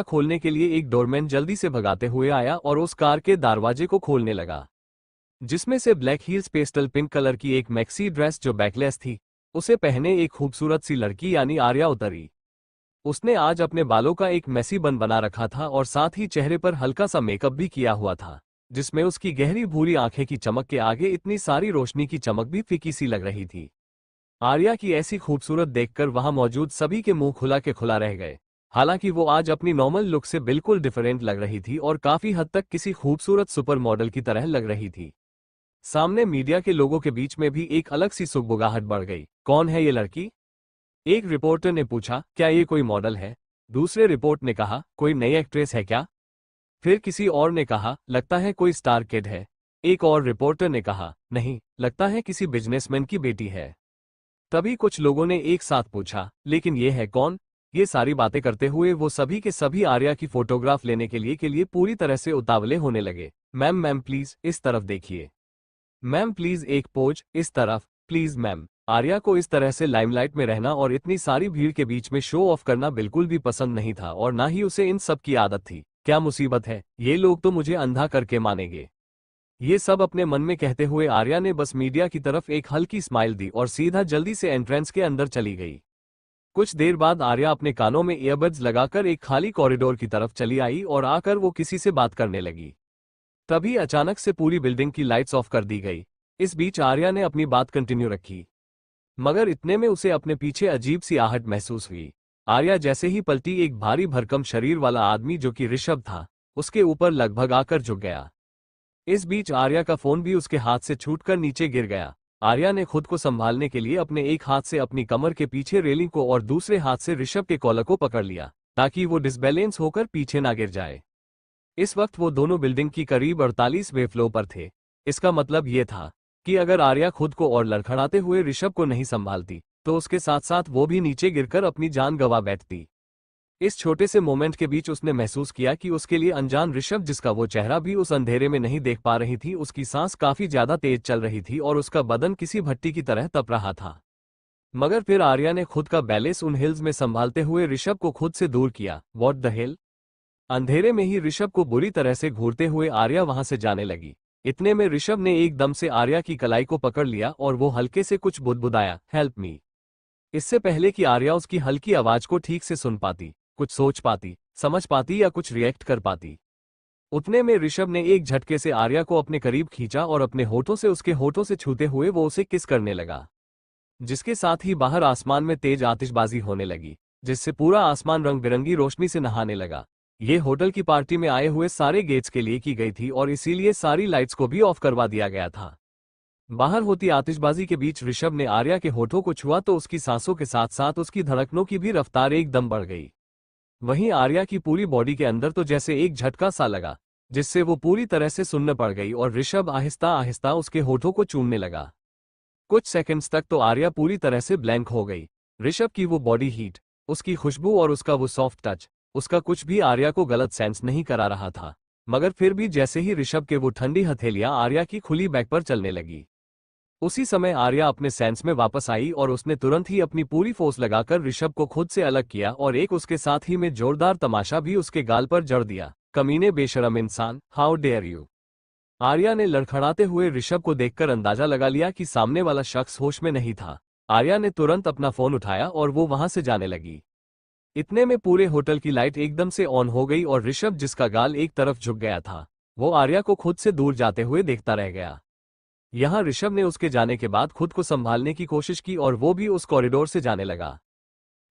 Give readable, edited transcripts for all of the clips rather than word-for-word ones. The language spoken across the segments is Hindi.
खोलने के लिए एक डोरमैन जल्दी से भगाते हुए आया और उस कार के दरवाजे को खोलने लगा, जिसमें से black heels pastel pink colour की एक मैक्सी ड्रेस जो बैकलेस थी उसे पहने एक खूबसूरत सी लड़की यानी आर्या उतरी। उसने आज अपने बालों का एक मैसी बन बना रखा था और साथ ही चेहरे पर हल्का सा मेकअप भी किया हुआ था, जिसमें उसकी गहरी भूरी आंखें की चमक के आगे इतनी सारी रोशनी की चमक भी फीकी सी लग रही थी। आर्या की ऐसी खूबसूरत देखकर वहां मौजूद सभी के मुंह खुला के खुला रह गए। हालांकि वो आज अपनी नॉर्मल लुक से बिल्कुल डिफरेंट लग रही थी और काफी हद तक किसी खूबसूरत सुपर मॉडल की तरह लग रही थी। सामने मीडिया के लोगों के बीच में भी एक अलग सी सुगबुगाहट बढ़ गई। कौन है ये लड़की? एक रिपोर्टर ने पूछा। क्या ये कोई मॉडल है? दूसरे रिपोर्ट ने कहा, कोई नई एक्ट्रेस है क्या? फिर किसी और ने कहा, लगता है कोई स्टार किड है। एक और रिपोर्टर ने कहा, नहीं, लगता है किसी बिजनेसमैन की बेटी है। तभी कुछ लोगों ने एक साथ पूछा, लेकिन ये है कौन? ये सारी बातें करते हुए वो सभी के सभी आर्या की फोटोग्राफ लेने के लिए पूरी तरह से उतावले होने लगे। मैम मैम प्लीज इस तरफ देखिए। मैम प्लीज एक पोज, इस तरफ प्लीज मैम। आर्या को इस तरह से लाइमलाइट में रहना और इतनी सारी भीड़ के बीच में शो ऑफ करना बिल्कुल भी पसंद नहीं था और ना ही उसे इन सब की आदत थी। क्या मुसीबत है, ये लोग तो मुझे अंधा करके मानेंगे। ये सब अपने मन में कहते हुए आर्या ने बस मीडिया की तरफ एक हल्की स्माइल दी और सीधा जल्दी से एंट्रेंस के अंदर चली गई। कुछ देर बाद आर्या अपने कानों में ईयरबड्स लगाकर एक खाली कॉरिडोर की तरफ चली आई और आकर वो किसी से बात करने लगी। तभी अचानक से पूरी बिल्डिंग की लाइट्स ऑफ कर दी गई। इस बीच आर्या ने अपनी बात कंटिन्यू रखी, मगर इतने में उसे अपने पीछे अजीब सी आहट महसूस हुई। आर्या जैसे ही पलटी, एक भारी भरकम शरीर वाला आदमी जो कि ऋषभ था उसके ऊपर लगभग आकर झुक गया। इस बीच आर्या का फोन भी उसके हाथ से छूटकर नीचे गिर गया। आर्या ने खुद को संभालने के लिए अपने एक हाथ से अपनी कमर के पीछे रेलिंग को और दूसरे हाथ से ऋषभ के कॉलर को पकड़ लिया ताकि वो डिसबैलेंस होकर पीछे ना गिर जाए। इस वक्त वो दोनों बिल्डिंग की करीब 48वें फ्लोर पर थे। इसका मतलब ये था कि अगर आर्या खुद को और लड़खड़ाते हुए ऋषभ को नहीं संभालती तो उसके साथ साथ वो भी नीचे गिरकर अपनी जान गंवा बैठती। इस छोटे से मोमेंट के बीच उसने महसूस किया कि उसके लिए अनजान ऋषभ, जिसका वो चेहरा भी उस अंधेरे में नहीं देख पा रही थी, उसकी सांस काफी ज्यादा तेज चल रही थी और उसका बदन किसी भट्टी की तरह तप रहा था। मगर फिर आर्या ने खुद का बैलेंस उन हिल्स में संभालते हुए ऋषभ को खुद से दूर किया। What the hell? अंधेरे में ही ऋषभ को बुरी तरह से घूरते हुए आर्या वहां से जाने लगी। इतने में ऋषभ ने एकदम से आर्या की कलाई को पकड़ लिया और वो हल्के से कुछ बुदबुदाया, हेल्प मी। इससे पहले कि आर्या उसकी हल्की आवाज को ठीक से सुन पाती, कुछ सोच पाती, समझ पाती या कुछ रिएक्ट कर पाती, उतने में ऋषभ ने एक झटके से आर्या को अपने करीब खींचा और अपने होठों से उसके होठों से छूते हुए वो उसे किस करने लगा, जिसके साथ ही बाहर आसमान में तेज आतिशबाजी होने लगी, जिससे पूरा आसमान रंग बिरंगी रोशनी से नहाने लगा। ये होटल की पार्टी में आए हुए सारे गेट्स के लिए की गई थी और इसीलिए सारी लाइट्स को भी ऑफ करवा दिया गया था। बाहर होती आतिशबाजी के बीच ऋषभ ने आर्या के होठों को छुआ तो उसकी सांसों के साथ साथ उसकी धड़कनों की भी रफ्तार एकदम बढ़ गई। वहीं आर्या की पूरी बॉडी के अंदर तो जैसे एक झटका सा लगा, जिससे वो पूरी तरह से सुन्न पड़ गई और ऋषभ आहिस्ता आहिस्ता उसके होठों को चूमने लगा। कुछ सेकंड्स तक तो आर्या पूरी तरह से ब्लैंक हो गई। ऋषभ की वो बॉडी हीट, उसकी खुशबू और उसका वो सॉफ्ट टच, उसका कुछ भी आर्या को गलत सेंस नहीं करा रहा था। मगर फिर भी जैसे ही ऋषभ के वो ठंडी हथेलियां आर्या की खुली बैक पर चलने लगी, उसी समय आर्या अपने सेंस में वापस आई और उसने तुरंत ही अपनी पूरी फोर्स लगाकर ऋषभ को खुद से अलग किया और एक उसके साथ ही में जोरदार तमाशा भी उसके गाल पर जड़ दिया। कमीने बेशरम इंसान, हाउ डेयर यू! आर्या ने लड़खड़ाते हुए ऋषभ को देखकर अंदाजा लगा लिया कि सामने वाला शख्स होश में नहीं था। आर्या ने तुरंत अपना फोन उठाया और वो वहां से जाने लगी। इतने में पूरे होटल की लाइट एकदम से ऑन हो गई और ऋषभ, जिसका गाल एक तरफ झुक गया था, वो आर्या को खुद से दूर जाते हुए देखता रह गया। यहां ऋषभ ने उसके जाने के बाद खुद को संभालने की कोशिश की और वो भी उस कॉरिडोर से जाने लगा।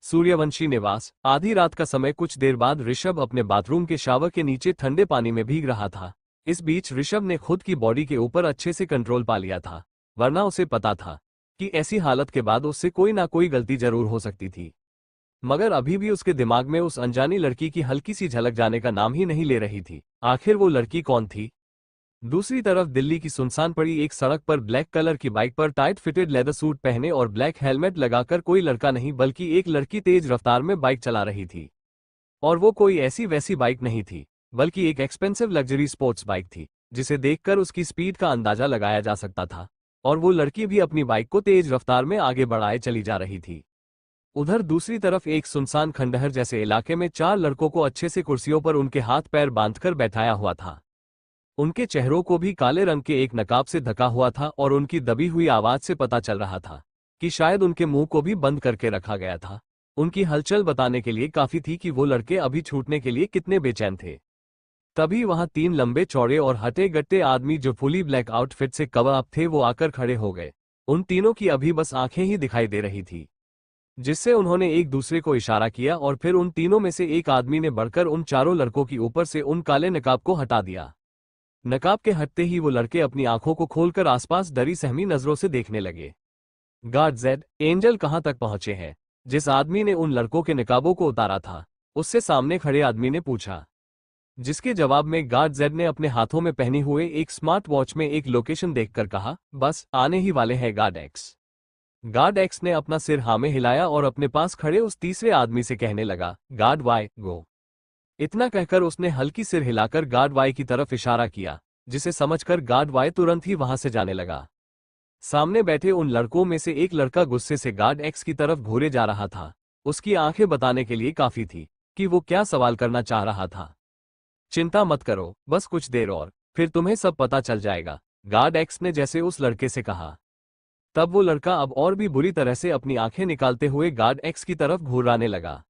सूर्यवंशी निवास। आधी रात का समय। कुछ देर बाद ऋषभ अपने बाथरूम के शावर के नीचे ठंडे पानी में भीग रहा था। इस बीच ऋषभ ने खुद की बॉडी के ऊपर अच्छे से कंट्रोल पा लिया था, वरना उसे पता था कि ऐसी हालत के बाद उससे कोई ना कोई गलती जरूर हो सकती थी। मगर अभी भी उसके दिमाग में उस अनजानी लड़की की हल्की सी झलक जाने का नाम ही नहीं ले रही थी। आखिर वो लड़की कौन थी? दूसरी तरफ दिल्ली की सुनसान पड़ी एक सड़क पर ब्लैक कलर की बाइक पर टाइट फिटेड लेदर सूट पहने और ब्लैक हेलमेट लगाकर कोई लड़का नहीं बल्कि एक लड़की तेज रफ्तार में बाइक चला रही थी। और वो कोई ऐसी वैसी बाइक नहीं थी, बल्कि एक एक्सपेंसिव लग्जरी स्पोर्ट्स बाइक थी, जिसे देखकर उसकी स्पीड का अंदाजा लगाया जा सकता था। और वो लड़की भी अपनी बाइक को तेज रफ्तार में आगे बढ़ाए चली जा रही थी। उधर दूसरी तरफ एक सुनसान खंडहर जैसे इलाके में 4 लड़कों को अच्छे से कुर्सियों पर उनके हाथ पैर बांधकर बैठाया हुआ था। उनके चेहरों को भी काले रंग के एक नकाब से ढका हुआ था और उनकी दबी हुई आवाज से पता चल रहा था कि शायद उनके मुंह को भी बंद करके रखा गया था। उनकी हलचल बताने के लिए काफी थी कि वो लड़के अभी छूटने के लिए कितने बेचैन थे। तभी वहां 3 लंबे चौड़े और हटे गट्टे आदमी जो फुली ब्लैक आउटफिट से कवर अप थे वो आकर खड़े हो गए। उन तीनों की अभी बस आंखें ही दिखाई दे रही थी, जिससे उन्होंने एक दूसरे को इशारा किया और फिर उन तीनों में से एक आदमी ने बढ़कर उन चारों लड़कों की ऊपर से उन काले नकाब को हटा दिया। नकाब के हटते ही वो लड़के अपनी आंखों को खोलकर आसपास डरी सहमी नजरों से देखने लगे। गार्ड जेड, एंजल कहां तक पहुंचे हैं? जिस आदमी ने उन लड़कों के नकाबों को उतारा था, उससे सामने खड़े आदमी ने पूछा, जिसके जवाब में गार्ड जेड ने अपने हाथों में पहने हुए एक स्मार्ट वॉच में एक लोकेशन देखकर कहा, बस आने ही वाले हैं गार्ड एक्स। गार्ड एक्स ने अपना सिर हाँ में हिलाया और अपने पास खड़े उस तीसरे आदमी से कहने लगा, गार्ड वाई गो। इतना कहकर उसने हल्की सिर हिलाकर गार्ड वाई की तरफ इशारा किया, जिसे समझकर गार्ड वाई तुरंत ही वहां से जाने लगा। सामने बैठे उन लड़कों में से एक लड़का गुस्से से गार्ड एक्स की तरफ घूरे जा रहा था। उसकी आंखें बताने के लिए काफी थी कि वो क्या सवाल करना चाह रहा था। चिंता मत करो, बस कुछ देर और फिर तुम्हें सब पता चल जाएगा, गार्ड एक्स ने जैसे उस लड़के से कहा। तब वो लड़का अब और भी बुरी तरह से अपनी आंखें निकालते हुए गार्ड एक्स की तरफ घूराने लगा।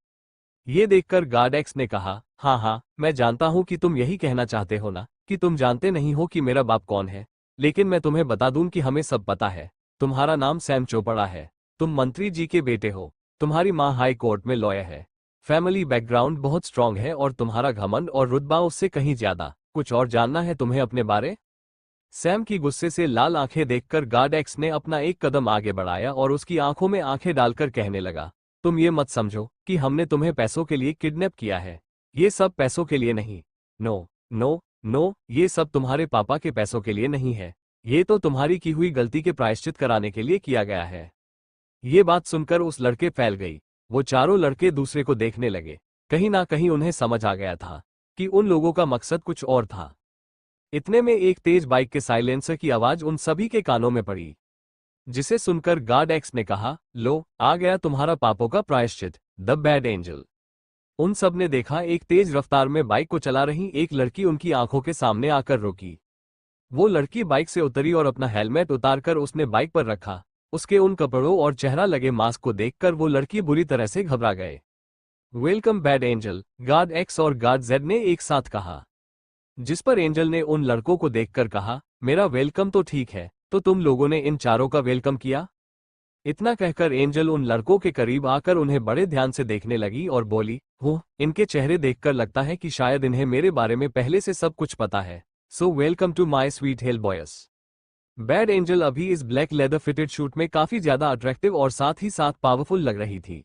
ये देखकर गार्ड एक्स ने कहा, हाँ, मैं जानता हूं कि तुम यही कहना चाहते हो ना कि तुम जानते नहीं हो कि मेरा बाप कौन है, लेकिन मैं तुम्हें बता दूं कि हमें सब पता है। तुम्हारा नाम सैम चोपड़ा है, तुम मंत्री जी के बेटे हो, तुम्हारी माँ हाई कोर्ट में लॉयर है, फैमिली बैकग्राउंड बहुत स्ट्रांग है और तुम्हारा घमंड और रुतबा उससे कहीं ज्यादा। कुछ और जानना है तुम्हें अपने बारे? सैम की गुस्से से लाल आंखें देखकर गार्ड एक्स ने अपना एक कदम आगे बढ़ाया और उसकी आंखों में आंखें डालकर कहने लगा, तुम ये मत समझो कि हमने तुम्हें पैसों के लिए किडनैप किया है। ये सब पैसों के लिए नहीं। नो नो नो, ये सब तुम्हारे पापा के पैसों के लिए नहीं है। ये तो तुम्हारी की हुई गलती के प्रायश्चित कराने के लिए किया गया है। ये बात सुनकर उस लड़के फैल गई। वो चारों लड़के दूसरे को देखने लगे। कहीं ना कहीं उन्हें समझ आ गया था कि उन लोगों का मकसद कुछ और था। इतने में एक तेज बाइक के साइलेंसर की आवाज उन सभी के कानों में पड़ी, जिसे सुनकर गार्ड एक्स ने कहा, लो आ गया तुम्हारा पापों का प्रायश्चित, द बैड एंजल। उन सब ने देखा एक तेज रफ्तार में बाइक को चला रही एक लड़की उनकी आंखों के सामने आकर रुकी। वो लड़की बाइक से उतरी और अपना हेलमेट उतारकर उसने बाइक पर रखा। उसके उन कपड़ों और चेहरा लगे मास्क को देखकर वो लड़की बुरी तरह से घबरा गए। Welcome bad angel, guard x और गार्ड जेड ने एक साथ कहा, जिस पर एंजल ने उन लड़कों को देखकर कहा, मेरा वेलकम तो ठीक है, तो तुम लोगों ने इन चारों का वेलकम किया? इतना कहकर एंजल उन लड़कों के करीब आकर उन्हें बड़े ध्यान से देखने लगी और बोली, इनके चेहरे देखकर लगता है कि शायद इन्हें मेरे बारे में पहले से सब कुछ पता है। So welcome to my sweet hell boys. Bad angel अभी इस ब्लैक लेदर फिटेड शूट में काफी ज्यादा अट्रैक्टिव और साथ ही साथ पावरफुल लग रही थी,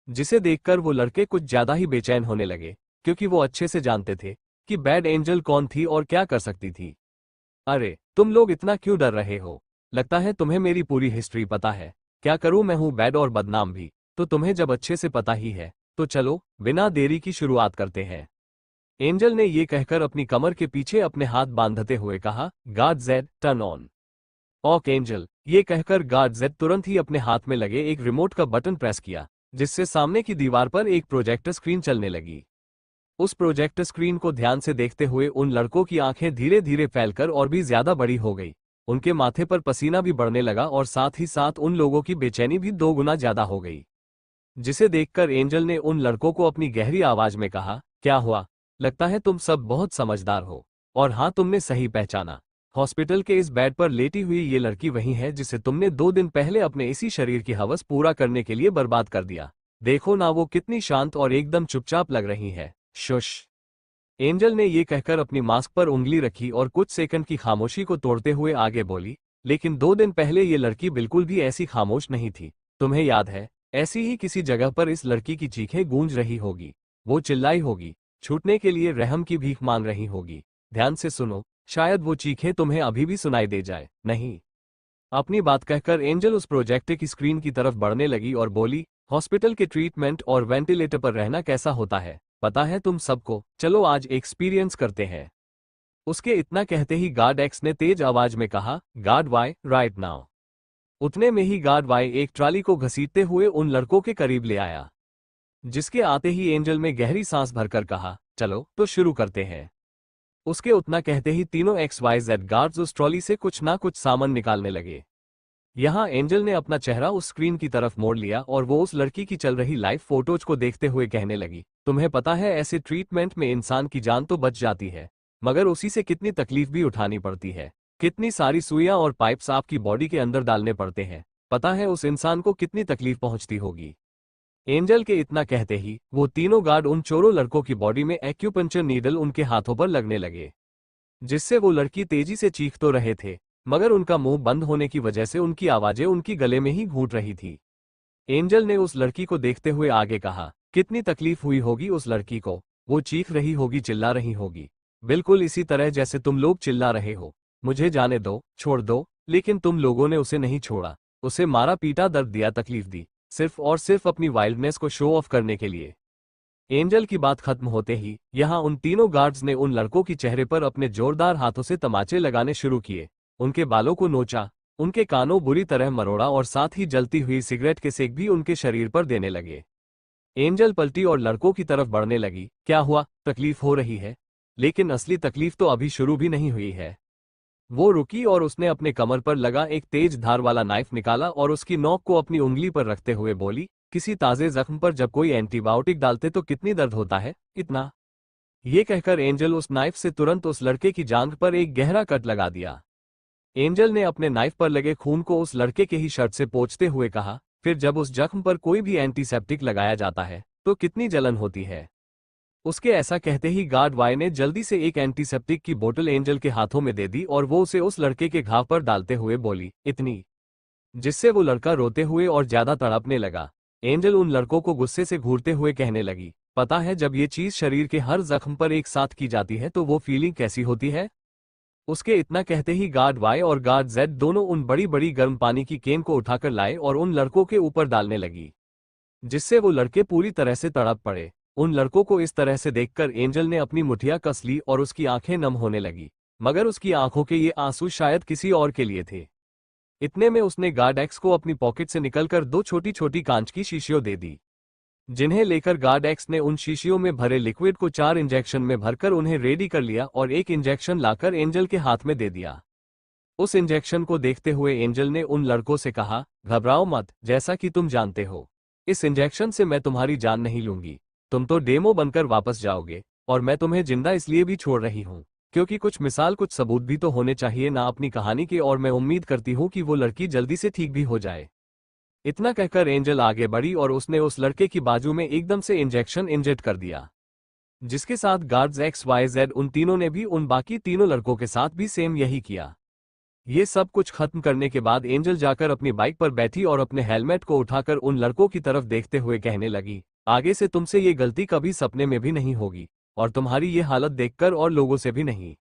जिसे देखकर वो लड़के कुछ ज्यादा ही बेचैन होने लगे, क्योंकि वो अच्छे से जानते थे कि बैड एंजल कौन थी और क्या कर सकती थी। अरे तुम लोग इतना क्यों डर रहे हो? लगता है तुम्हें मेरी पूरी हिस्ट्री पता है। क्या करूं, मैं हूं बैड और बदनाम भी, तो तुम्हें जब अच्छे से पता ही है तो चलो बिना देरी की शुरुआत करते हैं। एंजल ने ये कहकर अपनी कमर के पीछे अपने हाथ बांधते हुए कहा, गार्ड जेड टर्न ऑन। ऑक एंजल, ये कहकर गार्ड जेड तुरंत ही अपने हाथ में लगे एक रिमोट का बटन प्रेस किया, जिससे सामने की दीवार पर एक प्रोजेक्टर स्क्रीन चलने लगी। उस प्रोजेक्टर स्क्रीन को ध्यान से देखते हुए उन लड़कों की आंखें धीरे धीरे फैलकर और भी ज्यादा बड़ी हो गई। उनके माथे पर पसीना भी बढ़ने लगा और साथ ही साथ उन लोगों की बेचैनी भी 2 गुना ज्यादा हो गई, जिसे देखकर एंजल ने उन लड़कों को अपनी गहरी आवाज में कहा, क्या हुआ? लगता है तुम सब बहुत समझदार हो। और हाँ, तुमने सही पहचाना। हॉस्पिटल के इस बेड पर लेटी हुई ये लड़की वही है जिसे तुमने 2 दिन पहले अपने इसी शरीर की हवस पूरा करने के लिए बर्बाद कर दिया। देखो ना, वो कितनी शांत और एकदम चुपचाप लग रही है। शुश। एंजल ने ये कहकर अपनी मास्क पर उंगली रखी और कुछ सेकंड की खामोशी को तोड़ते हुए आगे बोली, लेकिन 2 दिन पहले ये लड़की बिल्कुल भी ऐसी खामोश नहीं थी। तुम्हें याद है, ऐसी ही किसी जगह पर इस लड़की की चीखें गूंज रही होगी। वो चिल्लाई होगी, छूटने के लिए रहम की भीख मांग रही होगी। ध्यान से सुनो, शायद वो चीखें तुम्हें अभी भी सुनाई दे जाए। नहीं। अपनी बात कहकर एंजल उस प्रोजेक्टर की स्क्रीन की तरफ बढ़ने लगी और बोली, हॉस्पिटल के ट्रीटमेंट और वेंटिलेटर पर रहना कैसा होता है पता है तुम सबको। चलो आज एक्सपीरियंस करते हैं। उसके इतना कहते ही गार्ड एक्स ने तेज आवाज में कहा, गार्ड वाई राइट नाउ। उतने में ही गार्ड वाई एक ट्राली को घसीटते हुए उन लड़कों के करीब ले आया, जिसके आते ही एंजल में गहरी सांस भरकर कहा, चलो तो शुरू करते हैं। उसके उतना कहते ही तीनों XYZ गार्ड्स उस ट्रॉली से कुछ ना कुछ सामान निकालने लगे। यहाँ एंजल ने अपना चेहरा उस स्क्रीन की तरफ मोड़ लिया और वो उस लड़की की चल रही लाइव फोटोज को देखते हुए कहने लगी, तुम्हें पता है ऐसे ट्रीटमेंट में इंसान की जान तो बच जाती है, मगर उसी से कितनी तकलीफ भी उठानी पड़ती है, कितनी सारी सुइयां और पाइप्स आपकी बॉडी के अंदर डालने पड़ते हैं, पता है उस इंसान को कितनी तकलीफ पहुंचती होगी। एंजल के इतना कहते ही वो तीनों गार्ड उन चोरों लड़कों की बॉडी में एक्यूपंक्चर नीडल उनके हाथों पर लगने लगे, जिससे वो लड़की तेजी से चीख तो रहे थे, मगर उनका मुंह बंद होने की वजह से उनकी आवाजें उनकी गले में ही घूट रही थी। एंजल ने उस लड़की को देखते हुए आगे कहा, कितनी तकलीफ हुई होगी उस लड़की को, वो चीख रही होगी, चिल्ला रही होगी, बिल्कुल इसी तरह जैसे तुम लोग चिल्ला रहे हो, मुझे जाने दो, छोड़ दो, लेकिन तुम लोगों ने उसे नहीं छोड़ा, उसे मारा पीटा, दर्द दिया, तकलीफ दी, सिर्फ और सिर्फ अपनी वाइल्डनेस को शो ऑफ करने के लिए। एंजल की बात खत्म होते ही यहाँ उन तीनों गार्ड्स ने उन लड़कों की चेहरे पर अपने जोरदार हाथों से तमाचे लगाने शुरू किए, उनके बालों को नोचा, उनके कानों बुरी तरह मरोड़ा और साथ ही जलती हुई सिगरेट के सेक भी उनके शरीर पर देने लगे। एंजल पलटी और लड़कों की तरफ बढ़ने लगी, क्या हुआ, तकलीफ हो रही है? लेकिन असली तकलीफ तो अभी शुरू भी नहीं हुई है। वो रुकी और उसने अपने कमर पर लगा एक तेज धार वाला नाइफ निकाला और उसकी नोक को अपनी उंगली पर रखते हुए बोली, किसी ताजे जख्म पर जब कोई एंटीबायोटिक डालते तो कितनी दर्द होता है, इतना। ये कहकर एंजल उस नाइफ से तुरंत उस लड़के की जांघ पर एक गहरा कट लगा दिया। एंजल ने अपने नाइफ पर लगे खून को उस लड़के के ही शर्ट से पोंछते हुए कहा, फिर जब उस जख्म पर कोई भी एंटीसेप्टिक लगाया जाता है तो कितनी जलन होती है। उसके ऐसा कहते ही गार्ड वाई ने जल्दी से एक एंटीसेप्टिक की बोतल एंजल के हाथों में दे दी और वो उसे उस लड़के के घाव पर डालते हुए बोली, इतनी, जिससे वो लड़का रोते हुए और ज्यादा तड़पने लगा। एंजल उन लड़कों को गुस्से से घूरते हुए कहने लगी, पता है जब ये चीज शरीर के हर जख्म पर एक साथ की जाती है तो वो फीलिंग कैसी होती है। उसके इतना कहते ही गार्ड वाई और गार्ड जेड दोनों उन बड़ी बड़ी गर्म पानी की केन को उठाकर लाए और उन लड़कों के ऊपर डालने लगी, जिससे वो लड़के पूरी तरह से तड़प पड़े। उन लड़कों को इस तरह से देखकर एंजल ने अपनी मुठिया कस ली और उसकी आंखें नम होने लगी, मगर उसकी आंखों के ये आंसू शायद किसी और के लिए थे। इतने में उसने गार्ड एक्स को अपनी पॉकेट से निकलकर दो छोटी छोटी कांच की शीशियों दे दी, जिन्हें लेकर गार्ड एक्स ने उन शीशियों में भरे लिक्विड को 4 इंजेक्शन में भरकर उन्हें रेडी कर लिया और एक इंजेक्शन लाकर एंजल के हाथ में दे दिया। उस इंजेक्शन को देखते हुए एंजल ने उन लड़कों से कहा, घबराओ मत, जैसा कि तुम जानते हो इस इंजेक्शन से मैं तुम्हारी जान नहीं लूंगी, तुम तो डेमो बनकर वापस जाओगे, और मैं तुम्हें जिंदा इसलिए भी छोड़ रही हूँ क्योंकि कुछ मिसाल कुछ सबूत भी तो होने चाहिए ना अपनी कहानी के, और मैं उम्मीद करती हूँ कि वो लड़की जल्दी से ठीक भी हो जाए। इतना कहकर एंजल आगे बढ़ी और उसने उस लड़के की बाजू में एकदम से इंजेक्शन इंजेक्ट कर दिया, जिसके साथ गार्ड्स XYZ उन तीनों ने भी उन बाकी तीनों लड़कों के साथ भी सेम यही किया। ये सब कुछ खत्म करने के बाद एंजल जाकर अपनी बाइक पर बैठी और अपने हेलमेट को उठाकर उन लड़कों की तरफ देखते हुए कहने लगी, आगे से तुमसे ये गलती कभी सपने में भी नहीं होगी, और तुम्हारी ये हालत देखकर और लोगों से भी नहीं।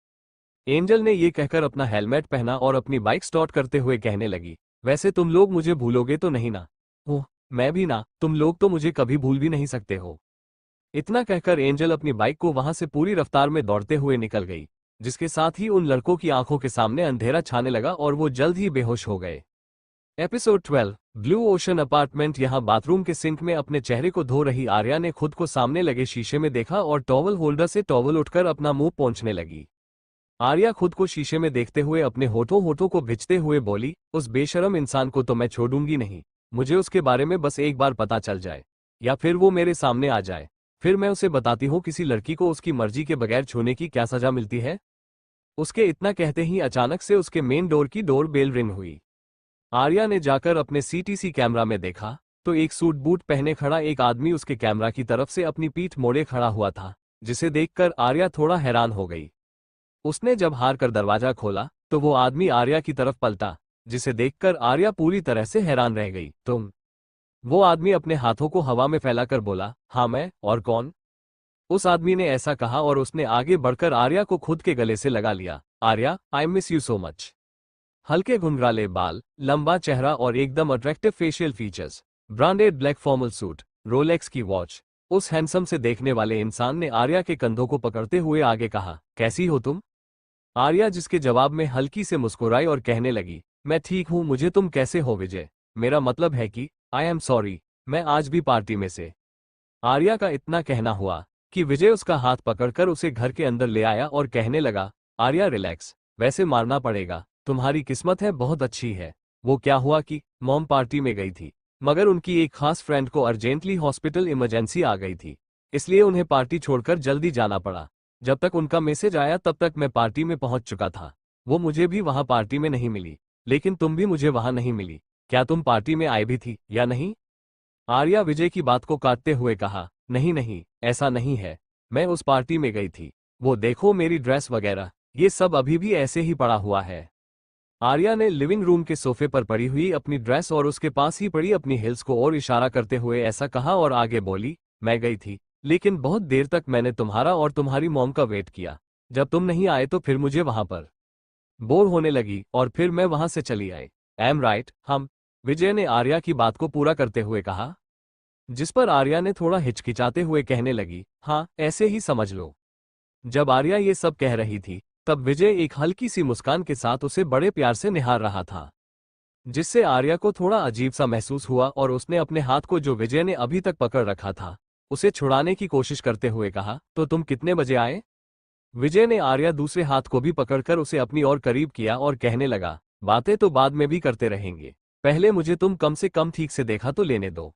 एंजल ने ये कहकर अपना हेलमेट पहना और अपनी बाइक स्टार्ट करते हुए कहने लगी, वैसे तुम लोग मुझे भूलोगे तो नहीं ना? ओह, मैं भी ना, तुम लोग तो मुझे कभी भूल भी नहीं सकते हो। इतना कहकर एंजल अपनी बाइक को वहां से पूरी रफ्तार में दौड़ते हुए निकल गई, जिसके साथ ही उन लड़कों की आंखों के सामने अंधेरा छाने लगा और वो जल्द ही बेहोश हो गए। Episode 12 blue ocean apartment. यहाँ बाथरूम के सिंक में अपने चेहरे को धो रही आर्या ने खुद को सामने लगे शीशे में देखा और टॉवल होल्डर से टॉवल उठकर अपना मुंह पोंछने लगी। आर्या खुद को शीशे में देखते हुए अपने होठों को भिजते हुए बोली, उस बेशरम इंसान को तो मैं छोड़ूंगी नहीं, मुझे उसके बारे में बस एक बार पता चल जाए, या फिर वो मेरे सामने आ जाए, फिर मैं उसे बताती हूँ किसी लड़की को उसकी मर्जी के बगैर छूने की क्या सजा मिलती है। उसके इतना कहते ही अचानक से उसके मेन डोर की डोर बेल रिंग हुई। आर्या ने जाकर अपने CTC कैमरा में देखा तो एक सूट बूट पहने खड़ा एक आदमी उसके कैमरा की तरफ से अपनी पीठ मोड़े खड़ा हुआ था, जिसे देखकर आर्या थोड़ा हैरान हो गई। उसने जब हार कर दरवाजा खोला तो वो आदमी आर्या की तरफ पलटा, जिसे देखकर आर्या पूरी तरह से हैरान रह गई। तुम? वो आदमी अपने हाथों को हवा में फैलाकर बोला, हाँ मैं, और कौन? उस आदमी ने ऐसा कहा और उसने आगे बढ़कर आर्या को खुद के गले से लगा लिया। आर्या, आई मिस यू सो मच। हल्के घुंघराले बाल, लंबा चेहरा और एकदम attractive facial features, branded black formal suit, Rolex की वॉच। उस हैंडसम से देखने वाले इंसान ने आर्या के कंधों को पकड़ते हुए आगे कहा, कैसी हो तुम? आर्या जिसके जवाब में हल्की से मुस्कुराई और कहने लगी, मैं ठीक हूँ, मुझे तुम कैसे हो विजय? मेरा मतलब है कि आई एम सॉरी, मैं आज भी पार्टी में से। आर्या का इतना कहना हुआ कि विजय उसका हाथ पकड़कर उसे घर के अंदर ले आया और कहने लगा, आर्या रिलैक्स, वैसे मारना पड़ेगा, तुम्हारी किस्मत है बहुत अच्छी है। वो क्या हुआ कि मॉम पार्टी में गई थी, मगर उनकी एक खास फ्रेंड को अर्जेंटली हॉस्पिटल इमरजेंसी आ गई थी, इसलिए उन्हें पार्टी छोड़कर जल्दी जाना पड़ा। जब तक उनका मैसेज आया तब तक मैं पार्टी में पहुंच चुका था। वो मुझे भी वहां पार्टी में नहीं मिली, लेकिन तुम भी मुझे वहां नहीं मिली। क्या तुम पार्टी में आई भी थी या नहीं? आर्या विजय की बात को काटते हुए कहा, नहीं नहीं, ऐसा नहीं है, मैं उस पार्टी में गई थी। वो देखो मेरी ड्रेस वगैरह, ये सब अभी भी ऐसे ही पड़ा हुआ है। आर्या ने लिविंग रूम के सोफे पर पड़ी हुई अपनी ड्रेस और उसके पास ही पड़ी अपनी हिल्स को और इशारा करते हुए ऐसा कहा और आगे बोली, मैं गई थी, लेकिन बहुत देर तक मैंने तुम्हारा और तुम्हारी मॉम का वेट किया। जब तुम नहीं आए तो फिर मुझे वहां पर बोर होने लगी और फिर मैं वहां से चली आई। एम राइट, हम? विजय ने आर्या की बात को पूरा करते हुए कहा, जिस पर आर्या ने थोड़ा हिचकिचाते हुए कहने लगी, हाँ ऐसे ही समझ लो। जब आर्या ये सब कह रही थी तब विजय एक हल्की सी मुस्कान के साथ उसे बड़े प्यार से निहार रहा था, जिससे आर्या को थोड़ा अजीब सा महसूस हुआ और उसने अपने हाथ को जो विजय ने अभी तक पकड़ रखा था उसे छुड़ाने की कोशिश करते हुए कहा, तो तुम कितने बजे आए? विजय ने आर्या दूसरे हाथ को भी पकड़कर उसे अपनी ओर करीब किया और कहने लगा, बातें तो बाद में भी करते रहेंगे, पहले मुझे तुम कम से कम ठीक से देखा तो लेने दो।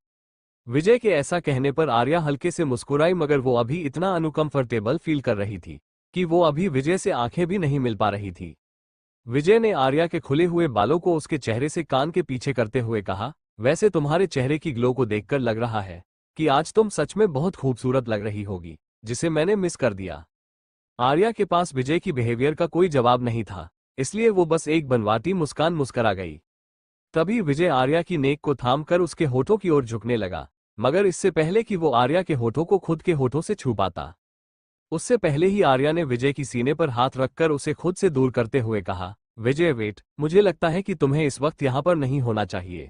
विजय के ऐसा कहने पर आर्या हल्के से मुस्कुराई, मगर वो अभी इतना अनकंफर्टेबल फील कर रही थी कि वो अभी विजय से आंखें भी नहीं मिल पा रही थी। विजय ने आर्या के खुले हुए बालों को उसके चेहरे से कान के पीछे करते हुए कहा, वैसे तुम्हारे चेहरे की ग्लो को देखकर लग रहा है कि आज तुम सच में बहुत खूबसूरत लग रही होगी, जिसे मैंने मिस कर दिया। आर्या के पास विजय की बिहेवियर का कोई जवाब नहीं था, इसलिए वो बस एक बनवाटी मुस्कान मुस्करा गई। तभी विजय आर्या की नेक को थामकर उसके होठों की ओर झुकने लगा, मगर इससे पहले कि वो आर्या के होठों को खुद के होठों से छू पाता, उससे पहले ही आर्या ने विजय की सीने पर हाथ रखकर उसे खुद से दूर करते हुए कहा, विजय वेट, मुझे लगता है कि तुम्हें इस वक्त यहाँ पर नहीं होना चाहिए।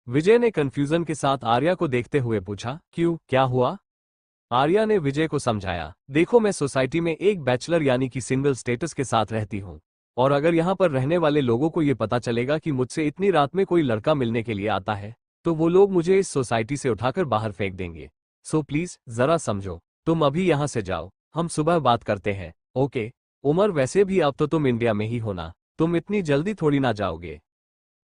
विजय ने कंफ्यूजन के साथ आर्या को देखते हुए पूछा, क्यों, क्या हुआ? आर्या ने विजय को समझाया, देखो मैं सोसाइटी में एक बैचलर यानी कि सिंगल स्टेटस के साथ रहती हूँ, और अगर यहाँ पर रहने वाले लोगों को ये पता चलेगा कि मुझसे इतनी रात में कोई लड़का मिलने के लिए आता है तो वो लोग मुझे इस सोसाइटी से उठाकर बाहर फेंक देंगे। सो प्लीज जरा समझो, तुम अभी यहाँ से जाओ, हम सुबह बात करते हैं, ओके? उमर, वैसे भी अब तो तुम इंडिया में ही हो ना, तुम इतनी जल्दी थोड़ी ना जाओगे।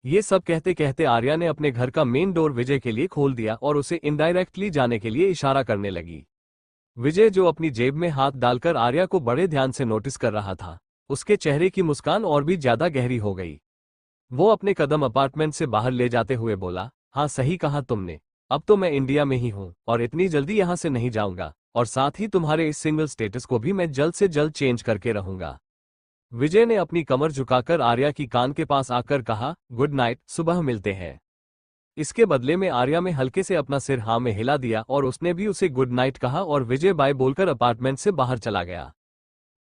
ये सब कहते कहते आर्या ने अपने घर का मेन डोर विजय के लिए खोल दिया और उसे इनडायरेक्टली जाने के लिए इशारा करने लगी। विजय, जो अपनी जेब में हाथ डालकर आर्या को बड़े ध्यान से नोटिस कर रहा था, उसके चेहरे की मुस्कान और भी ज्यादा गहरी हो गई। वो अपने कदम अपार्टमेंट से बाहर ले जाते हुए बोला, हाँ सही कहा तुमने, अब तो मैं इंडिया में ही हूँ और इतनी जल्दी यहाँ से नहीं जाऊंगा, और साथ ही तुम्हारे इस सिंगल स्टेटस को भी मैं जल्द से जल्द चेंज करके रहूंगा। विजय ने अपनी कमर झुकाकर आर्या की कान के पास आकर कहा, गुड नाइट, सुबह मिलते हैं। इसके बदले में आर्या में हल्के से अपना सिर हाँ में हिला दिया और उसने भी उसे गुड नाइट कहा और विजय बाय बोलकर अपार्टमेंट से बाहर चला गया।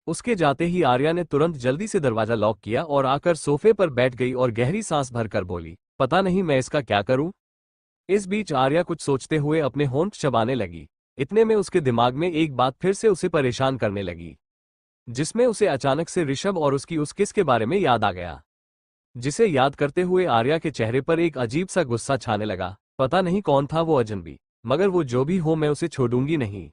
उसके जाते ही आर्या ने तुरंत जल्दी से दरवाजा लॉक किया और आकर सोफे पर बैठ गई और गहरी सांस भरकर बोली, पता नहीं मैं इसका क्या करूं। इस बीच आर्या कुछ सोचते हुए अपने होंठ चबाने लगी। इतने में उसके दिमाग में एक बात फिर से उसे परेशान करने लगी, जिसमें उसे अचानक से ऋषभ और उसकी उस किस के बारे में याद आ गया, जिसे याद करते हुए आर्या के चेहरे पर एक अजीब सा गुस्सा छाने लगा। पता नहीं कौन था वो अजनबी, मगर वो जो भी हो मैं उसे छोड़ूंगी नहीं।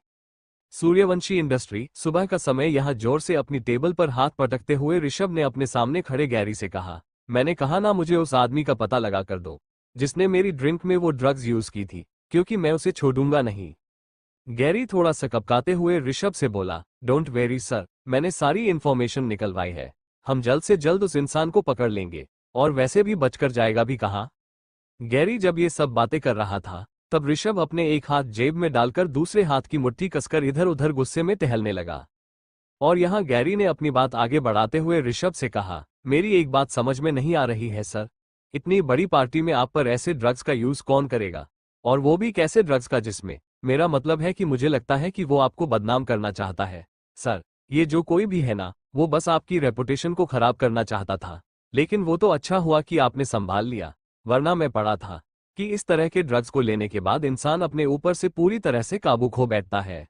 सूर्यवंशी इंडस्ट्री, सुबह का समय। यहाँ जोर से अपनी टेबल पर हाथ पटकते हुए ऋषभ ने अपने सामने खड़े गैरी से कहा, मैंने कहा ना, मुझे उस आदमी का पता लगा कर दो जिसने मेरी ड्रिंक में वो ड्रग्स यूज की थी, क्योंकि मैं उसे छोड़ूंगा नहीं। गैरी थोड़ा सा कपकाते हुए ऋषभ से बोला, डोंट वेरी सर, मैंने सारी इन्फॉर्मेशन निकलवाई है, हम जल्द से जल्द उस इंसान को पकड़ लेंगे, और वैसे भी बचकर जाएगा भी कहाँ। गैरी जब ये सब बातें कर रहा था तब ऋषभ अपने एक हाथ जेब में डालकर दूसरे हाथ की मुट्ठी कसकर इधर उधर गुस्से में टहलने लगा। और यहाँ गैरी ने अपनी बात आगे बढ़ाते हुए ऋषभ से कहा, मेरी एक बात समझ में नहीं आ रही है सर, इतनी बड़ी पार्टी में आप पर ऐसे ड्रग्स का यूज कौन करेगा, और वो भी कैसे ड्रग्स का जिसमें, मेरा मतलब है कि मुझे लगता है कि वो आपको बदनाम करना चाहता है। सर, ये जो कोई भी है ना, वो बस आपकी रेपुटेशन को खराब करना चाहता था, लेकिन वो तो अच्छा हुआ कि आपने संभाल लिया, वरना मैं पढ़ा था कि इस तरह के ड्रग्स को लेने के बाद इंसान अपने ऊपर से पूरी तरह से काबू खो बैठता है।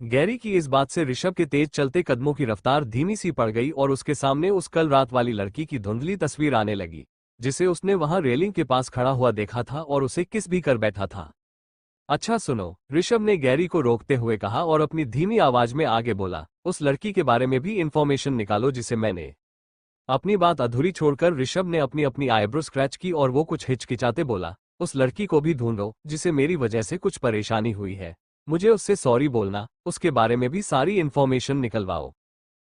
गैरी की इस बात से ऋषभ के तेज चलते कदमों की रफ्तार धीमी सी पड़ गई और उसके सामने उस कल रात वाली लड़की की धुंधली तस्वीर आने लगी, जिसे उसने वहां रेलिंग के पास खड़ा हुआ देखा था और उसे किस भी कर बैठा था। अच्छा सुनो, ऋषभ ने गैरी को रोकते हुए कहा और अपनी धीमी आवाज में आगे बोला, उस लड़की के बारे में भी इंफॉर्मेशन निकालो जिसे मैंने। अपनी बात अधूरी छोड़कर ऋषभ ने अपनी अपनी आईब्रो स्क्रैच की और वो कुछ हिचकिचाते बोला, उस लड़की को भी ढूंढो जिसे मेरी वजह से कुछ परेशानी हुई है। मुझे उससे सॉरी बोलना, उसके बारे में भी सारी इंफॉर्मेशन निकलवाओ।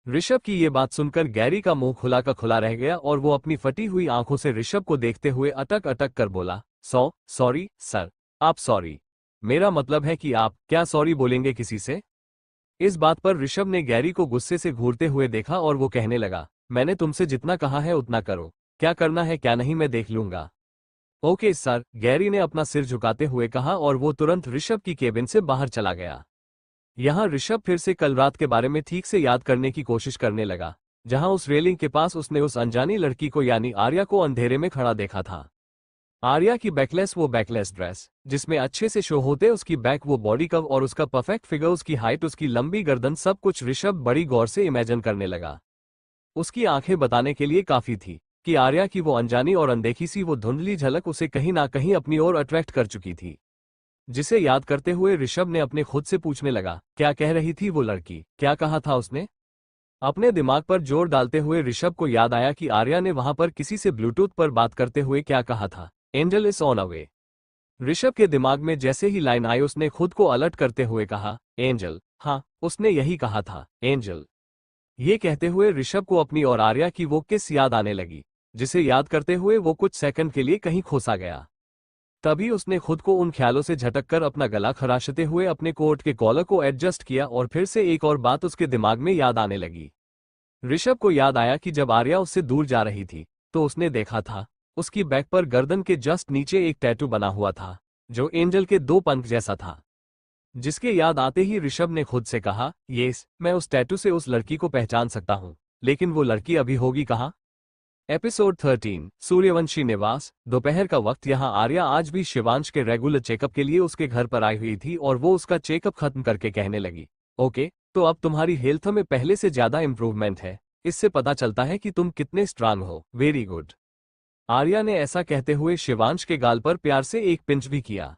ऋषभ की ये बात सुनकर गैरी का मुंह खुला का खुला रह गया और वो अपनी फटी हुई आंखों से ऋषभ को देखते हुए अटक अटक कर बोला, सॉरी सर। आप सॉरी? मेरा मतलब है कि आप क्या सॉरी बोलेंगे किसी से? इस बात पर ऋषभ ने गैरी को गुस्से से घूरते हुए देखा और वो कहने लगा, मैंने तुमसे जितना कहा है उतना करो, क्या करना है क्या नहीं मैं देख लूंगा। ओके सर, गैरी ने अपना सिर झुकाते हुए कहा और वो तुरंत ऋषभ की केबिन से बाहर चला गया। यहाँ ऋषभ फिर से कल रात के बारे में ठीक से याद करने की कोशिश करने लगा, जहां उस रेलिंग के पास उसने उस अनजानी लड़की को यानी आर्या को अंधेरे में खड़ा देखा था। आर्या की वो बैकलेस ड्रेस जिसमें अच्छे से शो होते उसकी बैक, वो बॉडी कव और उसका परफेक्ट फिगर, उसकी हाइट, उसकी लंबी गर्दन, सब कुछ ऋषभ बड़ी गौर से इमेजिन करने लगा। उसकी आंखें बताने के लिए काफी थी कि आर्या की वो अनजानी और अनदेखी सी वो धुंधली झलक उसे कहीं ना कहीं अपनी ओर अट्रैक्ट कर चुकी थी। जिसे याद करते हुए ऋषभ ने अपने खुद से पूछने लगा, क्या कह रही थी वो लड़की, क्या कहा था उसने? अपने दिमाग पर जोर डालते हुए ऋषभ को याद आया कि आर्या ने वहां पर किसी से ब्लूटूथ पर बात करते हुए क्या कहा था, एंजल इज ऑन अ वे। ऋषभ के दिमाग में जैसे ही लाइन आई उसने खुद को अलर्ट करते हुए कहा, एंजल, हाँ उसने यही कहा था, एंजल। ये कहते हुए ऋषभ को अपनी और आर्या की वो किस याद आने लगी, जिसे याद करते हुए वो कुछ सेकंड के लिए कहीं खोसा गया। तभी उसने खुद को उन ख्यालों से झटककर अपना गला खराशते हुए अपने कोट के कॉलर को एडजस्ट किया और फिर से एक और बात उसके दिमाग में याद आने लगी। ऋषभ को याद आया कि जब आर्या उससे दूर जा रही थी तो उसने देखा था उसकी बैक पर गर्दन के जस्ट नीचे एक टैटू बना हुआ था, जो एंजल के दो पंख जैसा था। जिसके याद आते ही ऋषभ ने खुद से कहा, यस, मैं उस टैटू से उस लड़की को पहचान सकता हूं, लेकिन वो लड़की अभी होगी कहां? एपिसोड 13 सूर्यवंशी निवास। दोपहर का वक्त। यहाँ आर्या आज भी शिवांश के रेगुलर चेकअप के लिए उसके घर पर आई हुई थी और वो उसका चेकअप खत्म करके कहने लगी, ओके, तो अब तुम्हारी हेल्थ में पहले से ज्यादा इंप्रूवमेंट है, इससे पता चलता है कि तुम कितने स्ट्रांग हो, वेरी गुड। आर्या ने ऐसा कहते हुए शिवांश के गाल पर प्यार से एक पिंच भी किया,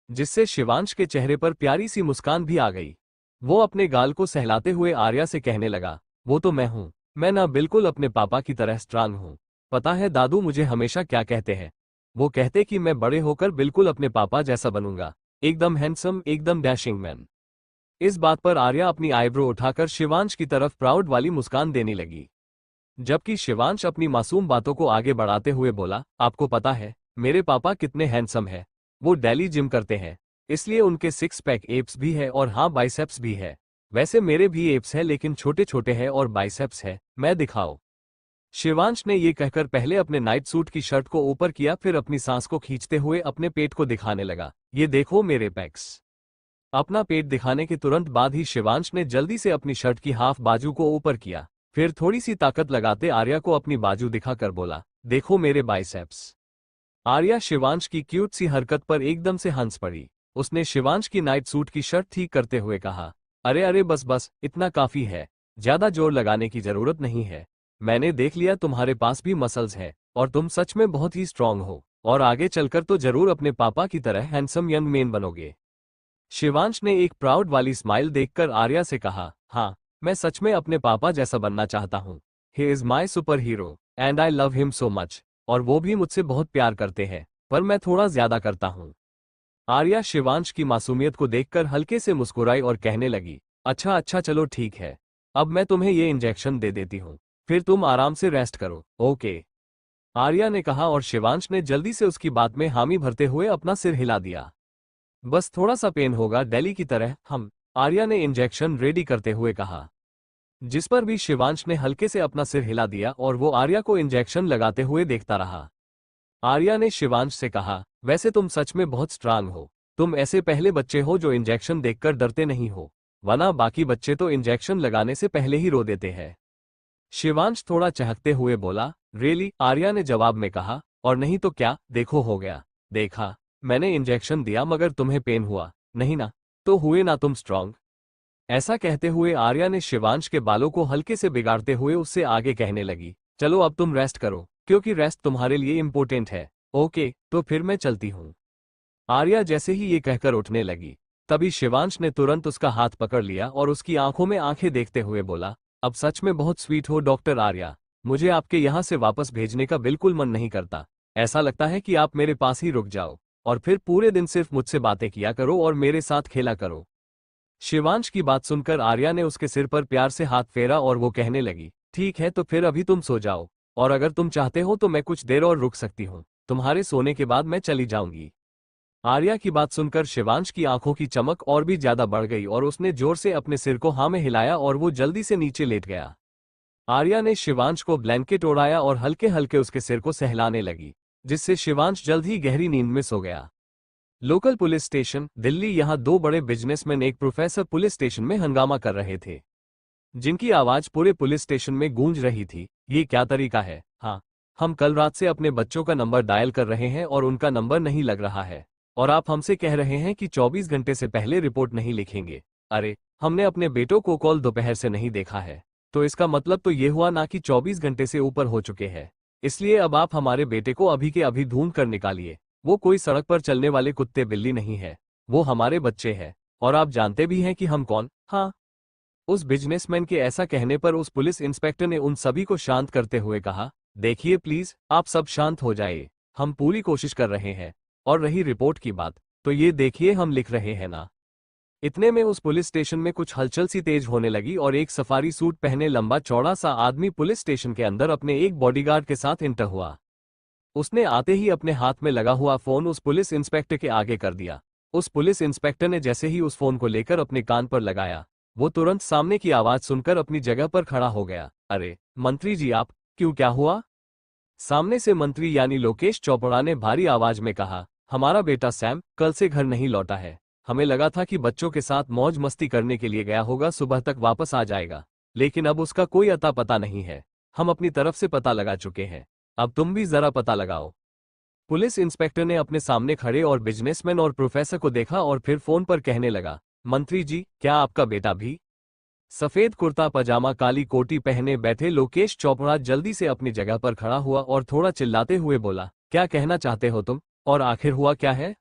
जिससे शिवांश के चेहरे पर प्यारी सी मुस्कान भी आ गई। वो अपने गाल को सहलाते हुए आर्या से कहने लगा, वो तो मैं हूं, मैं ना बिल्कुल अपने पापा की तरह स्ट्रांग हूं। पता है दादू मुझे हमेशा क्या कहते हैं? वो कहते कि मैं बड़े होकर बिल्कुल अपने पापा जैसा बनूंगा, एकदम हैंडसम, एकदम डैशिंग मैन। इस बात पर आर्या अपनी आईब्रो उठाकर शिवांश की तरफ प्राउड वाली मुस्कान देने लगी, जबकि शिवांश अपनी मासूम बातों को आगे बढ़ाते हुए बोला, आपको पता है मेरे पापा कितने हैंडसम है? वो डेली जिम करते हैं, इसलिए उनके सिक्स पैक एप्स भी है और हाँ बाइसेप्स भी है। वैसे मेरे भी एप्स है लेकिन छोटे छोटे हैं और बाइसेप्स है, मैं दिखाओ। शिवांश ने ये कहकर पहले अपने नाइट सूट की शर्ट को ऊपर किया, फिर अपनी सांस को खींचते हुए अपने पेट को दिखाने लगा, ये देखो मेरे पैक्स। अपना पेट दिखाने के तुरंत बाद ही शिवांश ने जल्दी से अपनी शर्ट की हाफ बाजू को ऊपर किया, फिर थोड़ी सी ताकत लगाते आर्या को अपनी बाजू दिखाकर बोला, देखो मेरे बाइसेप्स। आर्या शिवांश की क्यूट सी हरकत पर एकदम से हंस पड़ी। उसने शिवांश की नाइट सूट की शर्ट ठीक करते हुए कहा, अरे अरे बस बस, इतना काफी है, ज्यादा जोर लगाने की जरूरत नहीं है। मैंने देख लिया तुम्हारे पास भी मसल्स है और तुम सच में बहुत ही स्ट्रांग हो, और आगे चलकर तो जरूर अपने पापा की तरह हैंडसम यंग मैन बनोगे। शिवांश ने एक प्राउड वाली स्माइल देखकर आर्या से कहा, हाँ, मैं सच में अपने पापा जैसा बनना चाहता हूँ। He is my super hero and I love him so much. और वो भी मुझसे बहुत प्यार करते हैं, पर मैं थोड़ा ज्यादा करता हूँ। आर्या शिवांश की मासूमियत को देखकर हल्के से मुस्कुराई और कहने लगी, अच्छा अच्छा चलो ठीक है, अब मैं तुम्हें ये इंजेक्शन दे देती हूँ, फिर तुम आराम से रेस्ट करो, ओके? आर्या ने कहा और शिवांश ने जल्दी से उसकी बात में हामी भरते हुए अपना सिर हिला दिया। बस थोड़ा सा पेन होगा डेली की तरह, हम। आर्या ने इंजेक्शन रेडी करते हुए कहा, जिस पर भी शिवांश ने हल्के से अपना सिर हिला दिया और वो आर्या को इंजेक्शन लगाते हुए देखता रहा। आर्या ने शिवांश से कहा, वैसे तुम सच में बहुत स्ट्रांग हो, तुम ऐसे पहले बच्चे हो जो इंजेक्शन देखकर डरते नहीं हो, वरना बाकी बच्चे तो इंजेक्शन लगाने से पहले ही रो देते हैं। शिवांश थोड़ा चहकते हुए बोला, रियली? आर्या ने जवाब में कहा, और नहीं तो क्या, देखो हो गया, देखा, मैंने इंजेक्शन दिया मगर तुम्हें पेन हुआ नहीं ना? तो हुए ना तुम स्ट्रांग? ऐसा कहते हुए आर्या ने शिवांश के बालों को हल्के से बिगाड़ते हुए उससे आगे कहने लगी, चलो अब तुम रेस्ट करो, क्योंकि रेस्ट तुम्हारे लिए इम्पोर्टेंट है। ओके, तो फिर मैं चलती हूँ। आर्या जैसे ही ये कहकर उठने लगी, तभी शिवांश ने तुरंत उसका हाथ पकड़ लिया और उसकी आंखों में आंखें देखते हुए बोला, अब सच में बहुत स्वीट हो डॉक्टर आर्या। मुझे आपके यहाँ से वापस भेजने का बिल्कुल मन नहीं करता। ऐसा लगता है कि आप मेरे पास ही रुक जाओ और फिर पूरे दिन सिर्फ मुझसे बातें किया करो और मेरे साथ खेला करो। शिवांश की बात सुनकर आर्या ने उसके सिर पर प्यार से हाथ फेरा और वो कहने लगी, ठीक है तो फिर अभी तुम सो जाओ, और अगर तुम चाहते हो तो मैं कुछ देर और रुक सकती हूँ। तुम्हारे सोने के बाद मैं चली जाऊंगी। आर्या की बात सुनकर शिवांश की आंखों की चमक और भी ज्यादा बढ़ गई और उसने जोर से अपने सिर को हाँ में हिलाया और वो जल्दी से नीचे लेट गया। आर्या ने शिवांश को ब्लैंकेट ओढ़ाया और हल्के हल्के उसके सिर को सहलाने लगी, जिससे शिवांश जल्द ही गहरी नींद में सो गया। Local police station Delhi. यहाँ दो बड़े बिजनेसमैन एक प्रोफेसर पुलिस स्टेशन में हंगामा कर रहे थे, जिनकी आवाज पूरे पुलिस स्टेशन में गूंज रही थी। ये क्या तरीका है? हाँ, हम कल रात से अपने बच्चों का नंबर डायल कर रहे हैं और उनका नंबर नहीं लग रहा है, और आप हमसे कह रहे हैं कि 24 घंटे से पहले रिपोर्ट नहीं लिखेंगे। अरे, हमने अपने बेटों को कल दोपहर से नहीं देखा है, तो इसका मतलब तो ये हुआ ना कि 24 घंटे से ऊपर हो चुके हैं। इसलिए अब आप हमारे बेटे को अभी के अभी ढूंढ कर निकालिए। वो कोई सड़क पर चलने वाले कुत्ते बिल्ली नहीं है, वो हमारे बच्चे हैं, और आप जानते भी हैं कि हम कौन। हाँ। उस बिजनेसमैन के ऐसा कहने पर उस पुलिस इंस्पेक्टर ने उन सभी को शांत करते हुए कहा, देखिए प्लीज आप सब शांत हो जाइए, हम पूरी कोशिश कर रहे हैं, और रही रिपोर्ट की बात, तो ये देखिए हम लिख रहे हैं ना। इतने में उस पुलिस स्टेशन में कुछ हलचल सी तेज होने लगी और एक सफारी सूट पहने लंबा चौड़ा सा आदमी पुलिस स्टेशन के अंदर अपने एक बॉडीगार्ड के साथ इंटर हुआ। उसने आते ही अपने हाथ में लगा हुआ फोन उस पुलिस इंस्पेक्टर के आगे कर दिया। उस पुलिस इंस्पेक्टर ने जैसे ही उस फोन को लेकर अपने कान पर लगाया, वो तुरंत सामने की आवाज सुनकर अपनी जगह पर खड़ा हो गया। अरे मंत्री जी, आप क्यों, क्या हुआ? सामने से मंत्री यानी लोकेश चोपड़ा ने भारी आवाज में कहा, हमारा बेटा सैम कल से घर नहीं लौटा है। हमें लगा था कि बच्चों के साथ मौज मस्ती करने के लिए गया होगा, सुबह तक वापस आ जाएगा, लेकिन अब उसका कोई अता पता नहीं है। हम अपनी तरफ से पता लगा चुके हैं, अब तुम भी जरा पता लगाओ। पुलिस इंस्पेक्टर ने अपने सामने खड़े और बिजनेसमैन और प्रोफेसर को देखा और फिर फोन पर कहने लगा, मंत्री जी, क्या आपका बेटा भी? सफेद कुर्ता पजामा काली कोटी पहने बैठे लोकेश चोपड़ा जल्दी से अपनी जगह पर खड़ा हुआ और थोड़ा चिल्लाते हुए बोला, क्या कहना चाहते हो तुम, और आखिर हुआ क्या है?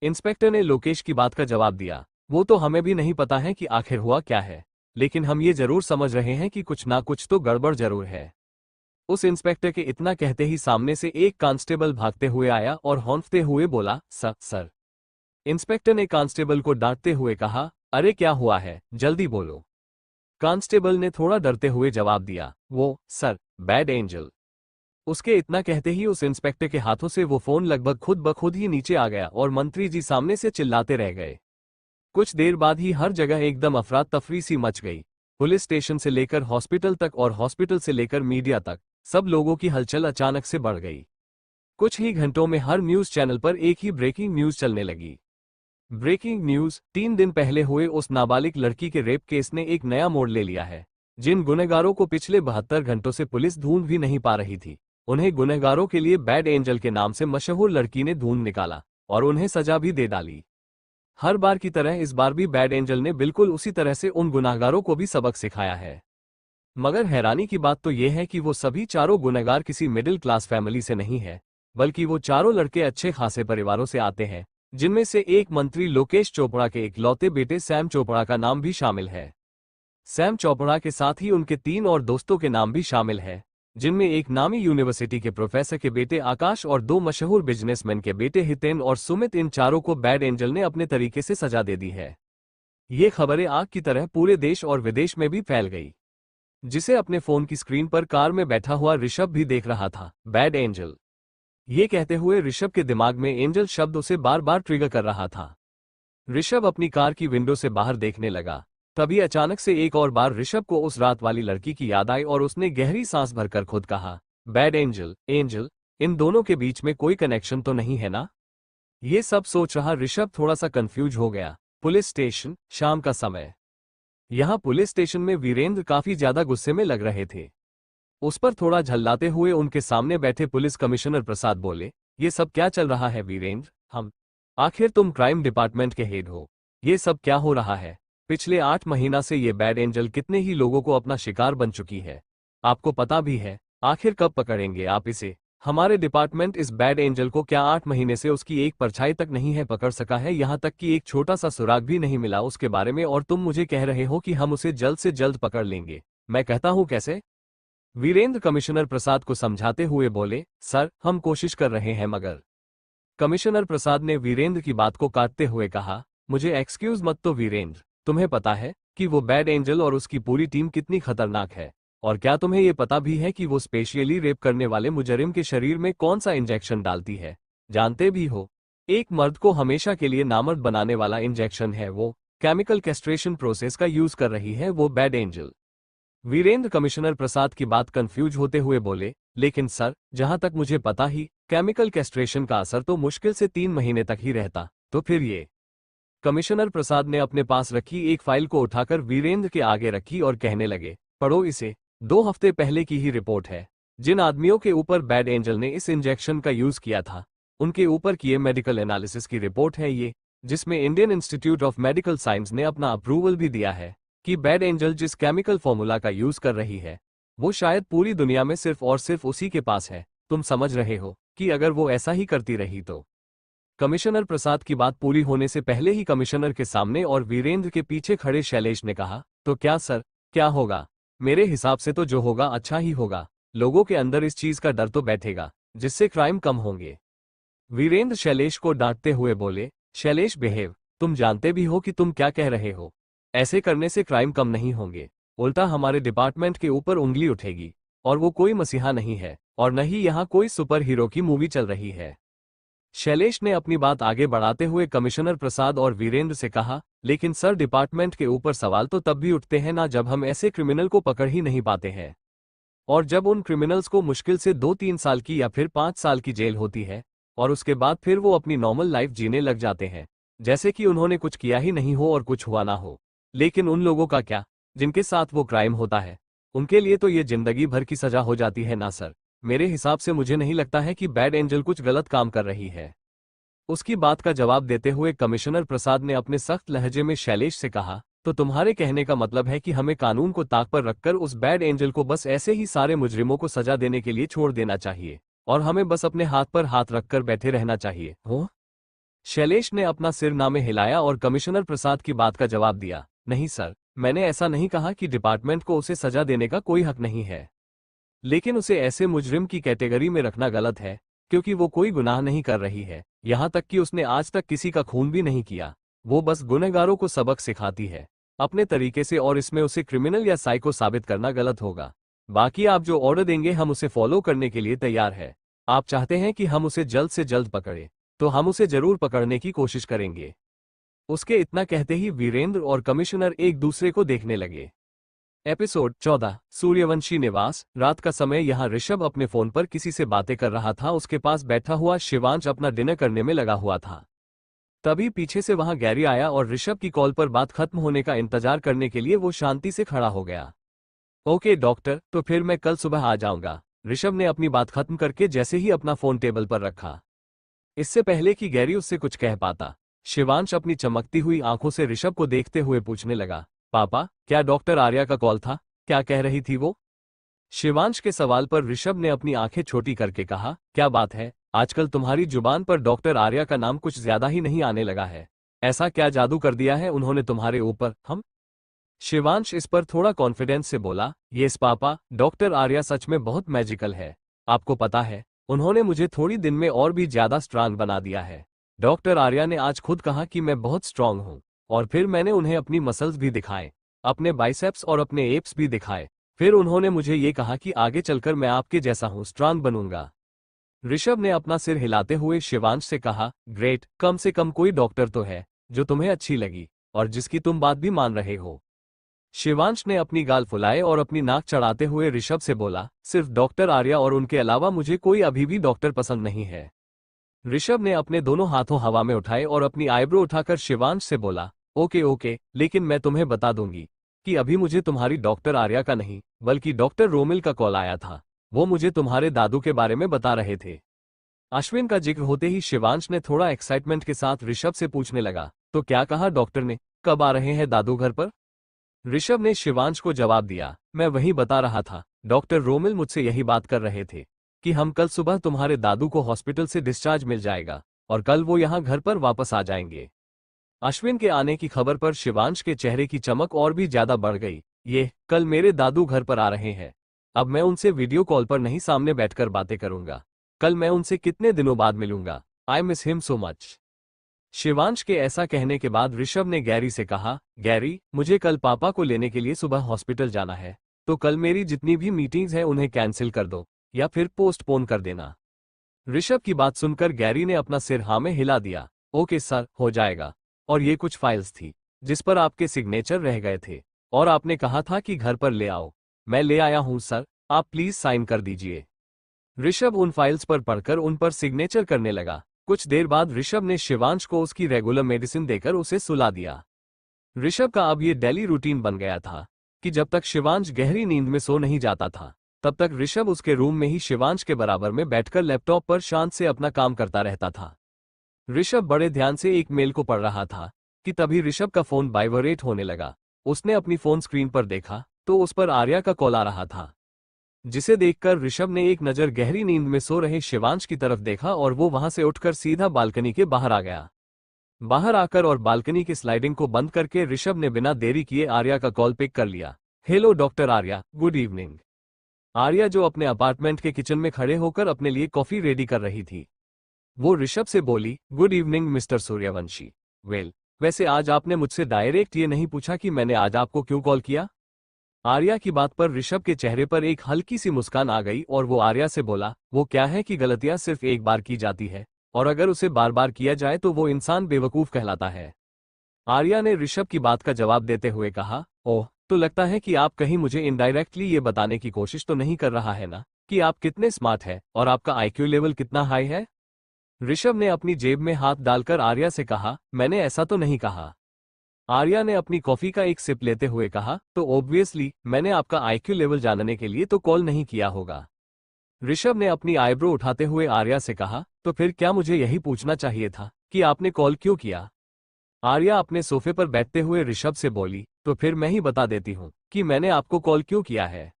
इंस्पेक्टर ने लोकेश की बात का जवाब दिया, वो तो हमें भी नहीं पता है कि आखिर हुआ क्या है, लेकिन हम ये जरूर समझ रहे हैं कि कुछ ना कुछ तो गड़बड़ जरूर है। उस इंस्पेक्टर के इतना कहते ही सामने से एक कांस्टेबल भागते हुए आया और हौंफते हुए बोला, सर। इंस्पेक्टर ने कांस्टेबल को डांटते हुए कहा, अरे क्या हुआ है, जल्दी बोलो। कांस्टेबल ने थोड़ा डरते हुए जवाब दिया, वो सर, बैड एंजल। उसके इतना कहते ही उस इंस्पेक्टर के हाथों से वो फोन लगभग खुद ब खुद ही नीचे आ गया और मंत्री जी सामने से चिल्लाते रह गए। कुछ देर बाद ही हर जगह एकदम अफरा तफरी सी मच गई। पुलिस स्टेशन से लेकर हॉस्पिटल तक और हॉस्पिटल से लेकर मीडिया तक सब लोगों की हलचल अचानक से बढ़ गई। कुछ ही घंटों में हर न्यूज चैनल पर एक ही ब्रेकिंग न्यूज चलने लगी। ब्रेकिंग न्यूज, 3 दिन पहले हुए उस नाबालिग लड़की के रेप केस ने एक नया मोड़ ले लिया है। जिन गुनहगारों को पिछले 72 घंटों से पुलिस ढूंढ भी नहीं पा रही थी, उन्हें गुनहगारों के लिए बैड एंजल के नाम से मशहूर लड़की ने ढूंढ निकाला और उन्हें सजा भी दे डाली। हर बार की तरह इस बार भी बैड एंजल ने बिल्कुल उसी तरह से उन गुनहगारों को भी सबक सिखाया है। मगर हैरानी की बात तो यह है कि वो सभी चारों गुनहगार किसी मिडिल क्लास फैमिली से नहीं है, बल्कि वो चारों लड़के अच्छे खासे परिवारों से आते हैं, जिनमें से एक मंत्री लोकेश चोपड़ा के इकलौते बेटे सैम चोपड़ा का नाम भी शामिल है। सैम चोपड़ा के साथ ही उनके 3 और दोस्तों के नाम भी शामिल है, जिनमें एक नामी यूनिवर्सिटी के प्रोफेसर के बेटे आकाश और 2 मशहूर बिजनेसमैन के बेटे हितेन और सुमित। इन चारों को बैड एंजल ने अपने तरीके से सजा दे दी है। ये खबरें आग की तरह पूरे देश और विदेश में भी फैल गई, जिसे अपने फोन की स्क्रीन पर कार में बैठा हुआ ऋषभ भी देख रहा था। बैड एंजल, ये कहते हुए ऋषभ के दिमाग में एंजल शब्द उसे बार बार ट्रिगर कर रहा था। ऋषभ अपनी कार की विंडो से बाहर देखने लगा, तभी अचानक से एक और बार ऋषभ को उस रात वाली लड़की की याद आई और उसने गहरी सांस भरकर खुद कहा, बैड एंजल, एंजल, इन दोनों के बीच में कोई कनेक्शन तो नहीं है ना? ये सब सोच रहा ऋषभ थोड़ा सा कंफ्यूज हो गया। पुलिस स्टेशन, शाम का समय। यहाँ पुलिस स्टेशन में वीरेंद्र काफी ज्यादा गुस्से में लग रहे थे। उस पर थोड़ा झल्लाते हुए उनके सामने बैठे पुलिस कमिश्नर प्रसाद बोले, ये सब क्या चल रहा है वीरेंद्र? आखिर तुम क्राइम डिपार्टमेंट के हेड हो, ये सब क्या हो रहा है? पिछले 8 महीना से ये बैड एंजल कितने ही लोगों को अपना शिकार बन चुकी है। आपको पता भी है, आखिर कब पकड़ेंगे आप इसे? हमारे डिपार्टमेंट इस बैड एंजल को क्या 8 महीने से उसकी एक परछाई तक नहीं है पकड़ सका है, यहाँ तक कि एक छोटा सा सुराग भी नहीं मिला उसके बारे में, और तुम मुझे कह रहे हो कि हम उसे जल्द से जल्द पकड़ लेंगे। मैं कहता हूँ कैसे? वीरेंद्र कमिश्नर प्रसाद को समझाते हुए बोले, सर हम कोशिश कर रहे हैं मगर। कमिश्नर प्रसाद ने वीरेंद्र की बात को काटते हुए कहा, मुझे एक्सक्यूज मत तो वीरेंद्र, तुम्हें पता है कि वो बैड एंजल और उसकी पूरी टीम कितनी खतरनाक है? और क्या तुम्हें ये पता भी है कि वो स्पेशली रेप करने वाले मुजरिम के शरीर में कौन सा इंजेक्शन डालती है? जानते भी हो, एक मर्द को हमेशा के लिए नामर्द बनाने वाला इंजेक्शन है वो। केमिकल कैस्ट्रेशन प्रोसेस का यूज कर रही है वो बैड एंजल। वीरेंद्र कमिश्नर प्रसाद की बात कंफ्यूज होते हुए बोले, लेकिन सर जहां तक मुझे पता ही केमिकल कैस्ट्रेशन का असर तो मुश्किल से 3 महीने तक ही रहता, तो फिर ये। कमिश्नर प्रसाद ने अपने पास रखी एक फाइल को उठाकर वीरेंद्र के आगे रखी और कहने लगे, पढ़ो इसे। 2 हफ्ते पहले की ही रिपोर्ट है। जिन आदमियों के ऊपर बैड एंजल ने इस इंजेक्शन का यूज किया था उनके ऊपर किए मेडिकल एनालिसिस की रिपोर्ट है ये, जिसमें Indian institute of medical science ने अपना अप्रूवल भी दिया है कि बैड एंजल जिस केमिकल फॉर्मूला का यूज कर रही है वो शायद पूरी दुनिया में सिर्फ और सिर्फ उसी के पास है। तुम समझ रहे हो कि अगर वो ऐसा ही करती रही तो। कमिश्नर प्रसाद की बात पूरी होने से पहले ही कमिश्नर के सामने और वीरेंद्र के पीछे खड़े शैलेश ने कहा, तो क्या सर, क्या होगा? मेरे हिसाब से तो जो होगा अच्छा ही होगा। लोगों के अंदर इस चीज का डर तो बैठेगा जिससे क्राइम कम होंगे। वीरेंद्र शैलेश को डांटते हुए बोले, शैलेश बिहेव, तुम जानते भी हो कि तुम क्या कह रहे हो। ऐसे करने से क्राइम कम नहीं होंगे, उल्टा हमारे डिपार्टमेंट के ऊपर उंगली उठेगी। और वो कोई मसीहा नहीं है और न ही यहाँ कोई सुपर हीरो की मूवी चल रही है। शैलेश ने अपनी बात आगे बढ़ाते हुए कमिश्नर प्रसाद और वीरेंद्र से कहा, लेकिन सर डिपार्टमेंट के ऊपर सवाल तो तब भी उठते हैं ना जब हम ऐसे क्रिमिनल को पकड़ ही नहीं पाते हैं। और जब उन क्रिमिनल्स को मुश्किल से 2-3 साल की या फिर 5 साल की जेल होती है और उसके बाद फिर वो अपनी नॉर्मल लाइफ जीने लग जाते हैं जैसे कि उन्होंने कुछ किया ही नहीं हो और कुछ हुआ ना हो। लेकिन उन लोगों का क्या जिनके साथ वो क्राइम होता है? उनके लिए तो ये जिंदगी भर की सजा हो जाती है ना सर। मेरे हिसाब से मुझे नहीं लगता है कि बैड एंजल कुछ गलत काम कर रही है। उसकी बात का जवाब देते हुए कमिश्नर प्रसाद ने अपने सख्त लहजे में शैलेश से कहा, तो तुम्हारे कहने का मतलब है कि हमें कानून को ताक पर रखकर उस बैड एंजल को बस ऐसे ही सारे मुजरिमों को सजा देने के लिए छोड़ देना चाहिए और हमें बस अपने हाथ पर हाथ रखकर बैठे रहना चाहिए हो? शैलेश ने अपना सिर ना में हिलाया और कमिश्नर प्रसाद की बात का जवाब दिया, नहीं सर, मैंने ऐसा नहीं कहा कि डिपार्टमेंट को उसे सजा देने का कोई हक नहीं है, लेकिन उसे ऐसे मुजरिम की कैटेगरी में रखना गलत है क्योंकि वो कोई गुनाह नहीं कर रही है। यहाँ तक कि उसने आज तक किसी का खून भी नहीं किया। वो बस गुनहगारों को सबक सिखाती है अपने तरीके से और इसमें उसे क्रिमिनल या साइको साबित करना गलत होगा। बाकी आप जो ऑर्डर देंगे हम उसे फॉलो करने के लिए तैयार है। आप चाहते हैं कि हम उसे जल्द से जल्द पकड़े तो हम उसे जरूर पकड़ने की कोशिश करेंगे। उसके इतना कहते ही वीरेंद्र और कमिश्नर एक दूसरे को देखने लगे। एपिसोड 14 सूर्यवंशी निवास। रात का समय यहाँ ऋषभ अपने फोन पर किसी से बातें कर रहा था। उसके पास बैठा हुआ शिवांश अपना डिनर करने में लगा हुआ था। तभी पीछे से वहां गैरी आया और ऋषभ की कॉल पर बात खत्म होने का इंतजार करने के लिए वो शांति से खड़ा हो गया। ओके डॉक्टर, तो फिर मैं कल सुबह आ जाऊंगा। ऋषभ ने अपनी बात खत्म करके जैसे ही अपना फोन टेबल पर रखा, इससे पहले कि गैरी उससे कुछ कह पाता, शिवांश अपनी चमकती हुई आंखों से ऋषभ को देखते हुए पूछने लगा, पापा क्या डॉक्टर आर्या का कॉल था? क्या कह रही थी वो? शिवांश के सवाल पर ऋषभ ने अपनी आंखें छोटी करके कहा, क्या बात है, आजकल तुम्हारी जुबान पर डॉक्टर आर्या का नाम कुछ ज्यादा ही नहीं आने लगा है। ऐसा क्या जादू कर दिया है उन्होंने तुम्हारे ऊपर? हम? शिवांश इस पर थोड़ा कॉन्फिडेंस से बोला, यस पापा, डॉक्टर आर्या सच में बहुत मैजिकल है। आपको पता है उन्होंने मुझे थोड़ी दिन में और भी ज्यादा स्ट्रांग बना दिया है। डॉक्टर आर्या ने आज खुद कहा कि मैं बहुत स्ट्रांग हूँ और फिर मैंने उन्हें अपनी मसल्स भी दिखाए, अपने बाइसेप्स और अपने एप्स भी दिखाए। फिर उन्होंने मुझे ये कहा कि आगे चलकर मैं आपके जैसा हूँ, स्ट्रांग बनूंगा। ऋषभ ने अपना सिर हिलाते हुए शिवांश से कहा, ग्रेट, कम से कम कोई डॉक्टर तो है जो तुम्हें अच्छी लगी और जिसकी तुम बात भी मान रहे हो। शिवांश ने अपनी गाल फुलाए और अपनी नाक चढ़ाते हुए ऋषभ से बोला, सिर्फ डॉक्टर आर्या और उनके अलावा मुझे कोई अभी भी डॉक्टर पसंद नहीं है। ऋषभ ने अपने दोनों हाथों हवा में उठाए और अपनी आईब्रो उठाकर शिवांश से बोला, ओके ओके, लेकिन मैं तुम्हें बता दूंगी कि अभी मुझे तुम्हारी डॉक्टर आर्या का नहीं बल्कि डॉक्टर रोमिल का कॉल आया था। वो मुझे तुम्हारे दादू के बारे में बता रहे थे। अश्विन का जिक्र होते ही शिवांश ने थोड़ा एक्साइटमेंट के साथ ऋषभ से पूछने लगा, तो क्या कहा डॉक्टर ने? कब आ रहे हैं दादू घर पर? ऋषभ ने शिवांश को जवाब दिया, मैं वही बता रहा था, डॉक्टर रोमिल मुझसे यही बात कर रहे थे कि हम कल सुबह तुम्हारे दादू को हॉस्पिटल से डिस्चार्ज मिल जाएगा और कल वो यहाँ घर पर वापस आ जाएंगे। अश्विन के आने की खबर पर शिवांश के चेहरे की चमक और भी ज्यादा बढ़ गई। कल मेरे दादू घर पर आ रहे हैं। अब मैं उनसे वीडियो कॉल पर नहीं, सामने बैठकर बातें करूंगा। कल मैं उनसे कितने दिनों बाद मिलूंगा। I miss him so much. Shivansh के ऐसा कहने के बाद ऋषभ ने गैरी से कहा, गैरी, मुझे कल पापा को लेने के लिए सुबह हॉस्पिटल जाना है, तो कल मेरी जितनी भी मीटिंग्स हैं उन्हें कैंसिल कर दो या फिर पोस्टपोन कर देना। ऋषभ की बात सुनकर गैरी ने अपना सिर हाँ में हिला दिया। ओके सर, हो जाएगा। और ये कुछ फाइल्स थी जिस पर आपके सिग्नेचर रह गए थे और आपने कहा था कि घर पर ले आओ। मैं ले आया हूं सर, आप प्लीज साइन कर दीजिए। ऋषभ उन फाइल्स पर पढ़कर उन पर सिग्नेचर करने लगा। कुछ देर बाद ऋषभ ने शिवांश को उसकी रेगुलर मेडिसिन देकर उसे सुला दिया। ऋषभ का अब ये डेली रूटीन बन गया था कि जब तक शिवांश गहरी नींद में सो नहीं जाता था तब तक ऋषभ उसके रूम में ही शिवांश के बराबर में बैठकर लैपटॉप पर शांत से अपना काम करता रहता था। ऋषभ बड़े ध्यान से एक मेल को पढ़ रहा था कि तभी ऋषभ का फोन वाइब्रेट होने लगा। उसने अपनी फोन स्क्रीन पर देखा तो उस पर आर्या का कॉल आ रहा था, जिसे देखकर ऋषभ ने एक नजर गहरी नींद में सो रहे शिवांश की तरफ देखा और वो वहां से उठकर सीधा बालकनी के बाहर आ गया। बाहर आकर और बालकनी की स्लाइडिंग को बंद करके ऋषभ ने बिना देरी किए आर्या का कॉल पिक कर लिया। Hello doctor Arya, good evening. Arya जो अपने अपार्टमेंट के किचन में खड़े होकर अपने लिए कॉफी रेडी कर रही थी, वो ऋषभ से बोली, गुड इवनिंग मिस्टर सूर्यवंशी। वैसे आज आपने मुझसे डायरेक्ट ये नहीं पूछा कि मैंने आज आपको क्यों कॉल किया? आर्या की बात पर ऋषभ के चेहरे पर एक हल्की सी मुस्कान आ गई और वो आर्या से बोला, वो क्या है कि गलतियां सिर्फ एक बार की जाती है और अगर उसे बार बार किया जाए तो वो इंसान बेवकूफ कहलाता है। आर्या ने ऋषभ की बात का जवाब देते हुए कहा, ओह, तो लगता है कि आप कहीं मुझे इनडायरेक्टली ये बताने की कोशिश तो नहीं कर रहा है ना कि आप कितने स्मार्ट है और आपका आईक्यू लेवल कितना हाई है? ऋषभ ने अपनी जेब में हाथ डालकर आर्या से कहा, मैंने ऐसा तो नहीं कहा। आर्या ने अपनी कॉफी का एक सिप लेते हुए कहा, तो ऑब्वियसली मैंने आपका आईक्यू लेवल जानने के लिए तो कॉल नहीं किया होगा। ऋषभ ने अपनी आईब्रो उठाते हुए आर्या से कहा, तो फिर क्या मुझे यही पूछना चाहिए था कि आपने कॉल क्यों किया? आर्या अपने सोफे पर बैठते हुए ऋषभ से बोली, तो फिर मैं ही बता देती हूँ कि मैंने आपको कॉल क्यों किया है।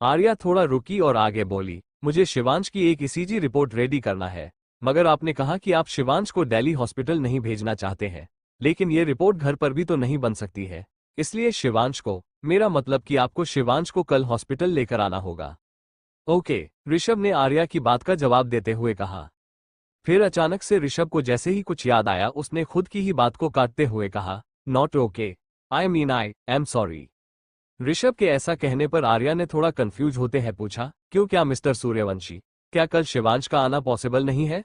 आर्या थोड़ा रुकी और आगे बोली, मुझे शिवांश की एक ईसीजी रिपोर्ट रेडी करना है, मगर आपने कहा कि आप शिवांश को दिल्ली हॉस्पिटल नहीं भेजना चाहते हैं, लेकिन ये रिपोर्ट घर पर भी तो नहीं बन सकती है, इसलिए शिवांश को, मेरा मतलब कि आपको शिवांश को कल हॉस्पिटल लेकर आना होगा। ओके, ऋषभ ने आर्या की बात का जवाब देते हुए कहा। फिर अचानक से ऋषभ को जैसे ही कुछ याद आया उसने खुद की ही बात को काटते हुए कहा, not okay, I am sorry. Rishabh के ऐसा कहने पर आर्या ने थोड़ा कंफ्यूज होते हैं पूछा, क्यों, क्या मिस्टर सूर्यवंशी, क्या कल शिवांश का आना पॉसिबल नहीं है?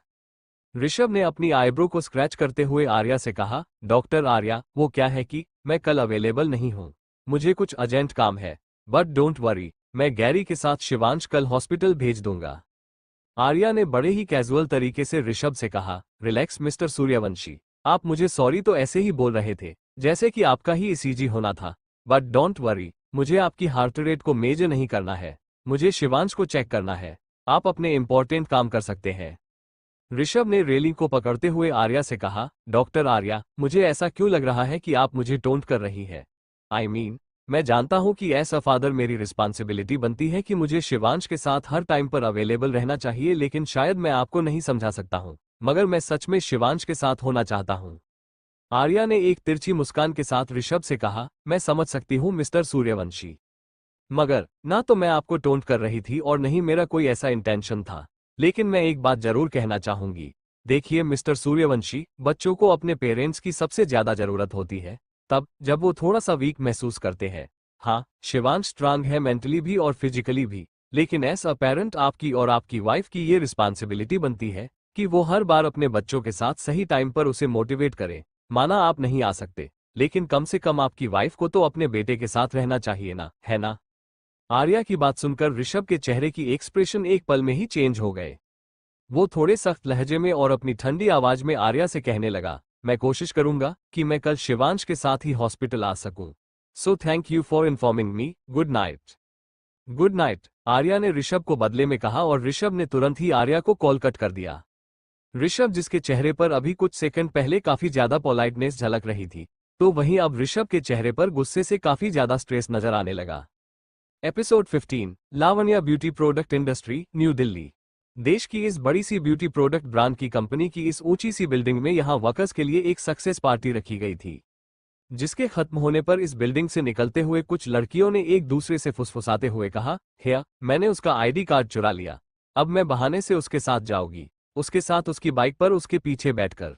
ऋषभ ने अपनी आईब्रो को स्क्रैच करते हुए आर्या से कहा, डॉक्टर आर्या, वो क्या है कि मैं कल अवेलेबल नहीं हूँ, मुझे कुछ अर्जेंट काम है, बट डोंट वरी, मैं गैरी के साथ शिवांश कल हॉस्पिटल भेज दूंगा। आर्या ने बड़े ही कैजुअल तरीके से ऋषभ से कहा, रिलैक्स मिस्टर सूर्यवंशी, आप मुझे सॉरी तो ऐसे ही बोल रहे थे जैसे कि आपका ही ईसीजी होना था, बट डोंट वरी, मुझे आपकी हार्ट रेट को मेजर नहीं करना है, मुझे शिवांश को चेक करना है, आप अपने इंपॉर्टेंट काम कर सकते हैं। ऋषभ ने रेलिंग को पकड़ते हुए आर्या से कहा, डॉक्टर आर्या, मुझे ऐसा क्यों लग रहा है कि आप मुझे टोंट कर रही है? मैं जानता हूं कि एज अ फादर मेरी रिस्पॉन्सिबिलिटी बनती है कि मुझे शिवांश के साथ हर टाइम पर अवेलेबल रहना चाहिए, लेकिन शायद मैं आपको नहीं समझा सकता हूं, मगर मैं सच में शिवांश के साथ होना चाहता हूं। आर्या ने एक तिरछी मुस्कान के साथ ऋषभ से कहा, मैं समझ सकती हूं मिस्टर सूर्यवंशी, मगर ना तो मैं आपको टोंट कर रही थी और नहीं मेरा कोई ऐसा इंटेंशन था, लेकिन मैं एक बात जरूर कहना चाहूंगी। देखिए मिस्टर सूर्यवंशी, बच्चों को अपने पेरेंट्स की सबसे ज्यादा जरूरत होती है तब जब वो थोड़ा सा वीक महसूस करते हैं। हाँ, शिवांश स्ट्रांग है मेंटली भी और फिजिकली भी, लेकिन एज अ पेरेंट आपकी और आपकी वाइफ की ये रिस्पॉन्सिबिलिटी बनती है कि वो हर बार अपने बच्चों के साथ सही टाइम पर उसे मोटिवेट करे। माना आप नहीं आ सकते, लेकिन कम से कम आपकी वाइफ को तो अपने बेटे के साथ रहना चाहिए ना, है ना? आर्या की बात सुनकर ऋषभ के चेहरे की एक्सप्रेशन एक पल में ही चेंज हो गए। वो थोड़े सख्त लहजे में और अपनी ठंडी आवाज में आर्या से कहने लगा, मैं कोशिश करूंगा कि मैं कल शिवांश के साथ ही हॉस्पिटल आ सकूं। So thank you for informing me, good night. Good night, Arya ने ऋषभ को बदले में कहा और ऋषभ ने तुरंत ही आर्या को कॉल कट कर दिया। ऋषभ, जिसके चेहरे पर अभी कुछ सेकंड पहले काफी ज्यादा पोलाइटनेस झलक रही थी, तो वहीं अब ऋषभ के चेहरे पर गुस्से से काफी ज्यादा स्ट्रेस नजर आने लगा। Episode 15 Lavanya beauty product industry, new Delhi. देश की इस बड़ी सी ब्यूटी प्रोडक्ट ब्रांड की कंपनी की इस ऊंची सी बिल्डिंग में यहां वर्कर्स के लिए एक सक्सेस पार्टी रखी गई थी, जिसके खत्म होने पर इस बिल्डिंग से निकलते हुए कुछ लड़कियों ने एक दूसरे से फुसफुसाते हुए कहा, "हेया, मैंने उसका आईडी कार्ड चुरा लिया। अब मैं बहाने से उसके साथ जाऊंगी।" उसके साथ उसकी बाइक पर उसके पीछे बैठकर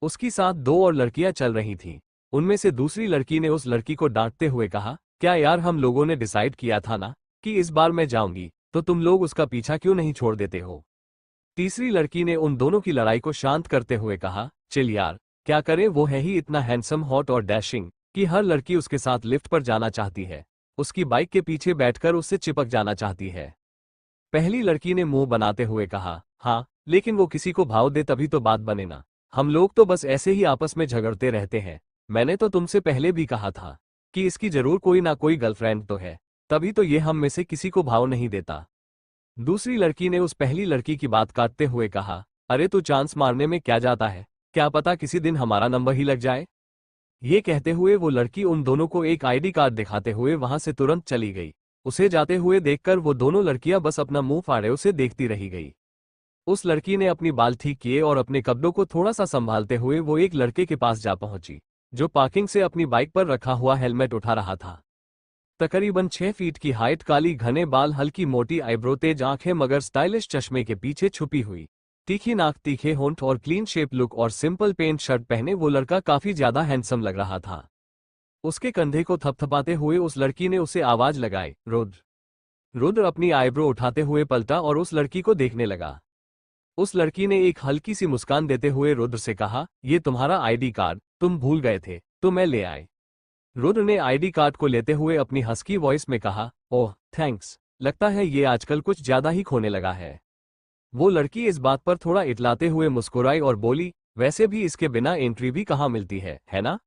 उसकी साथ दो और लड़कियां चल रही थीं। उनमें से दूसरी लड़की ने उस लड़की को डांटते हुए कहा, "क्या यार, हम लोगों ने डिसाइड किया था ना कि इस बार मैं जाऊंगी, तो तुम लोग उसका पीछा क्यों नहीं छोड़ देते हो?" तीसरी लड़की ने उन दोनों की लड़ाई को शांत करते हुए कहा, "चिल यार, क्या करें, वो है ही इतना हैंडसम, हॉट और डैशिंग कि हर लड़की उसके साथ लिफ्ट पर जाना चाहती है, उसकी बाइक के पीछे बैठकर उससे चिपक जाना चाहती है।" पहली लड़की ने मुंह बनाते हुए कहा, "हाँ, लेकिन वो किसी को भाव दे तभी तो बात बने ना। हम लोग तो बस ऐसे ही आपस में झगड़ते रहते हैं। मैंने तो तुमसे पहले भी कहा था कि इसकी जरूर कोई ना कोई गर्लफ्रेंड तो है, तभी तो ये हम में से किसी को भाव नहीं देता।" दूसरी लड़की ने उस पहली लड़की की बात काटते हुए कहा, "अरे तू चांस मारने में क्या जाता है, क्या पता किसी दिन हमारा नंबर ही लग जाए।" ये कहते हुए वो लड़की उन दोनों को एक आईडी कार्ड दिखाते हुए वहां से तुरंत चली गई। उसे जाते हुए देखकर वो दोनों लड़कियां बस अपना मुंह फाड़े उसे देखती रही गई। उस लड़की ने अपनी बाल ठीक किए और अपने कपड़ों को थोड़ा सा संभालते हुए वो एक लड़के के पास जा पहुंची, जो पार्किंग से अपनी बाइक पर रखा हुआ हेलमेट उठा रहा था। तकरीबन 6 फीट की हाइट, काली घने बाल, हल्की मोटी आईब्रो, तेज आंखें मगर स्टाइलिश चश्मे के पीछे छुपी हुई, तीखी नाक, तीखे होंठ और क्लीन शेप लुक और सिंपल पेंट शर्ट पहने वो लड़का काफी ज्यादा हैंडसम लग रहा था। उसके कंधे को थपथपाते हुए उस लड़की ने उसे आवाज लगाई, "रुद्र।" रुद्र अपनी आईब्रो उठाते हुए पलटा और उस लड़की को देखने लगा। उस लड़की ने एक हल्की सी मुस्कान देते हुए रुद्र से कहा, "ये तुम्हारा आईडी कार्ड, तुम भूल गए थे तो मैं ले आए।" रुद्र ने आईडी कार्ड को लेते हुए अपनी हस्की वॉइस में कहा, "ओह थैंक्स, लगता है ये आजकल कुछ ज्यादा ही खोने लगा है।" वो लड़की इस बात पर थोड़ा इतलाते हुए मुस्कुराई और बोली, "वैसे भी इसके बिना एंट्री भी कहाँ मिलती है ना?"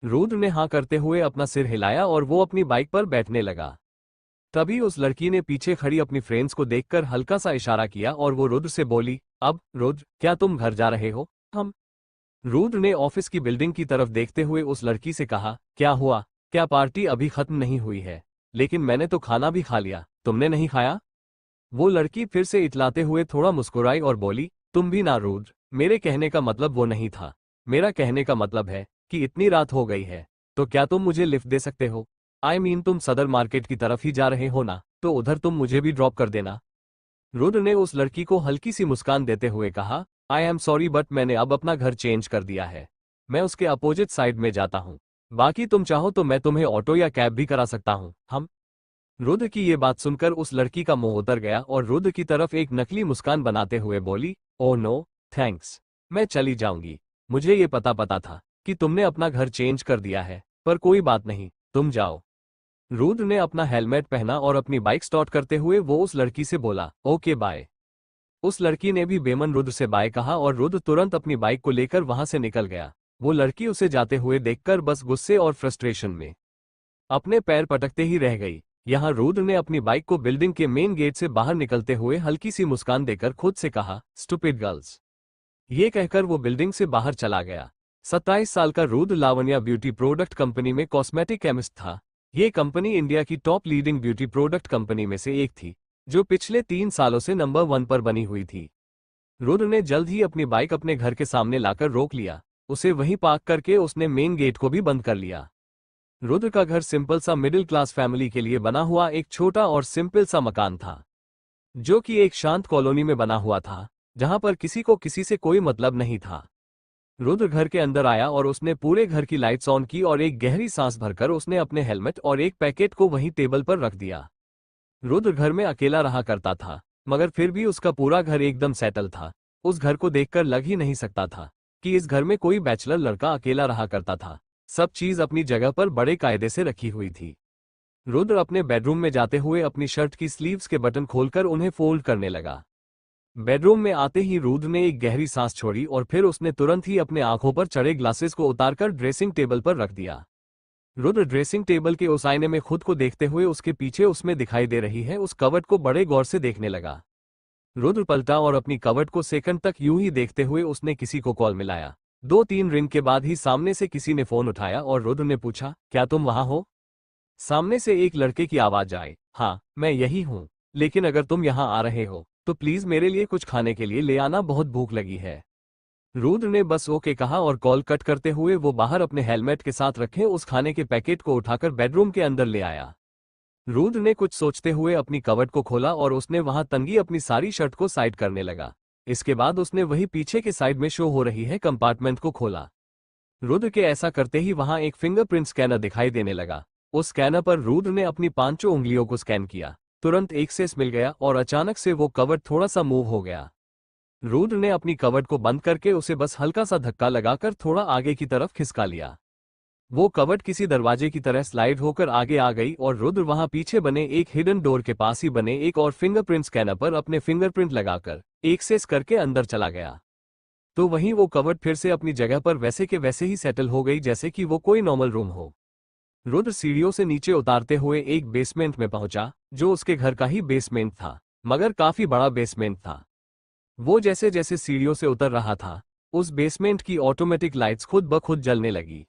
रुद्र ने हाँ करते हुए अपना सिर हिलाया और वो अपनी बाइक पर बैठने लगा। तभी उस लड़की ने पीछे खड़ी अपनी फ्रेंड्स को देखकर हल्का सा इशारा किया और वो रुद्र से बोली, "अब रुद्र, क्या तुम घर जा रहे हो?" "हम।" रुद्र ने ऑफिस की बिल्डिंग की तरफ देखते हुए उस लड़की से कहा, "क्या हुआ, क्या पार्टी अभी खत्म नहीं हुई है?" "लेकिन मैंने तो खाना भी खा लिया, तुमने नहीं खाया?" वो लड़की फिर से इतलाते हुए थोड़ा मुस्कुराई और बोली, "तुम भी ना रुद्र, मेरे कहने का मतलब वो नहीं था। मेरा कहने का मतलब है कि इतनी रात हो गई है, तो क्या तुम मुझे लिफ्ट दे सकते हो? तुम सदर मार्केट की तरफ ही जा रहे हो ना, तो उधर तुम मुझे भी ड्रॉप कर देना।" रुद्र ने उस लड़की को हल्की सी मुस्कान देते हुए कहा, "आई एम सॉरी बट मैंने अब अपना घर चेंज कर दिया है। मैं उसके अपोजिट साइड में जाता हूँ। बाकी तुम चाहो तो मैं तुम्हें ऑटो या कैब भी करा सकता हूँ। हम।" रुद्र की ये बात सुनकर उस लड़की का मुंह उतर गया और रुद्र की तरफ एक नकली मुस्कान बनाते हुए बोली, "ओह नो, थैंक्स, मैं चली जाऊंगी। मुझे ये पता था कि तुमने अपना घर चेंज कर दिया है, पर कोई बात नहीं, तुम जाओ।" रुद्र ने अपना हेलमेट पहना और अपनी बाइक स्टार्ट करते हुए वो उस लड़की से बोला, "ओके बाय।" उस लड़की ने भी बेमन रुद्र से बाय कहा और रुद्र तुरंत अपनी बाइक को लेकर वहां से निकल गया। वो लड़की उसे जाते हुए देखकर बस गुस्से और फ्रस्ट्रेशन में अपने पैर पटकते ही रह गई। यहाँ रुद्र ने अपनी बाइक को बिल्डिंग के मेन गेट से बाहर निकलते हुए हल्की सी मुस्कान देकर खुद से कहा, "स्टूपिड गर्ल्स।" ये कहकर वो बिल्डिंग से बाहर चला गया। 27 साल का Rudra Lavanya beauty product company में कॉस्मेटिक केमिस्ट था। ये कंपनी इंडिया की top leading beauty product company में से एक थी, जो पिछले 3 सालों से नंबर 1 पर बनी हुई थी। रुद्र ने जल्द ही अपनी बाइक अपने घर के सामने लाकर रोक लिया। उसे वहीं पार्क करके उसने मेन गेट को भी बंद कर लिया। रुद्र का घर सिंपल सा मिडिल क्लास फैमिली के लिए बना हुआ एक छोटा और सिंपल सा मकान था, जो कि एक शांत कॉलोनी में बना हुआ था, जहां पर किसी को किसी से कोई मतलब नहीं था। रुद्र घर के अंदर आया और उसने पूरे घर की लाइट्स ऑन की और एक गहरी सांस भरकर उसने अपने हेलमेट और एक पैकेट को वहीं टेबल पर रख दिया। रुद्र घर में अकेला रहा करता था, मगर फिर भी उसका पूरा घर एकदम सेटल था। उस घर को देखकर लग ही नहीं सकता था कि इस घर में कोई बैचलर लड़का अकेला रहा करता था। सब चीज अपनी जगह पर बड़े कायदे से रखी हुई थी। रुद्र अपने बेडरूम में जाते हुए अपनी शर्ट की स्लीव्स के बटन खोलकर उन्हें फोल्ड करने लगा। बेडरूम में आते ही रुद्र ने एक गहरी सांस छोड़ी और फिर उसने तुरंत ही अपने आंखों पर चढ़े ग्लासेस को उतारकर ड्रेसिंग टेबल पर रख दिया। रुद्र ड्रेसिंग टेबल के उस आईने में खुद को देखते हुए उसके पीछे उसमें दिखाई दे रही है उस कवर्ट को बड़े गौर से देखने लगा। रुद्र पलटा और अपनी कवर्ट को सेकंड तक यूं ही देखते हुए उसने किसी को कॉल मिलाया। 2-3 रिंग के बाद ही सामने से किसी ने फोन उठाया और रुद्र ने पूछा, क्या तुम वहां हो? सामने से एक लड़के की आवाज आई, हाँ मैं यही हूँ, लेकिन अगर तुम यहाँ आ रहे हो तो प्लीज मेरे लिए कुछ खाने के लिए ले आना, बहुत भूख लगी है। रुद्र ने बस ओके कहा और कॉल कट करते हुए वो बाहर अपने हेलमेट के साथ रखे उस खाने के पैकेट को उठाकर बेडरूम के अंदर ले आया। रुद्र ने कुछ सोचते हुए अपनी कवर्ट को खोला और उसने वहां तंगी अपनी सारी शर्ट को साइड करने लगा। इसके बाद उसने वही पीछे के साइड में शो हो रही है कंपार्टमेंट को खोला। रुद्र के ऐसा करते ही वहां एक फिंगरप्रिंट स्कैनर दिखाई देने लगा। उस स्कैनर पर रुद्र ने अपनी 5 उंगलियों को स्कैन किया। तुरंत एक्सेस मिल गया और अचानक से वो कवर्ट थोड़ा सा मूव हो गया। रुद्र ने अपनी कवर्ट को बंद करके उसे बस हल्का सा धक्का लगाकर थोड़ा आगे की तरफ खिसका लिया। वो कवर्ट किसी दरवाजे की तरह स्लाइड होकर आगे आ गई और रुद्र वहां पीछे बने एक हिडन डोर के पास ही बने एक और फिंगरप्रिंट स्कैनर पर अपने फिंगरप्रिंट लगाकर एक्सेस करके अंदर चला गया। तो वहीं वो कवर्ट फिर से अपनी जगह पर वैसे के वैसे ही सेटल हो गई जैसे कि वो कोई नॉर्मल रूम हो। रुद्र सीढ़ियों से नीचे उतारते हुए एक बेसमेंट में पहुंचा, जो उसके घर का ही बेसमेंट था, मगर काफी बड़ा बेसमेंट था। वो जैसे जैसे सीढ़ियों से उतर रहा था, उस बेसमेंट की ऑटोमेटिक लाइट्स खुद ब खुद जलने लगी।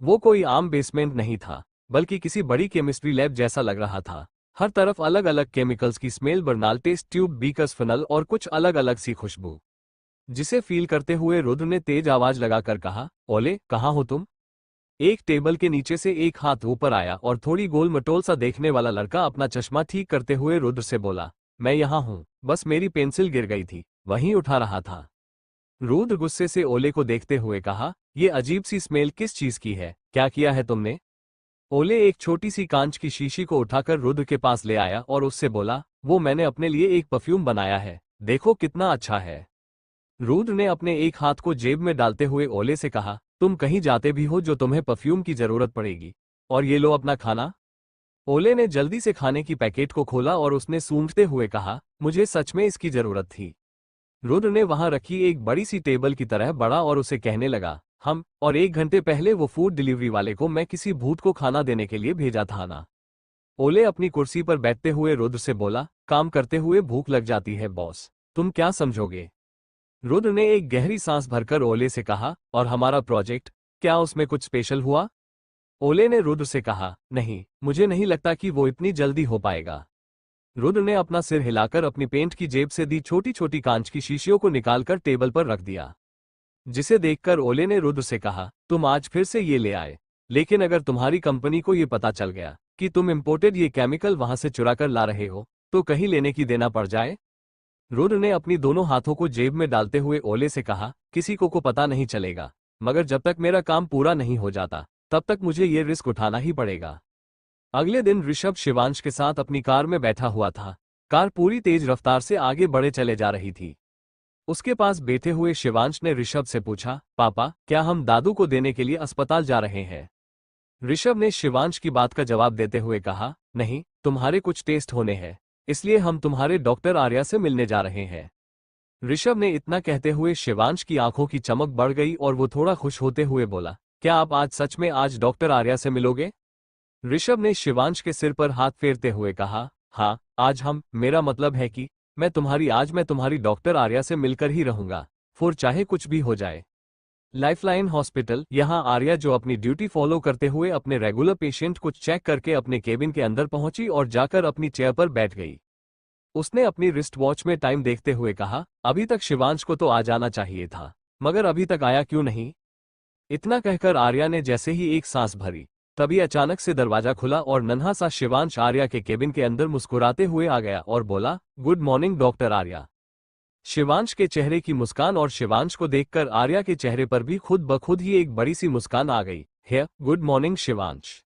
वो कोई आम बेसमेंट नहीं था, बल्कि किसी बड़ी केमिस्ट्री लैब जैसा लग रहा था। हर तरफ अलग अलग केमिकल्स की smell, burner, test tube, beakers, funnel और कुछ अलग अलग सी खुशबू, जिसे फील करते हुए रुद्र ने तेज आवाज लगाकर कहा, ओले कहाँ हो तुम? एक टेबल के नीचे से एक हाथ ऊपर आया और थोड़ी गोल मटोल सा देखने वाला लड़का अपना चश्मा ठीक करते हुए रुद्र से बोला, मैं यहाँ हूँ, बस मेरी पेंसिल गिर गई थी, वहीं उठा रहा था। रुद्र गुस्से से ओले को देखते हुए कहा, ये अजीब सी स्मेल किस चीज की है, क्या किया है तुमने? ओले एक छोटी सी कांच की शीशी को उठाकर रुद्र के पास ले आया और उससे बोला, वो मैंने अपने लिए एक परफ्यूम बनाया है, देखो कितना अच्छा है। रुद्र ने अपने एक हाथ को जेब में डालते हुए ओले से कहा, तुम कहीं जाते भी हो जो तुम्हें परफ्यूम की जरूरत पड़ेगी, और ये लो अपना खाना। ओले ने जल्दी से खाने की पैकेट को खोला और उसने सूंघते हुए कहा, मुझे सच में इसकी जरूरत थी। रुद्र ने वहां रखी एक बड़ी सी टेबल की तरह बड़ा और उसे कहने लगा, और 1 घंटे पहले वो फूड डिलीवरी वाले को मैं किसी भूत को खाना देने के लिए भेजा था ना। ओले अपनी कुर्सी पर बैठते हुए रुद्र से बोला, काम करते हुए भूख लग जाती है बॉस, तुम क्या समझोगे? रुद्र ने एक गहरी सांस भरकर ओले से कहा, और हमारा प्रोजेक्ट, क्या उसमें कुछ स्पेशल हुआ? ओले ने रुद्र से कहा, नहीं, मुझे नहीं लगता कि वो इतनी जल्दी हो पाएगा। रुद्र ने अपना सिर हिलाकर अपनी पेंट की जेब से दी छोटी छोटी कांच की शीशियों को निकालकर टेबल पर रख दिया, जिसे देखकर ओले ने रुद्र से कहा, तुम आज फिर से ये ले आए, लेकिन अगर तुम्हारी कंपनी को ये पता चल गया कि तुम इम्पोर्टेड ये केमिकल वहां से चुरा कर ला रहे हो, तो कहीं लेने की देना पड़ जाए। रुद्र ने अपनी दोनों हाथों को जेब में डालते हुए ओले से कहा, किसी को पता नहीं चलेगा, मगर जब तक मेरा काम पूरा नहीं हो जाता तब तक मुझे ये रिस्क उठाना ही पड़ेगा। अगले दिन ऋषभ शिवांश के साथ अपनी कार में बैठा हुआ था। कार पूरी तेज रफ्तार से आगे बढ़े चले जा रही थी। उसके पास बैठे हुए शिवांश ने ऋषभ से पूछा, पापा क्या हम दादू को देने के लिए अस्पताल जा रहे हैं? ऋषभ ने शिवांश की बात का जवाब देते हुए कहा, नहीं, तुम्हारे कुछ टेस्ट होने हैं, इसलिए हम तुम्हारे डॉक्टर आर्या से मिलने जा रहे हैं। ऋषभ ने इतना कहते हुए शिवांश की आंखों की चमक बढ़ गई और वो थोड़ा खुश होते हुए बोला, क्या आप आज सच में आज डॉक्टर आर्या से मिलोगे? ऋषभ ने शिवांश के सिर पर हाथ फेरते हुए कहा, हाँ, आज मेरा मतलब है कि मैं तुम्हारी डॉक्टर आर्या से मिलकर ही रहूंगा, फिर चाहे कुछ भी हो जाए। लाइफलाइन हॉस्पिटल, यहाँ आर्या जो अपनी ड्यूटी फॉलो करते हुए अपने रेगुलर पेशेंट को चेक करके अपने केबिन के अंदर पहुंची और जाकर अपनी चेयर पर बैठ गई। उसने अपनी रिस्ट वॉच में टाइम देखते हुए कहा, अभी तक शिवांश को तो आ जाना चाहिए था, मगर अभी तक आया क्यों नहीं? इतना कहकर आर्या ने जैसे ही एक सांस भरी, तभी अचानक से दरवाजा खुला और नन्हा सा शिवांश आर्या के केबिन के अंदर मुस्कुराते हुए आ गया और बोला, good morning doctor Arya. Shivansh के चेहरे की मुस्कान और शिवांश को देखकर आर्या के चेहरे पर भी खुद ब खुद ही एक बड़ी सी मुस्कान आ गई। है गुड मॉर्निंग शिवांश।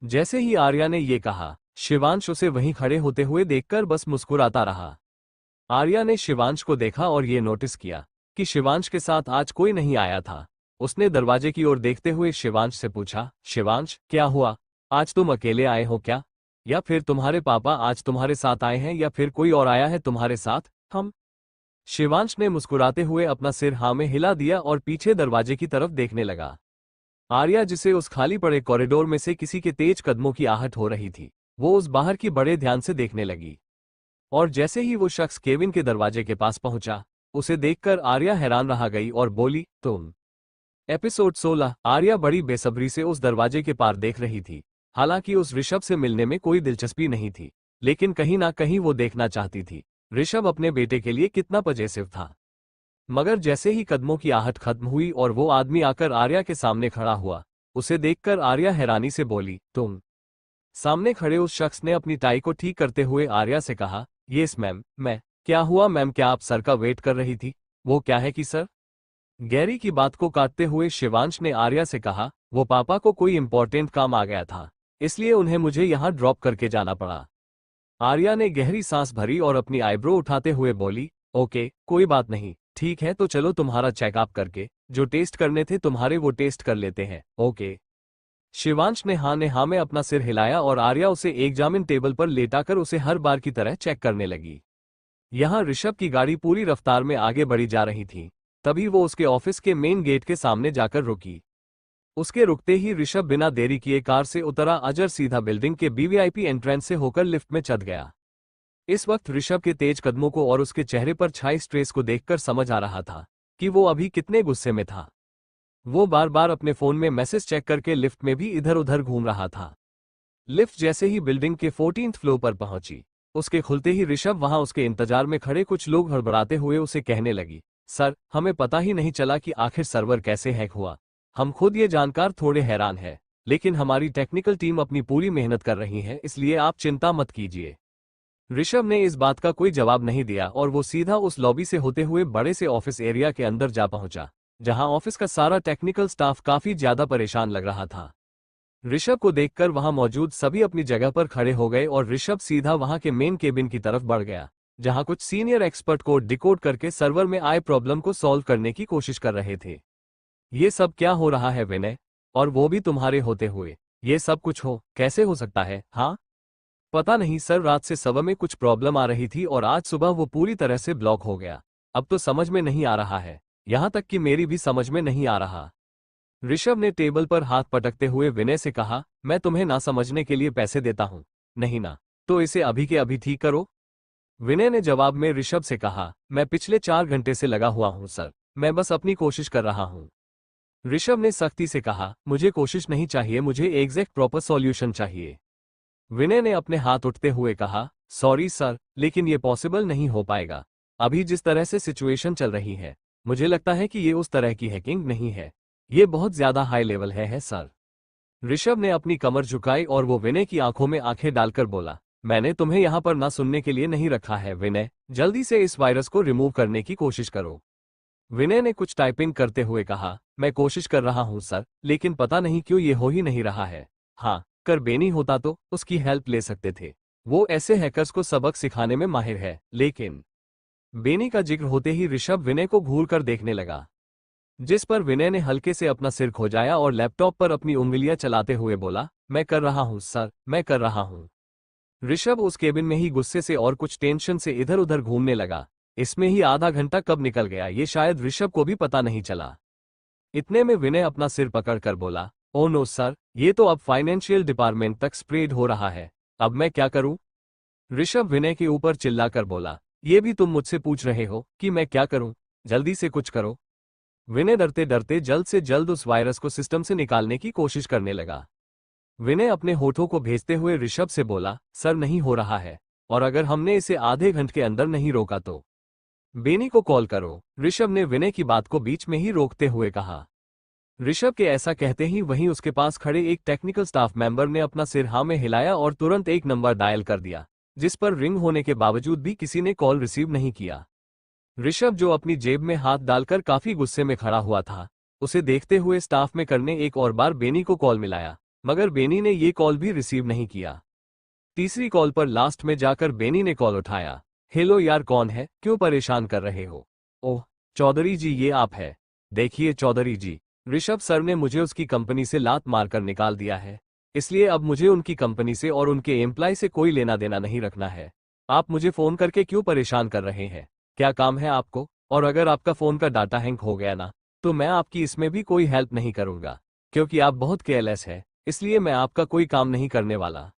जैसे ही आर्या ने ये कहा, शिवांश उसे वहीं खड़े होते हुए देखकर बस मुस्कुराता रहा। आर्या ने शिवांश को देखा और ये नोटिस किया कि शिवांश के साथ आज कोई नहीं आया था। उसने दरवाजे की ओर देखते हुए शिवांश से पूछा, शिवांश क्या हुआ, आज तुम अकेले आए हो क्या? या फिर तुम्हारे पापा आज तुम्हारे साथ आए हैं या फिर कोई और आया है तुम्हारे साथ? शिवांश ने मुस्कुराते हुए अपना सिर हाँ में हिला दिया और पीछे दरवाजे की तरफ देखने लगा। आर्या, जिसे उस खाली पड़े कॉरिडोर में से किसी के तेज कदमों की आहट हो रही थी, वो उस बाहर की बड़े ध्यान से देखने लगी। और जैसे ही वो शख्स केबिन के दरवाजे के पास पहुंचा, उसे देखकर आर्या हैरान रह गई और बोली, तुम एपिसोड 16। आर्या बड़ी बेसब्री से उस दरवाजे के पार देख रही थी। हालांकि उस ऋषभ से मिलने में कोई दिलचस्पी नहीं थी, लेकिन कहीं ना कहीं वो देखना चाहती थी ऋषभ अपने बेटे के लिए कितना पजेसिव था। मगर जैसे ही कदमों की आहट खत्म हुई और वो आदमी आकर आर्या के सामने खड़ा हुआ, उसे देखकर आर्या हैरानी से बोली, तुम। सामने खड़े उस शख्स ने अपनी टाई को ठीक करते हुए आर्या से कहा, यस मैम, मैं। क्या हुआ मैम, क्या आप सर का वेट कर रही थी? वो क्या है कि सर? गैरी की बात को काटते हुए शिवांश ने आर्या से कहा, वो पापा को कोई इंपॉर्टेंट काम आ गया था, इसलिए उन्हें मुझे यहाँ ड्रॉप करके जाना पड़ा। आर्या ने गहरी सांस भरी और अपनी आईब्रो उठाते हुए बोली, ओके कोई बात नहीं, ठीक है तो चलो तुम्हारा चेकअप करके जो टेस्ट करने थे तुम्हारे वो टेस्ट कर लेते हैं, ओके। शिवांश ने हाँ में अपना सिर हिलाया और आर्या उसे एग्जामिन टेबल पर लेटाकर उसे हर बार की तरह चेक करने लगी। यहाँ ऋषभ की गाड़ी पूरी रफ्तार में आगे बढ़ी जा रही थी। तभी वो उसके ऑफिस के मेन गेट के सामने जाकर रुकी। उसके रुकते ही ऋषभ बिना देरी किए कार से उतरा। अजर सीधा बिल्डिंग के वीवीआईपी एंट्रेंस से होकर लिफ्ट में चढ़ गया। इस वक्त ऋषभ के तेज कदमों को और उसके चेहरे पर छाई स्ट्रेस को देखकर समझ आ रहा था कि वो अभी कितने गुस्से में था। वो बार बार अपने फोन में मैसेज चेक करके लिफ्ट में भी इधर उधर घूम रहा था। लिफ्ट जैसे ही बिल्डिंग के 14th फ्लोर पर पहुंची, उसके खुलते ही ऋषभ वहां उसके इंतजार में खड़े कुछ लोग हड़बड़ाते हुए उसे कहने लगी, सर हमें पता ही नहीं चला कि आखिर सर्वर कैसे हैक हुआ। हम खुद ये जानकर थोड़े हैरान हैं, लेकिन हमारी टेक्निकल टीम अपनी पूरी मेहनत कर रही है, इसलिए आप चिंता मत कीजिए। ऋषभ ने इस बात का कोई जवाब नहीं दिया और वो सीधा उस लॉबी से होते हुए बड़े से ऑफिस एरिया के अंदर जा पहुंचा, जहां ऑफिस का सारा टेक्निकल स्टाफ काफी ज्यादा परेशान लग रहा था। ऋषभ को देखकर वहां मौजूद सभी अपनी जगह पर खड़े हो गए और ऋषभ सीधा वहां के मेन केबिन की तरफ बढ़ गया, जहां कुछ सीनियर एक्सपर्ट कोड डिकोड करके सर्वर में आए प्रॉब्लम को सॉल्व करने की कोशिश कर रहे थे। ये सब क्या हो रहा है विनय? और वो भी तुम्हारे होते हुए ये सब कुछ कैसे हो सकता है? हाँ, पता नहीं सर, रात से सर्वर में कुछ प्रॉब्लम आ रही थी और आज सुबह वो पूरी तरह से ब्लॉक हो गया। अब तो समझ में नहीं आ रहा है, यहां तक कि मेरी भी समझ में नहीं आ रहा। ऋषभ ने टेबल पर हाथ पटकते हुए विनय से कहा, मैं तुम्हें ना समझने के लिए पैसे देता हूं, नहीं ना, तो इसे अभी के अभी ठीक करो। विनय ने जवाब में ऋषभ से कहा, मैं पिछले 4 घंटे से लगा हुआ हूं सर, मैं बस अपनी कोशिश कर रहा हूं। ऋषभ ने सख्ती से कहा, मुझे कोशिश नहीं चाहिए, मुझे एग्जैक्ट प्रॉपर सॉल्यूशन चाहिए। विनय ने अपने हाथ उठते हुए कहा, सॉरी सर, लेकिन ये पॉसिबल नहीं हो पाएगा। अभी जिस तरह से सिचुएशन चल रही है, मुझे लगता है कि ये उस तरह की हैकिंग नहीं है, ये बहुत ज्यादा हाई लेवल है सर। ऋषभ ने अपनी कमर झुकाई और वो विनय की आंखों में आंखें डालकर बोला, मैंने तुम्हें यहां पर ना सुनने के लिए नहीं रखा है विनय, जल्दी से इस वायरस को रिमूव करने की कोशिश करो। विनय ने कुछ टाइपिंग करते हुए कहा, मैं कोशिश कर रहा हूं सर, लेकिन पता नहीं क्यों ये हो ही नहीं रहा है। हाँ, कर बेनी होता तो उसकी हेल्प ले सकते थे, वो ऐसे हैकर्स को सबक सिखाने में माहिर है। लेकिन बेनी का जिक्र होते ही ऋषभ विनय को घूर कर देखने लगा, जिस पर विनय ने हल्के से अपना सिर खोजाया और लैपटॉप पर अपनी उंगलियां चलाते हुए बोला, मैं कर रहा हूं सर, मैं कर रहा हूं। ऋषभ उस केबिन में ही गुस्से से और कुछ टेंशन से इधर उधर घूमने लगा। इसमें ही आधा घंटा कब निकल गया ये शायद ऋषभ को भी पता नहीं चला। इतने में विनय अपना सिर पकड़कर बोला, ओ नो सर, ये तो अब फाइनेंशियल डिपार्टमेंट तक स्प्रेड हो रहा है, अब मैं क्या करूं? ऋषभ विनय के ऊपर चिल्लाकर बोला, ये भी तुम मुझसे पूछ रहे हो कि मैं क्या करूं? जल्दी से कुछ करो। विनय डरते डरते जल्द से जल्द उस वायरस को सिस्टम से निकालने की कोशिश करने लगा। विनय अपने होठों को भेजते हुए ऋषभ से बोला, सर नहीं हो रहा है, और अगर हमने इसे आधे घंटे के अंदर नहीं रोका तो बेनी को कॉल करो। ऋषभ ने विनय की बात को बीच में ही रोकते हुए कहा। ऋषभ के ऐसा कहते ही वहीं उसके पास खड़े एक टेक्निकल स्टाफ मेंबर ने अपना सिर हाँ में हिलाया और तुरंत एक नंबर डायल कर दिया, जिस पर रिंग होने के बावजूद भी किसी ने कॉल रिसीव नहीं किया। ऋषभ जो अपनी जेब में हाथ डालकर काफी गुस्से में खड़ा हुआ था, उसे देखते हुए स्टाफ में करने एक और बार बेनी को कॉल मिलाया, मगर बेनी ने ये कॉल भी रिसीव नहीं किया। तीसरी कॉल पर लास्ट में जाकर बेनी ने कॉल उठाया, हेलो यार, कौन है, क्यों परेशान कर रहे हो? ओह चौधरी जी, ये आप है। देखिए चौधरी जी, ऋषभ सर ने मुझे उसकी कंपनी से लात मारकर निकाल दिया है, इसलिए अब मुझे उनकी कंपनी से और उनके एम्प्लॉय से कोई लेना देना नहीं रखना है। आप मुझे फोन करके क्यों परेशान कर रहे हैं? क्या काम है आपको? और अगर आपका फोन का डाटा हैंक हो गया ना, तो मैं आपकी इसमें भी कोई हेल्प नहीं करूंगा, क्योंकि आप बहुत केयरलेस है, इसलिए मैं आपका कोई काम नहीं करने वाला।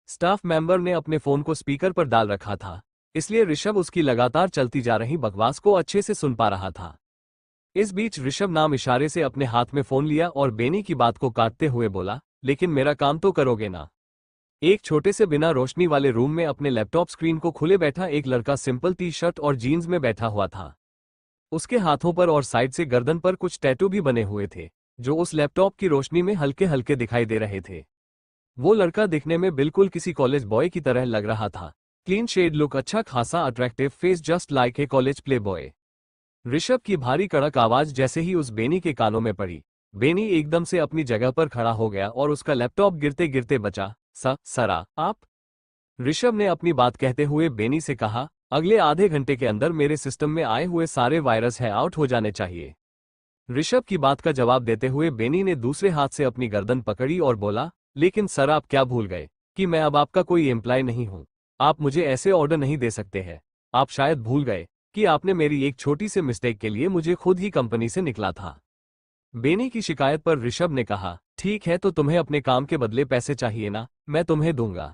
स्टाफ मेंबर ने अपने फोन को स्पीकर पर डाल रखा था, इसलिए ऋषभ उसकी लगातार चलती जा रही बकवास को अच्छे से सुन पा रहा था। इस बीच ऋषभ नाम इशारे से अपने हाथ में फोन लिया और बेनी की बात को काटते हुए बोला, लेकिन मेरा काम तो करोगे ना। एक छोटे से बिना रोशनी वाले रूम में अपने लैपटॉप स्क्रीन को खुले बैठा एक लड़का सिंपल टी शर्ट और जीन्स में बैठा हुआ था। उसके हाथों पर और साइड से गर्दन पर कुछ टैटू भी बने हुए थे, जो उस लैपटॉप की रोशनी में हल्के हल्के दिखाई दे रहे थे। वो लड़का दिखने में बिल्कुल किसी कॉलेज बॉय की तरह लग रहा था। क्लीन शेड लुक, अच्छा खासा attractive face, just like a college play boy. Rishabh की भारी कड़क आवाज जैसे ही उस बेनी के कानों में पड़ी, बेनी एकदम से अपनी जगह पर खड़ा हो गया और उसका लैपटॉप गिरते गिरते बचा। सरा आप? ऋषभ ने अपनी बात कहते हुए बेनी से कहा, अगले आधे घंटे के अंदर मेरे सिस्टम में आए हुए सारे वायरस है आउट हो जाने चाहिए। ऋषभ की बात का जवाब देते हुए बेनी ने दूसरे हाथ से अपनी गर्दन पकड़ी और बोला, लेकिन सर आप क्या भूल गए कि मैं अब आपका कोई एम्प्लॉय नहीं हूं। आप मुझे ऐसे ऑर्डर नहीं दे सकते हैं। आप शायद भूल गए कि आपने मेरी एक छोटी सी मिस्टेक के लिए मुझे खुद ही कंपनी से निकला था। बेनी की शिकायत पर ऋषभ ने कहा, ठीक है तो तुम्हें अपने काम के बदले पैसे चाहिए ना, मैं तुम्हें दूंगा।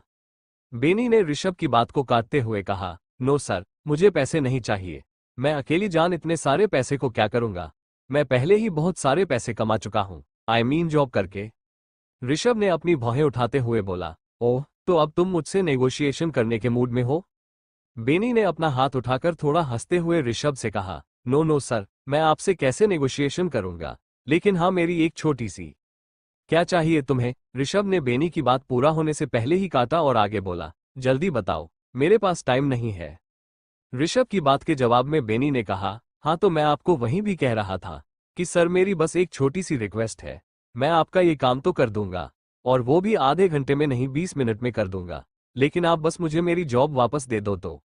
बेनी ने ऋषभ की बात को काटते हुए कहा, नो सर, मुझे पैसे नहीं चाहिए। मैं अकेली जान इतने सारे पैसे को क्या करूंगा। मैं पहले ही बहुत सारे पैसे कमा चुका हूं, आई मीन जॉब करके। ऋषभ ने अपनी भौहें उठाते हुए बोला, ओह तो अब तुम मुझसे नेगोशिएशन करने के मूड में हो? बेनी ने अपना हाथ उठाकर थोड़ा हंसते हुए ऋषभ से कहा, नो नो सर, मैं आपसे कैसे नेगोशिएशन करूंगा, लेकिन हाँ मेरी एक छोटी सी। क्या चाहिए तुम्हें? ऋषभ ने बेनी की बात पूरा होने से पहले ही काटा और आगे बोला, जल्दी बताओ, मेरे पास टाइम नहीं है। ऋषभ की बात के जवाब में बेनी ने कहा, हाँ तो मैं आपको वहीं भी कह रहा था कि सर मेरी बस एक छोटी सी रिक्वेस्ट है। मैं आपका ये काम तो कर दूंगा, और वो भी आधे घंटे में नहीं 20 मिनट में कर दूंगा, लेकिन आप बस मुझे मेरी जॉब वापस दे दो तो।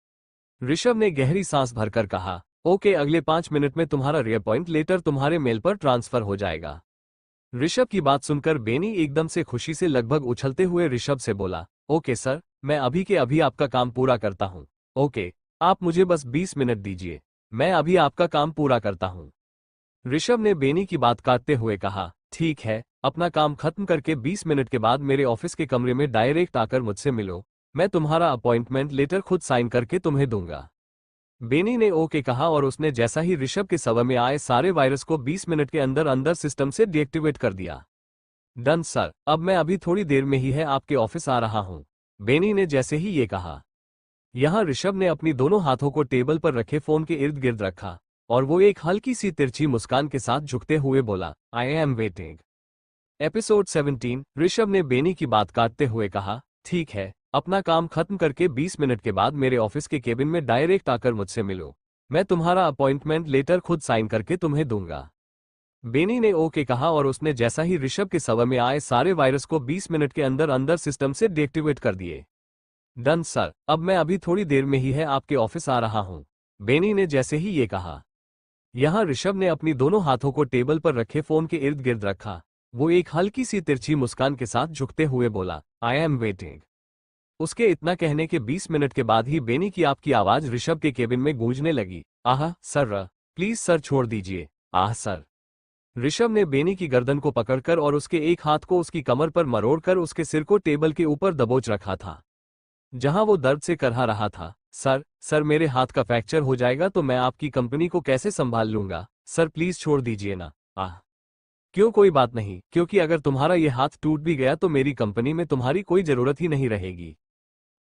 ऋषभ ने गहरी सांस भरकर कहा, ओके, अगले 5 मिनट में तुम्हारा रिअपॉइंट लेटर तुम्हारे मेल पर ट्रांसफर हो जाएगा। ऋषभ की बात सुनकर बेनी एकदम से खुशी से लगभग उछलते हुए ऋषभ से बोला, ओके सर, मैं अभी के अभी आपका काम पूरा करता हूँ। ओके, आप मुझे बस 20 मिनट दीजिए, मैं अभी आपका काम पूरा करता हूँ। ऋषभ ने बेनी की बात काटते हुए कहा, ठीक है, अपना काम खत्म करके 20 मिनट के बाद मेरे ऑफिस के कमरे में डायरेक्ट आकर मुझसे मिलो। मैं तुम्हारा अपॉइंटमेंट लेटर खुद साइन करके तुम्हें दूंगा। बेनी ने ओके कहा और उसने जैसा ही ऋषभ के सर्वर में आए सारे वायरस को 20 मिनट के अंदर अंदर सिस्टम से डीएक्टिवेट कर दिया। डन सर, अब मैं अभी थोड़ी देर में ही है आपके ऑफिस आ रहा हूं। बेनी ने जैसे ही ये कहा, यहां ऋषभ ने अपनी दोनों हाथों को टेबल पर रखे फोन के इर्द गिर्द रखा और वो एक हल्की सी तिरछी मुस्कान के साथ झुकते हुए बोला, I am waiting. Episode 17। Rishabh ने बेनी की बात काटते हुए कहा, ठीक है, अपना काम खत्म करके 20 मिनट के बाद मेरे ऑफिस के केबिन में डायरेक्ट आकर मुझसे मिलो। मैं तुम्हारा अपॉइंटमेंट लेटर खुद साइन करके तुम्हें दूंगा। बेनी ने ओके कहा और उसने जैसा ही ऋषभ के सर्वर में आए सारे वायरस को 20 मिनट के अंदर अंदर सिस्टम से डीएक्टिवेट कर दिए। डन सर, अब मैं अभी थोड़ी देर में ही है आपके ऑफिस आ रहा हूं। बेनी ने जैसे ही ये कहा, यहां ऋषभ ने अपनी दोनों हाथों को टेबल पर रखे फोन के इर्द गिर्द रखा। वो एक हल्की सी तिरछी मुस्कान के साथ झुकते हुए बोला, आई एम वेटिंग। उसके इतना कहने के 20 मिनट के बाद ही बेनी की आपकी आवाज ऋषभ के केबिन में गूंजने लगी, आह सर, प्लीज सर छोड़ दीजिए, आह सर। ऋषभ ने बेनी की गर्दन को पकड़कर और उसके एक हाथ को उसकी कमर पर मरोड़कर उसके सिर को टेबल के ऊपर दबोच रखा था, जहां वो दर्द से करहा रहा था। सर मेरे हाथ का फ्रैक्चर हो जाएगा तो मैं आपकी कंपनी को कैसे संभाल लूंगा। सर प्लीज छोड़ दीजिए ना। आह, क्यों, कोई बात नहीं, क्योंकि अगर तुम्हारा ये हाथ टूट भी गया तो मेरी कंपनी में तुम्हारी कोई जरूरत ही नहीं रहेगी।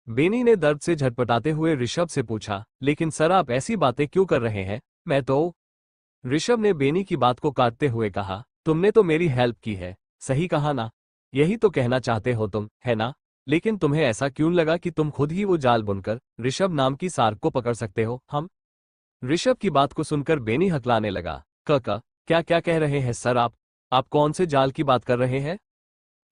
बेनी ने दर्द से झटपटाते हुए ऋषभ से पूछा, लेकिन सर आप ऐसी बातें क्यों कर रहे हैं? मैं तो। ऋषभ ने बेनी की बात को काटते हुए कहा, तुमने तो मेरी हेल्प की है, सही कहा ना? यही तो कहना चाहते हो तुम, है ना? लेकिन तुम्हें ऐसा क्यों लगा कि तुम खुद ही वो जाल बुनकर ऋषभ नाम की सार्क को पकड़ सकते हो? हम। ऋषभ की बात को सुनकर बेनी हकलाने लगा, क्या क्या कह रहे हैं सर आप कौन से जाल की बात कर रहे हैं?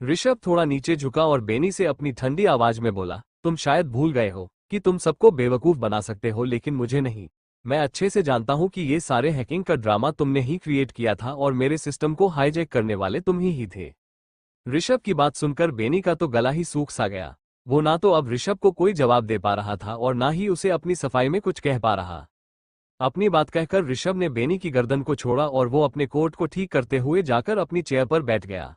ऋषभ थोड़ा नीचे झुका और बेनी से अपनी ठंडी आवाज में बोला, तुम शायद भूल गए हो कि तुम सबको बेवकूफ बना सकते हो लेकिन मुझे नहीं। मैं अच्छे से जानता हूं कि ये सारे हैकिंग का ड्रामा तुमने ही क्रिएट किया था और मेरे सिस्टम को हाईजैक करने वाले तुम ही थे। ऋषभ की बात सुनकर बेनी का तो गला ही सूख सा गया। वो ना तो अब ऋषभ को कोई जवाब दे पा रहा था और ना ही उसे अपनी सफाई में कुछ कह पा रहा। अपनी बात कहकर ऋषभ ने बेनी की गर्दन को छोड़ा और वो अपने कोट को ठीक करते हुए जाकर अपनी चेयर पर बैठ गया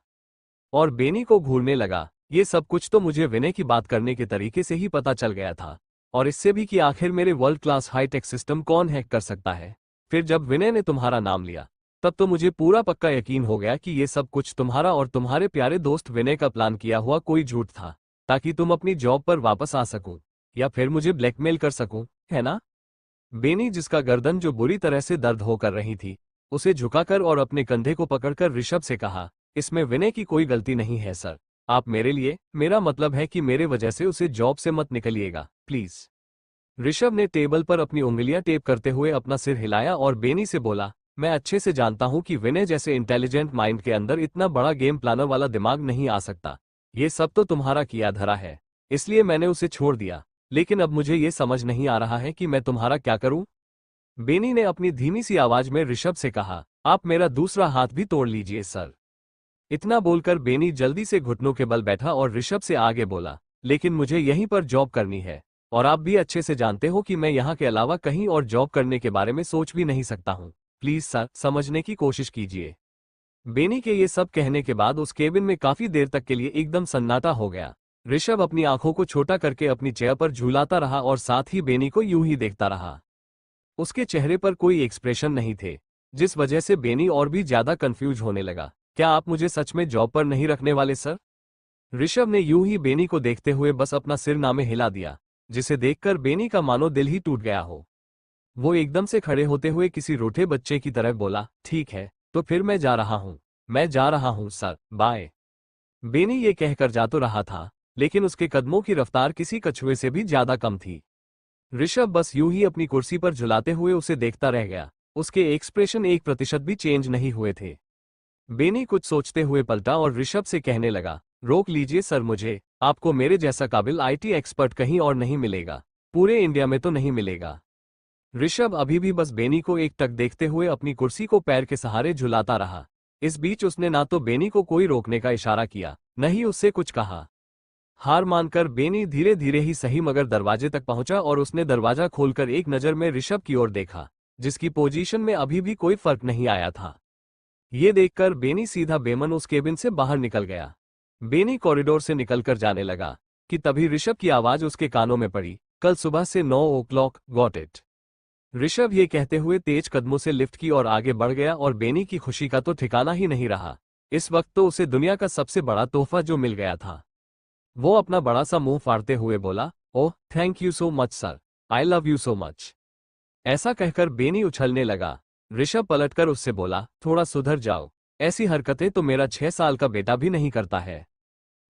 और बेनी को घूरने लगा। ये सब कुछ तो मुझे विनय की बात करने के तरीके से ही पता चल गया था, और इससे भी कि आखिर मेरे वर्ल्ड क्लास हाईटेक सिस्टम कौन हैक कर सकता है। फिर जब विनय ने तुम्हारा नाम लिया तब तो मुझे पूरा पक्का यकीन हो गया कि ये सब कुछ तुम्हारा और तुम्हारे प्यारे दोस्त विनय का प्लान किया हुआ कोई झूठ था, ताकि तुम अपनी जॉब पर वापस आ सको या फिर मुझे ब्लैकमेल कर सको, है ना? बेनी, जिसका गर्दन जो बुरी तरह से दर्द होकर रही थी, उसे झुकाकर और अपने कंधे को पकड़कर ऋषभ से कहा, इसमें विनय की कोई गलती नहीं है सर। आप मेरे लिए, मेरा मतलब है कि मेरे वजह से उसे जॉब से मत निकलिएगा प्लीज। ऋषभ ने टेबल पर अपनी उंगलियां टेप करते हुए अपना सिर हिलाया और बेनी से बोला, मैं अच्छे से जानता हूं कि विनय जैसे इंटेलिजेंट माइंड के अंदर इतना बड़ा गेम प्लानर वाला दिमाग नहीं आ सकता। ये सब तो तुम्हारा किया धरा है, इसलिए मैंने उसे छोड़ दिया। लेकिन अब मुझे ये समझ नहीं आ रहा है कि मैं तुम्हारा क्या करूं? बेनी ने अपनी धीमी सी आवाज में ऋषभ से कहा, आप मेरा दूसरा हाथ भी तोड़ लीजिए सर। इतना बोलकर बेनी जल्दी से घुटनों के बल बैठा और ऋषभ से आगे बोला, लेकिन मुझे यहीं पर जॉब करनी है, और आप भी अच्छे से जानते हो कि मैं यहाँ के अलावा कहीं और जॉब करने के बारे में सोच भी नहीं सकता हूँ। प्लीज सर, समझने की कोशिश कीजिए। बेनी के ये सब कहने के बाद उस केबिन में काफी देर तक के लिए एकदम सन्नाटा हो गया। ऋषभ अपनी आंखों को छोटा करके अपनी चेयर पर झूलाता रहा और साथ ही बेनी को यूं ही देखता रहा। उसके चेहरे पर कोई एक्सप्रेशन नहीं थे, जिस वजह से बेनी और भी ज्यादा कंफ्यूज होने लगा। क्या आप मुझे सच में जॉब पर नहीं रखने वाले सर? ऋषभ ने यूं ही बेनी को देखते हुए बस अपना सिर नामे हिला दिया, जिसे देखकर बेनी का मानो दिल ही टूट गया हो। वो एकदम से खड़े होते हुए किसी रूठे बच्चे की तरह बोला, ठीक है, तो फिर मैं जा रहा हूँ। मैं जा रहा हूँ सर, बाय। बेनी ये कहकर जा तो रहा था, लेकिन उसके कदमों की रफ्तार किसी कछुए से भी ज्यादा कम थी। ऋषभ बस यूं ही अपनी कुर्सी पर झुलाते हुए उसे देखता रह गया। उसके एक्सप्रेशन 1% भी चेंज नहीं हुए थे। बेनी कुछ सोचते हुए पलटा और ऋषभ से कहने लगा, रोक लीजिए सर, मुझे आपको मेरे जैसा काबिल आईटी एक्सपर्ट कहीं और नहीं मिलेगा, पूरे इंडिया में तो नहीं मिलेगा। ऋषभ अभी भी बस बेनी को एकटक देखते हुए अपनी कुर्सी को पैर के सहारे झुलाता रहा। इस बीच उसने ना तो बेनी को कोई रोकने का इशारा किया, न ही उससे कुछ कहा। हार मानकर बेनी धीरे धीरे ही सही मगर दरवाजे तक पहुंचा और उसने दरवाजा खोलकर एक नजर में ऋषभ की ओर देखा, जिसकी पोजीशन में अभी भी कोई फर्क नहीं आया था। ये देखकर बेनी सीधा बेमन उस केबिन से बाहर निकल गया। बेनी कॉरिडोर से निकलकर जाने लगा कि तभी ऋषभ की आवाज उसके कानों में पड़ी, कल सुबह से 9 o'clock, गॉट इट। ऋषभ ये कहते हुए तेज कदमों से लिफ्ट की ओर आगे बढ़ गया और बेनी की खुशी का तो ठिकाना ही नहीं रहा। इस वक्त तो उसे दुनिया का सबसे बड़ा तोहफा जो मिल गया था। वो अपना बड़ा सा मुंह फाड़ते हुए बोला, oh thank you so much sir, I love you so much. ऐसा कहकर बेनी उछलने लगा। ऋषभ पलटकर उससे बोला, थोड़ा सुधर जाओ, ऐसी हरकतें तो मेरा 6 साल का बेटा भी नहीं करता है।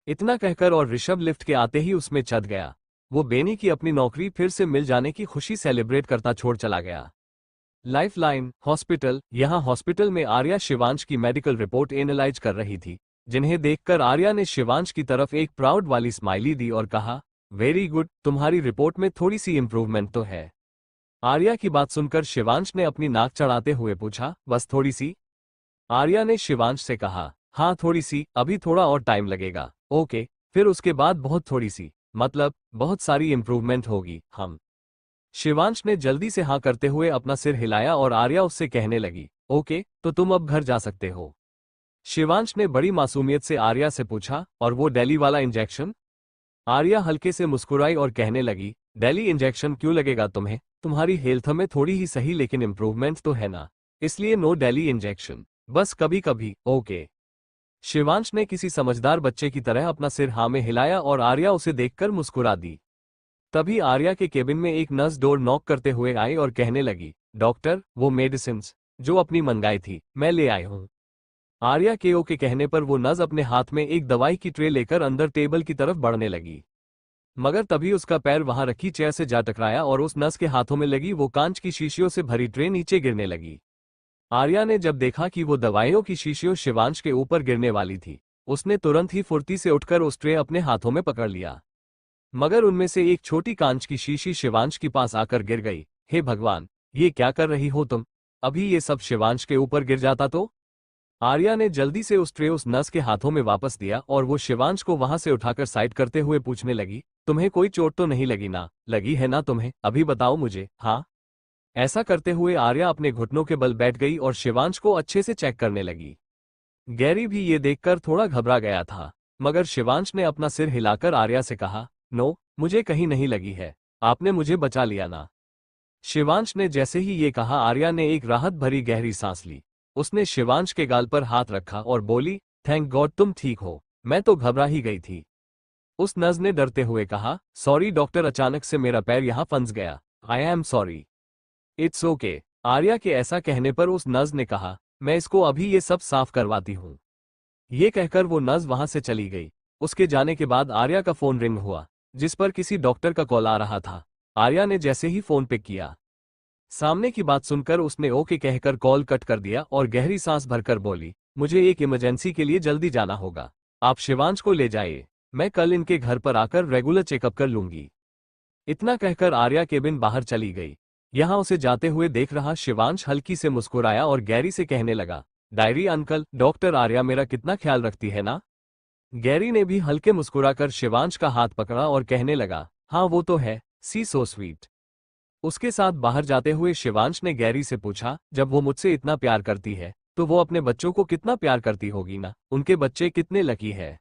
इतना कहकर और ऋषभ लिफ्ट के आते ही उसमें चढ़ गया। वो बेनी की अपनी नौकरी फिर से मिल जाने की खुशी सेलिब्रेट करता छोड़ चला गया। Lifeline hospital. यहाँ हॉस्पिटल में आर्या शिवांश की मेडिकल रिपोर्ट एनालाइज कर रही थी, जिन्हें देखकर आर्या ने शिवांश की तरफ एक प्राउड वाली स्माइली दी और कहा, वेरी गुड, तुम्हारी रिपोर्ट में थोड़ी सी इंप्रूवमेंट तो है। आर्या की बात सुनकर शिवांश ने अपनी नाक चढ़ाते हुए पूछा, बस थोड़ी सी? आर्या ने शिवांश से कहा, हाँ थोड़ी सी, अभी थोड़ा और टाइम लगेगा। ओके, फिर उसके बाद बहुत थोड़ी सी, मतलब बहुत सारी इंप्रूवमेंट होगी। हम। शिवांश ने जल्दी से हाँ करते हुए अपना सिर हिलाया और आर्या उससे कहने लगी, ओके, तो तुम अब घर जा सकते हो। शिवांश ने बड़ी मासूमियत से आर्या से पूछा, और वो दिल्ली वाला इंजेक्शन? आर्या हल्के से मुस्कुराई और कहने लगी, दिल्ली इंजेक्शन क्यों लगेगा तुम्हें? तुम्हारी हेल्थ में थोड़ी ही सही लेकिन इंप्रूवमेंट तो है ना, इसलिए नो दिल्ली इंजेक्शन, बस कभी कभी। ओके। शिवांश ने किसी समझदार बच्चे की तरह अपना सिर हाँ में हिलाया और आर्या उसे देखकर मुस्कुरा दी। तभी आर्या के केबिन में एक नर्स डोर नॉक करते हुए आई और कहने लगी, डॉक्टर, वो मेडिसिन्स जो अपनी मंगाई थी, मैं ले आई हूँ। आर्या के कहने पर वो नर्स अपने हाथ में एक दवाई की ट्रे लेकर अंदर टेबल की तरफ बढ़ने लगी, मगर तभी उसका पैर वहां रखी चेयर से जा टकराया और उस नर्स के हाथों में लगी वो कांच की शीशियों से भरी ट्रे नीचे गिरने लगी। आर्या ने जब देखा कि वो दवाइयों की शीशियों शिवांश के ऊपर गिरने वाली थी, उसने तुरंत ही फुर्ती से उठकर उस ट्रे अपने हाथों में पकड़ लिया, मगर उनमें से एक छोटी कांच की शीशी शिवांश के पास आकर गिर गई। हे भगवान, ये क्या कर रही हो तुम? अभी ये सब शिवांश के ऊपर गिर जाता तो? आर्या ने जल्दी से उस ट्रे उस नर्स के हाथों में वापस दिया और वो शिवांश को वहां से उठाकर साइड करते हुए पूछने लगी, तुम्हें कोई चोट तो नहीं लगी ना? लगी है ना तुम्हें? अभी बताओ मुझे। हाँ। ऐसा करते हुए आर्या अपने घुटनों के बल बैठ गई और शिवांश को अच्छे से चेक करने लगी। गैरी भी ये देखकर थोड़ा घबरा गया था, मगर शिवांश ने अपना सिर हिलाकर आर्या से कहा, नो, मुझे कहीं नहीं लगी है, आपने मुझे बचा लिया ना। शिवांश ने जैसे ही ये कहा, आर्या ने एक राहत भरी गहरी सांस ली उसने शिवांश के गाल पर हाथ रखा और बोली, थैंक गॉड तुम ठीक हो, मैं तो घबरा ही गई थी। उस नर्स ने डरते हुए कहा, सॉरी डॉक्टर, अचानक से मेरा पैर यहाँ फंस गया। I am sorry. It's okay. Arya के ऐसा कहने पर उस नर्स ने कहा, मैं इसको अभी ये सब साफ करवाती हूँ। ये कहकर वो नर्स वहां से चली गई। उसके जाने के बाद आर्या का फोन रिंग हुआ, जिस पर किसी डॉक्टर का कॉल आ रहा था। आर्या ने जैसे ही फोन पिक किया, सामने की बात सुनकर उसने ओके कहकर कॉल कट कर दिया और गहरी सांस भरकर बोली, मुझे एक इमरजेंसी के लिए जल्दी जाना होगा। आप शिवांश को ले जाइए, मैं कल इनके घर पर आकर रेगुलर चेकअप कर लूंगी। इतना कहकर आर्या केबिन बाहर चली गई। यहां उसे जाते हुए देख रहा शिवांश हल्की से मुस्कुराया और गैरी से कहने लगा, डायरी अंकल, डॉक्टर आर्या मेरा कितना ख्याल रखती है ना। गैरी ने भी हल्के मुस्कुराकर शिवांश का हाथ पकड़ा और कहने लगा, हाँ वो तो है, सी सो स्वीट। उसके साथ बाहर जाते हुए शिवांश ने गैरी से पूछा, जब वो मुझसे इतना प्यार करती है तो वो अपने बच्चों को कितना प्यार करती होगी ना, उनके बच्चे कितने लकी है।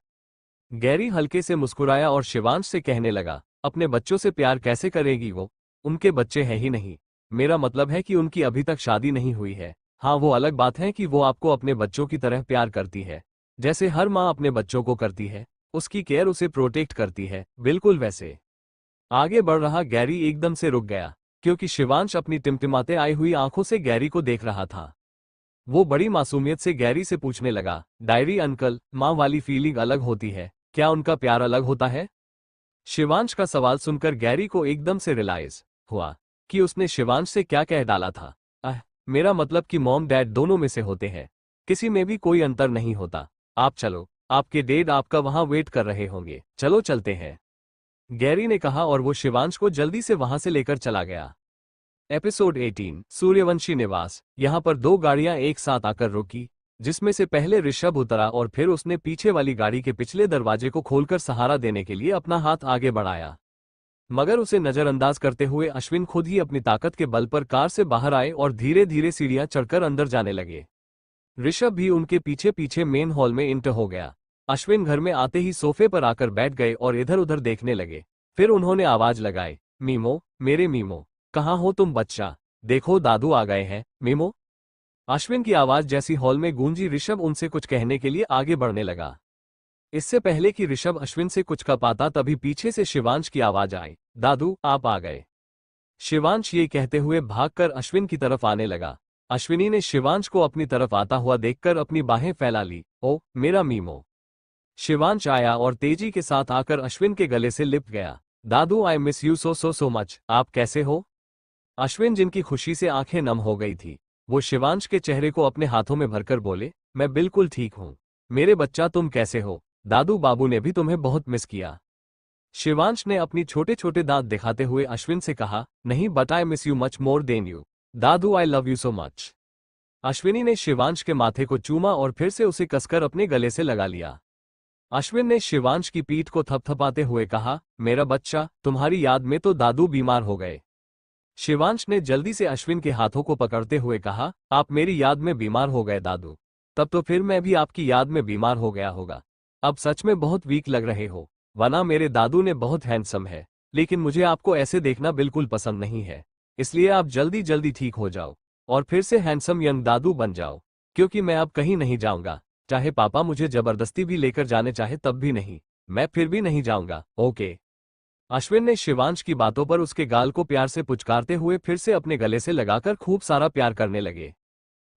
गैरी हल्के से मुस्कुराया और शिवांश से कहने लगा, अपने बच्चों से प्यार कैसे करेगी वो, उनके बच्चे हैं ही नहीं। मेरा मतलब है कि उनकी अभी तक शादी नहीं हुई है। हाँ वो अलग बात है कि वो आपको अपने बच्चों की तरह प्यार करती है, जैसे हर माँ अपने बच्चों को करती है, उसकी केयर उसे प्रोटेक्ट करती है, बिल्कुल वैसे। आगे बढ़ रहा गैरी एकदम से रुक गया, क्योंकि शिवांश अपनी टिमटिमाते आई हुई आंखों से गैरी को देख रहा था। वो बड़ी मासूमियत से गैरी से पूछने लगा, डायरी अंकल, माँ वाली फीलिंग अलग होती है, क्या उनका प्यार अलग होता है। शिवांश का सवाल सुनकर गैरी को एकदम से रियलाइज हुआ कि उसने शिवांश से क्या कह डाला था। मेरा मतलब कि मॉम डैड दोनों में से होते हैं, किसी में भी कोई अंतर नहीं होता। आप चलो, आपके डैड आपका वहां वेट कर रहे होंगे, चलो चलते हैं, गैरी ने कहा और वो शिवांश को जल्दी से वहां से लेकर चला गया। एपिसोड 18 सूर्यवंशी निवास। यहां पर दो गाड़ियां एक साथ आकर रुकी, जिसमें से पहले ऋषभ उतरा और फिर उसने पीछे वाली गाड़ी के पिछले दरवाजे को खोलकर सहारा देने के लिए अपना हाथ आगे बढ़ाया। मगर उसे नजरअंदाज करते हुए अश्विन खुद ही अपनी ताकत के बल पर कार से बाहर आए और धीरे धीरे सीढ़ियां चढ़कर अंदर जाने लगे। ऋषभ भी उनके पीछे पीछे मेन हॉल में इंटर हो गया। अश्विन घर में आते ही सोफे पर आकर बैठ गए और इधर उधर देखने लगे। फिर उन्होंने आवाज लगाई, मीमो, मेरे मीमो, कहाँ हो तुम बच्चा, देखो दादू आ गए हैं, मीमो। अश्विन की आवाज जैसी हॉल में गूंजी, ऋषभ उनसे कुछ कहने के लिए आगे बढ़ने लगा। इससे पहले कि ऋषभ अश्विन से कुछ कह पाता तभी पीछे से शिवांश की आवाज आई, दादू आप आ गए। शिवांश ये कहते हुए भागकर अश्विन की तरफ आने लगा। अश्विनी ने शिवांश को अपनी तरफ आता हुआ देखकर अपनी बाहें फैला ली, ओ मेरा मीमो। शिवांश आया और तेजी के साथ आकर अश्विन के गले से लिपट गया। दादू I miss you so so so much, आप कैसे हो। अश्विन जिनकी खुशी से आंखें नम हो गई थी, वो शिवांश के चेहरे को अपने हाथों में भरकर बोले, मैं बिल्कुल ठीक हूं मेरे बच्चा, तुम कैसे हो, दादू बाबू ने भी तुम्हें बहुत मिस किया। शिवांश ने अपनी छोटे छोटे दांत दिखाते हुए अश्विन से कहा, नहीं but I miss you much more than you, Dadu I love you so much. Ashwini ने शिवांश के माथे को चूमा और फिर से उसे कसकर अपने गले से लगा लिया। अश्विन ने शिवांश की पीठ को थपथपाते हुए कहा, मेरा बच्चा, तुम्हारी याद में तो दादू बीमार हो गए। शिवांश ने जल्दी से अश्विन के हाथों को पकड़ते हुए कहा, आप मेरी याद में बीमार हो गए दादू, तब तो फिर मैं भी आपकी याद में बीमार हो गया होगा। अब सच में बहुत वीक लग रहे हो, वरना मेरे दादू ने बहुत हैंडसम है, लेकिन मुझे आपको ऐसे देखना बिल्कुल पसंद नहीं है, इसलिए आप जल्दी जल्दी ठीक हो जाओ और फिर से हैंडसम यंग दादू बन जाओ, क्योंकि मैं अब कहीं नहीं जाऊंगा, चाहे पापा मुझे जबरदस्ती भी लेकर जाने चाहे तब भी नहीं, मैं फिर भी नहीं जाऊंगा, ओके। अश्विन ने शिवांश की बातों पर उसके गाल को प्यार से पुचकारते हुए फिर से अपने गले से लगाकर खूब सारा प्यार करने लगे।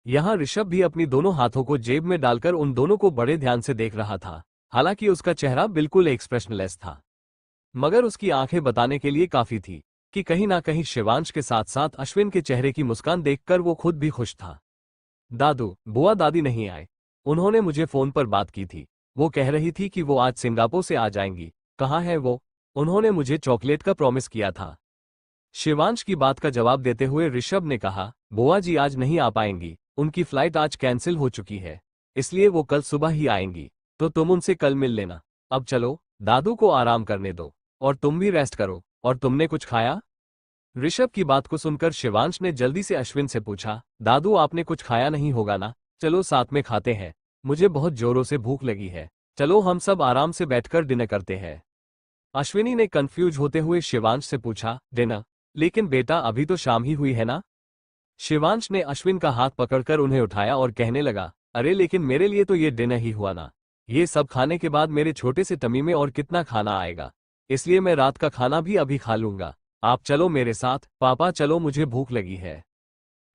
यहां ऋषभ भी अपनी दोनों हाथों को जेब में डालकर उन दोनों को बड़े ध्यान से देख रहा था। हालांकि उसका चेहरा बिल्कुल एक्सप्रेशनलेस था, मगर उसकी आंखें बताने के लिए काफी थी कि कहीं ना कहीं शिवांश के साथ साथ अश्विन के चेहरे की मुस्कान देखकर वो खुद भी खुश था। दादू बुआ दादी नहीं आए, उन्होंने मुझे फोन पर बात की थी, वो कह रही थी कि वो आज सिंगापुर से आ जाएंगी। कहाँ है वो, उन्होंने मुझे चॉकलेट का प्रॉमिस किया था। शिवांश की बात का जवाब देते हुए ऋषभ ने कहा, बुआ जी आज नहीं आ पाएंगी, उनकी फ्लाइट आज कैंसिल हो चुकी है, इसलिए वो कल सुबह ही आएंगी, तो तुम उनसे कल मिल लेना। अब चलो, दादू को आराम करने दो और तुम भी रेस्ट करो। और तुमने कुछ खाया। ऋषभ की बात को सुनकर शिवांश ने जल्दी से अश्विन से पूछा, दादू आपने कुछ खाया नहीं होगा ना, चलो साथ में खाते हैं, मुझे बहुत जोरों से भूख लगी है, चलो हम सब आराम से बैठकर डिनर करते हैं। अश्विनी ने कंफ्यूज होते हुए शिवांश से पूछा, डिनर, लेकिन बेटा अभी तो शाम ही हुई है ना। शिवांश ने अश्विन का हाथ पकड़कर उन्हें उठाया और कहने लगा, अरे लेकिन मेरे लिए तो ये डिनर ही हुआ ना। ये सब खाने के बाद मेरे छोटे से टमी में और कितना खाना आएगा, इसलिए मैं रात का खाना भी अभी खा लूंगा। आप चलो मेरे साथ। पापा चलो, मुझे भूख लगी है।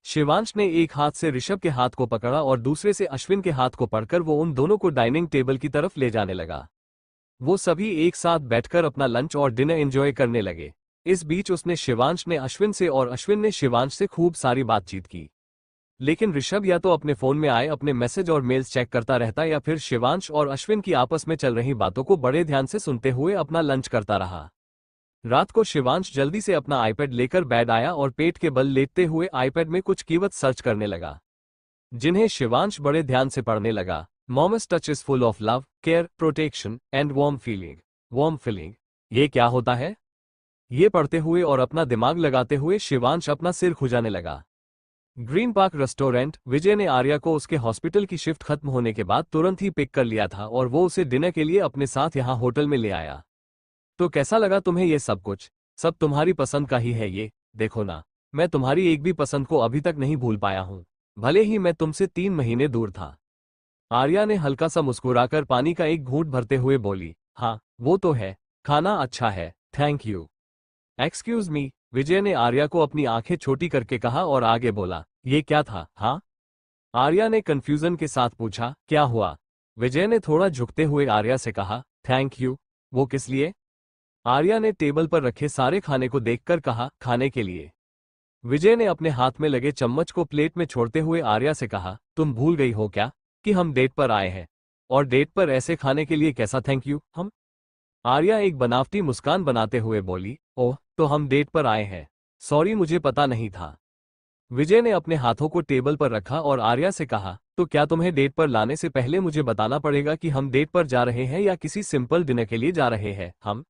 शिवांश ने एक हाथ से ऋषभ के हाथ को पकड़ा और दूसरे से अश्विन के हाथ को पकड़कर वो उन दोनों को डाइनिंग टेबल की तरफ ले जाने लगा। वो सभी एक साथ बैठकर अपना लंच और डिनर एंजॉय करने लगे। इस बीच उसने शिवांश ने अश्विन से और अश्विन ने शिवांश से खूब सारी बातचीत की। लेकिन ऋषभ या तो अपने फोन में आए अपने मैसेज और मेल्स चेक करता रहता या फिर शिवांश और अश्विन की आपस में चल रही बातों को बड़े ध्यान से सुनते हुए अपना लंच करता रहा। रात को शिवांश जल्दी से अपना आईपैड लेकर बेड आया और पेट के बल लेटते हुए आईपैड में कुछ कीवर्ड सर्च करने लगा, जिन्हें शिवांश बड़े ध्यान से पढ़ने लगा। Mom's touch is full of love, care, protection and warm feeling. Warm feeling, ये क्या होता है? ये पढ़ते हुए और अपना दिमाग लगाते हुए शिवांश अपना सिर खुजाने लगा। Green park restaurant. विजय ने आर्या को उसके हॉस्पिटल की शिफ्ट खत्म होने के बाद तुरंत ही पिक कर लिया था और वो उसे डिनर के लिए अपने साथ यहाँ होटल में ले आया। तो कैसा लगा तुम्हें ये सब कुछ? सब तुम्हारी पसंद का ही है ये। देखो ना, मैं तुम्हारी एक भी पसंद को अभी तक नहीं भूल पाया हूँ, भले ही मैं तुमसे 3 महीने दूर था। आर्या ने हल्का सा मुस्कुराकर पानी का एक घूंट भरते हुए बोली, हाँ वो तो है, खाना अच्छा है, थैंक यू। एक्सक्यूज मी, विजय ने आर्या को अपनी आंखें छोटी करके कहा और आगे बोला, ये क्या था? हाँ, आर्या ने कंफ्यूजन के साथ पूछा, क्या हुआ? विजय ने थोड़ा झुकते हुए आर्या से कहा, थैंक यू। वो किस लिए? आर्या ने टेबल पर रखे सारे खाने को देखकर कहा, खाने के लिए। विजय ने अपने हाथ में लगे चम्मच को प्लेट में छोड़ते हुए आर्या से कहा, तुम भूल गई हो क्या कि हम डेट पर आए हैं, और डेट पर ऐसे खाने के लिए कैसा थैंक यू? हम? आर्या एक बनावटी मुस्कान बनाते हुए बोली, ओह तो हम डेट पर आए हैं, सॉरी मुझे पता नहीं था। विजय ने अपने हाथों को टेबल पर रखा और आर्या से कहा, तो क्या तुम्हें डेट पर लाने से पहले मुझे बताना पड़ेगा कि हम डेट पर जा रहे हैं या किसी सिंपल डिनर के लिए जा रहे हैं? हम?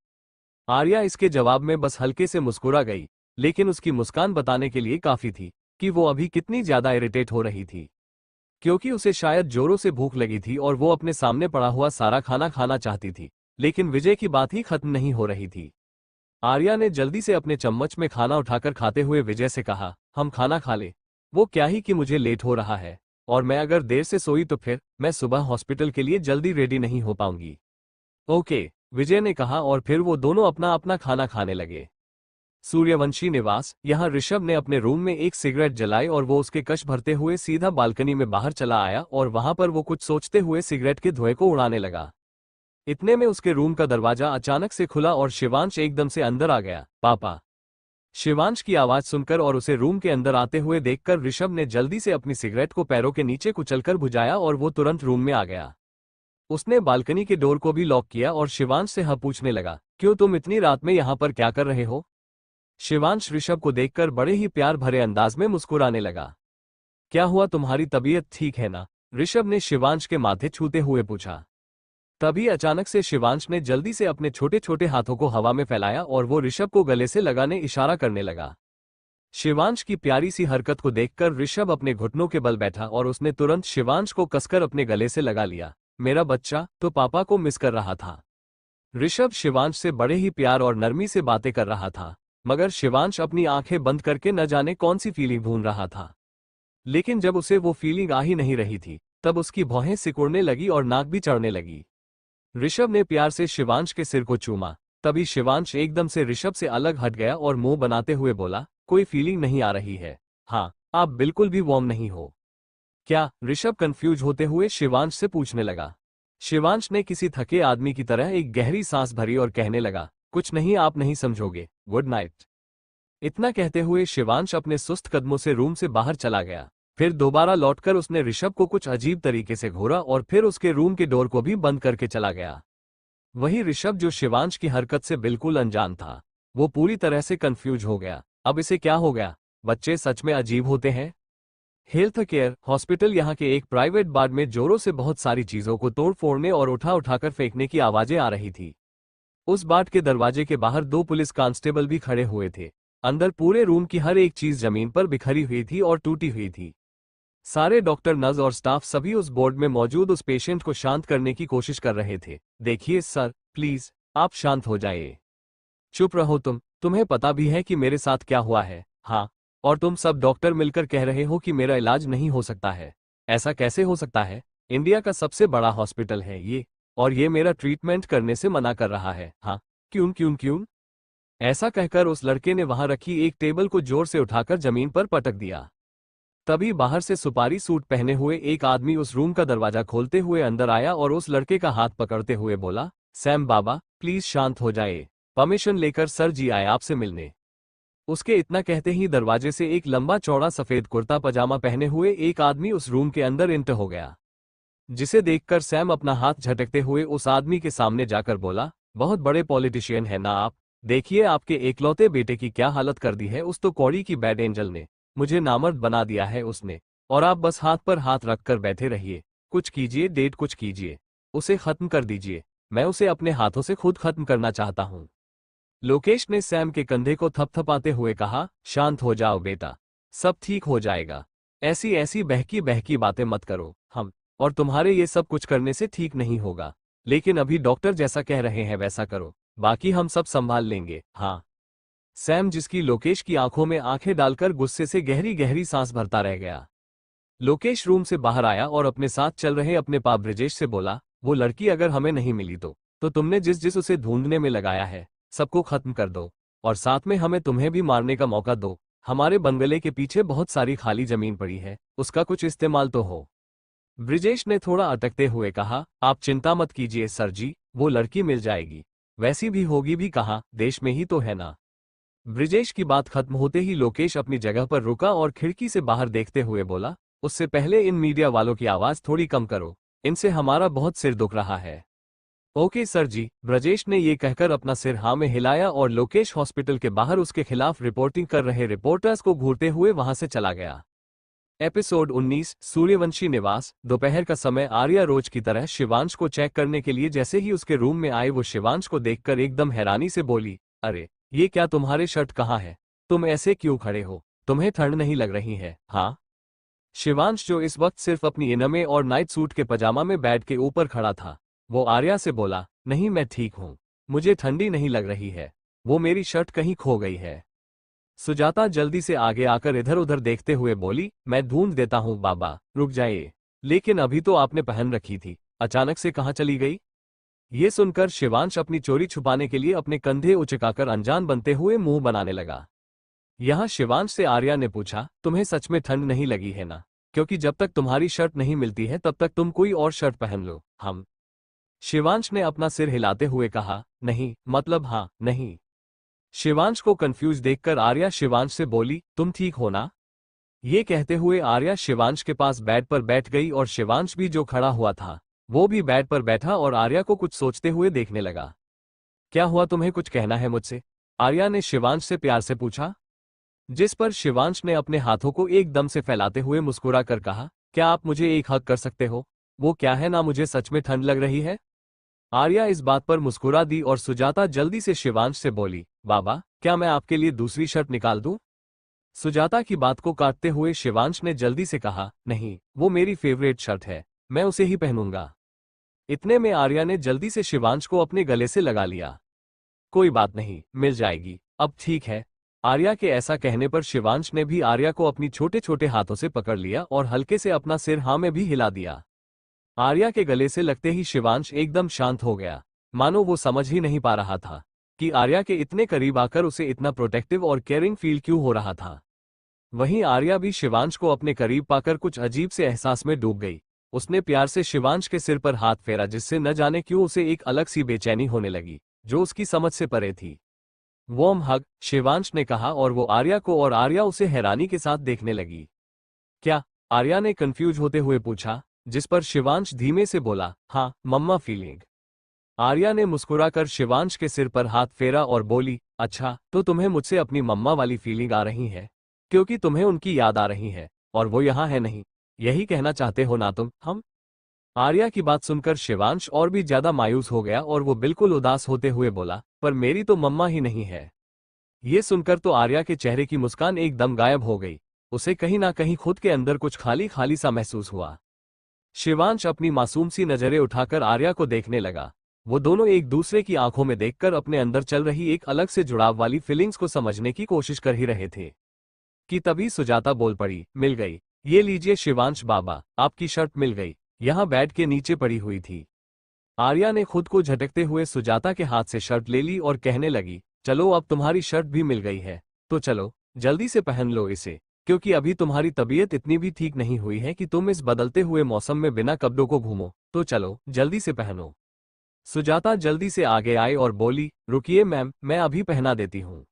आर्या इसके जवाब में बस हल्के से मुस्कुरा गई, लेकिन उसकी मुस्कान बताने के लिए काफी थी कि वो अभी कितनी ज्यादा इरिटेट हो रही थी, क्योंकि उसे शायद जोरों से भूख लगी थी और वो अपने सामने पड़ा हुआ सारा खाना खाना चाहती थी, लेकिन विजय की बात ही खत्म नहीं हो रही थी। आर्या ने जल्दी से अपने चम्मच में खाना उठाकर खाते हुए विजय से कहा, हम खाना खा ले। वो क्या ही कि मुझे लेट हो रहा है, और मैं अगर देर से सोई तो फिर मैं सुबह हॉस्पिटल के लिए जल्दी रेडी नहीं हो पाऊंगी। ओके, विजय ने कहा और फिर वो दोनों अपना अपना खाना खाने लगे। सूर्यवंशी निवास। यहाँ ऋषभ ने अपने रूम में एक सिगरेट जलाई और वो उसके कश भरते हुए सीधा बालकनी में बाहर चला आया और वहां पर वो कुछ सोचते हुए सिगरेट के धुएं को उड़ाने लगा। इतने में उसके रूम का दरवाजा अचानक से खुला और शिवांश एकदम से अंदर आ गया। पापा। शिवांश की आवाज सुनकर और उसे रूम के अंदर आते हुए देखकर ऋषभ ने जल्दी से अपनी सिगरेट को पैरों के नीचे कुचलकर बुझाया और वो तुरंत रूम में आ गया। उसने बालकनी के डोर को भी लॉक किया और शिवांश से पूछने लगा, क्यों तुम इतनी रात में यहाँ पर क्या कर रहे हो? शिवांश ऋषभ को देखकर बड़े ही प्यार भरे अंदाज में मुस्कुराने लगा। क्या हुआ, तुम्हारी तबीयत ठीक है ना? ऋषभ ने शिवांश के माथे छूते हुए पूछा। तभी अचानक से शिवांश ने जल्दी से अपने छोटे छोटे हाथों को हवा में फैलाया और वो ऋषभ को गले से लगाने इशारा करने लगा। शिवांश की प्यारी सी हरकत को देखकर ऋषभ अपने घुटनों के बल बैठा और उसने तुरंत शिवांश को कसकर अपने गले से लगा लिया। मेरा बच्चा तो पापा को मिस कर रहा था। ऋषभ शिवांश से बड़े ही प्यार और नरमी से बातें कर रहा था, मगर शिवांश अपनी आंखें बंद करके न जाने कौन सी फीलिंग ढूंढ रहा था। लेकिन जब उसे वो फीलिंग आ ही नहीं रही थी, तब उसकी भौहें सिकुड़ने लगी और नाक भी चढ़ने लगी। ऋषभ ने प्यार से शिवांश के सिर को चूमा। तभी शिवांश एकदम से ऋषभ से अलग हट गया और मुंह बनाते हुए बोला, कोई फीलिंग नहीं आ रही है? हाँ, आप बिल्कुल भी वार्म नहीं हो। क्या? ऋषभ कंफ्यूज होते हुए शिवांश से पूछने लगा। शिवांश ने किसी थके आदमी की तरह एक गहरी सांस भरी और कहने लगा, कुछ नहीं, आप नहीं समझोगे, गुड नाइट। इतना कहते हुए शिवांश अपने सुस्त कदमों से रूम से बाहर चला गया। फिर दोबारा लौटकर उसने ऋषभ को कुछ अजीब तरीके से घूरा और फिर उसके रूम के डोर को भी बंद करके चला गया। वही ऋषभ जो शिवांश की हरकत से बिल्कुल अनजान था, वो पूरी तरह से कंफ्यूज हो गया। अब इसे क्या हो गया? बच्चे सच में अजीब होते हैं। Health care hospital. यहाँ के एक प्राइवेट वार्ड में जोरों से बहुत सारी चीजों को तोड़ फोड़ने और उठाकर फेंकने की आवाजें आ रही थी। उस वार्ड के दरवाजे के बाहर 2 पुलिस कांस्टेबल भी खड़े हुए थे। अंदर पूरे रूम की हर एक चीज जमीन पर बिखरी हुई थी और टूटी हुई थी। सारे डॉक्टर, नर्स और स्टाफ सभी उस बोर्ड में मौजूद उस पेशेंट को शांत करने की कोशिश कर रहे थे। देखिए सर, प्लीज आप शांत हो जाइए। चुप रहो तुम्हें पता भी है कि मेरे साथ क्या हुआ है? हाँ, और तुम सब डॉक्टर मिलकर कह रहे हो कि मेरा इलाज नहीं हो सकता है। ऐसा कैसे हो सकता है? इंडिया का सबसे बड़ा हॉस्पिटल है ये, और ये मेरा ट्रीटमेंट करने से मना कर रहा है। हाँ, क्यों क्यों क्यों? ऐसा कहकर उस लड़के ने वहां रखी एक टेबल को जोर से उठाकर जमीन पर पटक दिया। तभी बाहर से सुपारी सूट पहने हुए एक आदमी उस रूम का दरवाजा खोलते हुए अंदर आया और उस लड़के का हाथ पकड़ते हुए बोला, सैम बाबा, प्लीज शांत हो जाए। परमिशन लेकर सर जी आए आपसे मिलने। उसके इतना कहते ही दरवाजे से एक लंबा चौड़ा सफेद कुर्ता पजामा पहने हुए एक आदमी उस रूम के अंदर एंटर हो गया, जिसे देखकर सैम अपना हाथ झटकते हुए उस आदमी के सामने जाकर बोला, बहुत बड़े पॉलिटिशियन है ना आप। देखिए आपके एकलौते बेटे की क्या हालत कर दी है उस तो कौड़ी की बैड एंजल ने। मुझे नामर्द बना दिया है उसने, और आप बस हाथ पर हाथ रखकर बैठे रहिए। कुछ कीजिए डेट, कुछ कीजिए, उसे खत्म कर दीजिए। मैं उसे अपने हाथों से खुद खत्म करना चाहता हूं। लोकेश ने सैम के कंधे को थपथपाते हुए कहा, शांत हो जाओ बेटा, सब ठीक हो जाएगा। ऐसी ऐसी बहकी बहकी बातें मत करो। हम और तुम्हारे ये सब कुछ करने से ठीक नहीं होगा, लेकिन अभी डॉक्टर जैसा कह रहे हैं वैसा करो, बाकी हम सब संभाल लेंगे। हाँ। सैम, जिसकी लोकेश की आंखों में आंखें डालकर गुस्से से गहरी गहरी सांस भरता रह गया। लोकेश रूम से बाहर आया और अपने साथ चल रहे अपने पाप ब्रिजेश से बोला, वो लड़की अगर हमें नहीं मिली तो तुमने जिस जिस उसे ढूंढने में लगाया है सबको खत्म कर दो, और साथ में हमें तुम्हें भी मारने का मौका दो। हमारे बंगले के पीछे बहुत सारी खाली जमीन पड़ी है, उसका कुछ इस्तेमाल तो हो। ब्रिजेश ने थोड़ा अटकते हुए कहा, आप चिंता मत कीजिए सर जी, वो लड़की मिल जाएगी। वैसी भी होगी भी कहाँ, देश में ही तो है ना। ब्रिजेश की बात खत्म होते ही लोकेश अपनी जगह पर रुका और खिड़की से बाहर देखते हुए बोला, उससे पहले इन मीडिया वालों की आवाज थोड़ी कम करो, इनसे हमारा बहुत सिर दुख रहा है। ओके सर जी, ब्रजेश ने ये कहकर अपना सिर हाँ में हिलाया और लोकेश हॉस्पिटल के बाहर उसके खिलाफ रिपोर्टिंग कर रहे रिपोर्टर्स को घूरते हुए वहां से चला गया। एपिसोड 19, सूर्यवंशी निवास। दोपहर का समय। आर्या रोज की तरह शिवांश को चेक करने के लिए जैसे ही उसके रूम में आए वो शिवांश को देखकर एकदम हैरानी से बोली, अरे ये क्या, तुम्हारे शर्ट कहाँ है? तुम ऐसे क्यों खड़े हो? तुम्हें ठंड नहीं लग रही है? हाँ। शिवांश, जो इस वक्त सिर्फ अपनी इनमे और नाइट सूट के पजामा में बेड के ऊपर खड़ा था, वो आर्या से बोला, नहीं मैं ठीक हूं, मुझे ठंडी नहीं लग रही है, वो मेरी शर्ट कहीं खो गई है। सुजाता जल्दी से आगे आकर इधर उधर देखते हुए बोली, मैं ढूंढ देता हूं बाबा, रुक जाइए। लेकिन अभी तो आपने पहन रखी थी, अचानक से कहां चली गई? ये सुनकर शिवांश अपनी चोरी छुपाने के लिए अपने कंधे उचकाकर अनजान बनते हुए मुंह बनाने लगा। यहां शिवांश से आर्या ने पूछा, तुम्हें सच में ठंड नहीं लगी है ना? क्योंकि जब तक तुम्हारी शर्ट नहीं मिलती है तब तक तुम कोई और शर्ट पहन लो। हम। शिवांश ने अपना सिर हिलाते हुए कहा, नहीं, मतलब हाँ, नहीं। शिवांश को कंफ्यूज देखकर आर्या शिवांश से बोली, तुम ठीक हो ना? ये कहते हुए आर्या शिवांश के पास बेड पर बैठ गई और शिवांश भी जो खड़ा हुआ था वो भी बेड पर बैठा और आर्या को कुछ सोचते हुए देखने लगा। क्या हुआ, तुम्हें कुछ कहना है मुझसे? आर्या ने शिवांश से प्यार से पूछा। जिस पर शिवांश ने अपने हाथों को एकदम से फैलाते हुए मुस्कुरा कर कहा, क्या आप मुझे एक हक कर सकते हो? वो क्या है ना, मुझे सच में ठंड लग रही है। आर्या इस बात पर मुस्कुरा दी और सुजाता जल्दी से शिवांश से बोली, बाबा क्या मैं आपके लिए दूसरी शर्ट निकाल दूं? सुजाता की बात को काटते हुए शिवांश ने जल्दी से कहा, नहीं, वो मेरी फेवरेट शर्ट है, मैं उसे ही पहनूंगा। इतने में आर्या ने जल्दी से शिवांश को अपने गले से लगा लिया। कोई बात नहीं, मिल जाएगी, अब ठीक है। आर्या के ऐसा कहने पर शिवांश ने भी आर्या को अपनी छोटे छोटे हाथों से पकड़ लिया और हल्के से अपना सिर हाँ में भी हिला दिया। आर्या के गले से लगते ही शिवांश एकदम शांत हो गया, मानो वो समझ ही नहीं पा रहा था कि आर्या के इतने करीब आकर उसे इतना प्रोटेक्टिव और केयरिंग फील क्यों हो रहा था। वहीं आर्या भी शिवांश को अपने करीब पाकर कुछ अजीब से एहसास में डूब गई। उसने प्यार से शिवांश के सिर पर हाथ फेरा, जिससे न जाने क्यों उसे एक अलग सी बेचैनी होने लगी जो उसकी समझ से परे थी। वार्म हग, शिवांश ने कहा और वो आर्या को, और आर्या उसे हैरानी के साथ देखने लगी। क्या? आर्या ने कंफ्यूज होते हुए पूछा, जिस पर शिवांश धीमे से बोला, हाँ मम्मा फीलिंग। आर्या ने मुस्कुराकर शिवांश के सिर पर हाथ फेरा और बोली, अच्छा तो तुम्हें मुझसे अपनी मम्मा वाली फीलिंग आ रही है, क्योंकि तुम्हें उनकी याद आ रही है और वो यहाँ है नहीं, यही कहना चाहते हो ना तुम? हम। आर्या की बात सुनकर शिवांश और भी ज्यादा मायूस हो गया और वो बिल्कुल उदास होते हुए बोला, पर मेरी तो मम्मा ही नहीं है। ये सुनकर तो आर्या के चेहरे की मुस्कान एकदम गायब हो गई। उसे कहीं ना कहीं खुद के अंदर कुछ खाली खाली सा महसूस हुआ। शिवांश अपनी मासूम सी नजरें उठाकर आर्या को देखने लगा। वो दोनों एक दूसरे की आंखों में देखकर अपने अंदर चल रही एक अलग से जुड़ाव वाली फीलिंग्स को समझने की कोशिश कर ही रहे थे। कि तभी सुजाता बोल पड़ी, मिल गई। ये लीजिए शिवांश बाबा, आपकी शर्ट मिल गई, यहाँ बेड के नीचे पड़ी हुई थी। आर्या ने खुद को झटकते हुए सुजाता के हाथ से शर्ट ले ली और कहने लगी, चलो अब तुम्हारी शर्ट भी मिल गई है, तो चलो जल्दी से पहन लो इसे, क्योंकि अभी तुम्हारी तबीयत इतनी भी ठीक नहीं हुई है कि तुम इस बदलते हुए मौसम में बिना कपड़ों को घूमो, तो चलो जल्दी से पहनो। सुजाता जल्दी से आगे आई और बोली, रुकिए मैम, मैं अभी पहना देती हूँ।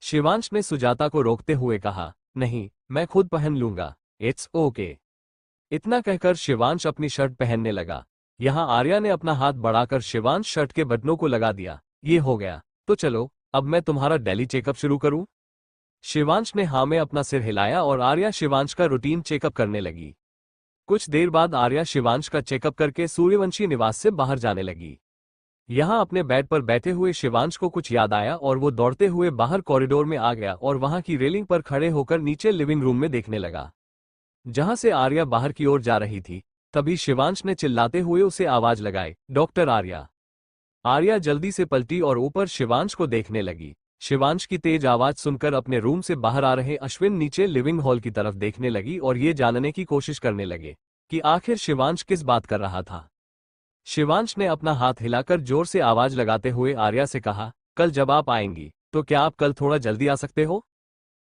शिवांश ने सुजाता को रोकते हुए कहा, नहीं, मैं खुद पहन लूंगा, इट्स ओके। इतना कहकर शिवांश अपनी शर्ट पहनने लगा। यहाँ आर्या ने अपना हाथ बढ़ाकर शिवांश शर्ट के बटनों को लगा दिया। ये हो गया, तो चलो अब मैं तुम्हारा डेली चेकअप शुरू करूं? शिवांश ने हाँ में अपना सिर हिलाया और आर्या शिवांश का रूटीन चेकअप करने लगी। कुछ देर बाद आर्या शिवांश का चेकअप करके सूर्यवंशी निवास से बाहर जाने लगी। यहाँ अपने बेड पर बैठे हुए शिवांश को कुछ याद आया और वो दौड़ते हुए बाहर कॉरिडोर में आ गया और वहां की रेलिंग पर खड़े होकर नीचे लिविंग रूम में देखने लगा, जहां से आर्या बाहर की ओर जा रही थी। तभी शिवांश ने चिल्लाते हुए उसे आवाज लगाई, डॉक्टर आर्या। आर्या जल्दी से पलटी और ऊपर शिवांश को देखने लगी। शिवांश की तेज आवाज सुनकर अपने रूम से बाहर आ रहे अश्विन नीचे लिविंग हॉल की तरफ देखने लगी और ये जानने की कोशिश करने लगे कि आखिर शिवांश किस बात कर रहा था। शिवांश ने अपना हाथ हिलाकर जोर से आवाज लगाते हुए आर्या से कहा, कल जब आप आएंगी तो क्या आप कल थोड़ा जल्दी आ सकते हो?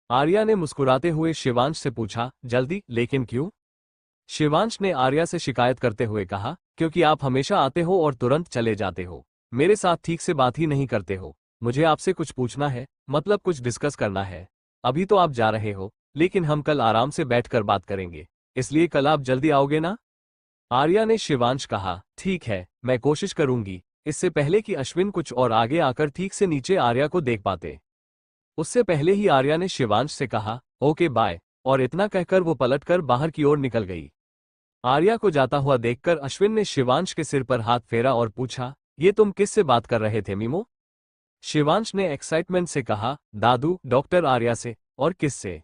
आर्या ने मुस्कुराते हुए शिवांश से पूछा, जल्दी, लेकिन क्यों? शिवांश ने आर्या से शिकायत करते हुए कहा, क्योंकि आप हमेशा आते हो और तुरंत चले जाते हो, मेरे साथ ठीक से बात ही नहीं करते हो। मुझे आपसे कुछ पूछना है, मतलब कुछ डिस्कस करना है। अभी तो आप जा रहे हो, लेकिन हम कल आराम से बैठकर बात करेंगे, इसलिए कल आप जल्दी आओगे ना? आर्या ने शिवांश कहा, ठीक है, मैं कोशिश करूंगी। इससे पहले कि अश्विन कुछ और आगे आकर ठीक से नीचे आर्या को देख पाते, उससे पहले ही आर्या ने शिवांश से कहा, ओके बाय, और इतना कहकर वो पलटकर बाहर की ओर निकल गई। आर्या को जाता हुआ देखकर अश्विन ने शिवांश के सिर पर हाथ फेरा और पूछा, ये तुम किससे बात कर रहे थे मीमो? शिवांश ने एक्साइटमेंट से कहा, दादू, डॉक्टर आर्या से। और किससे?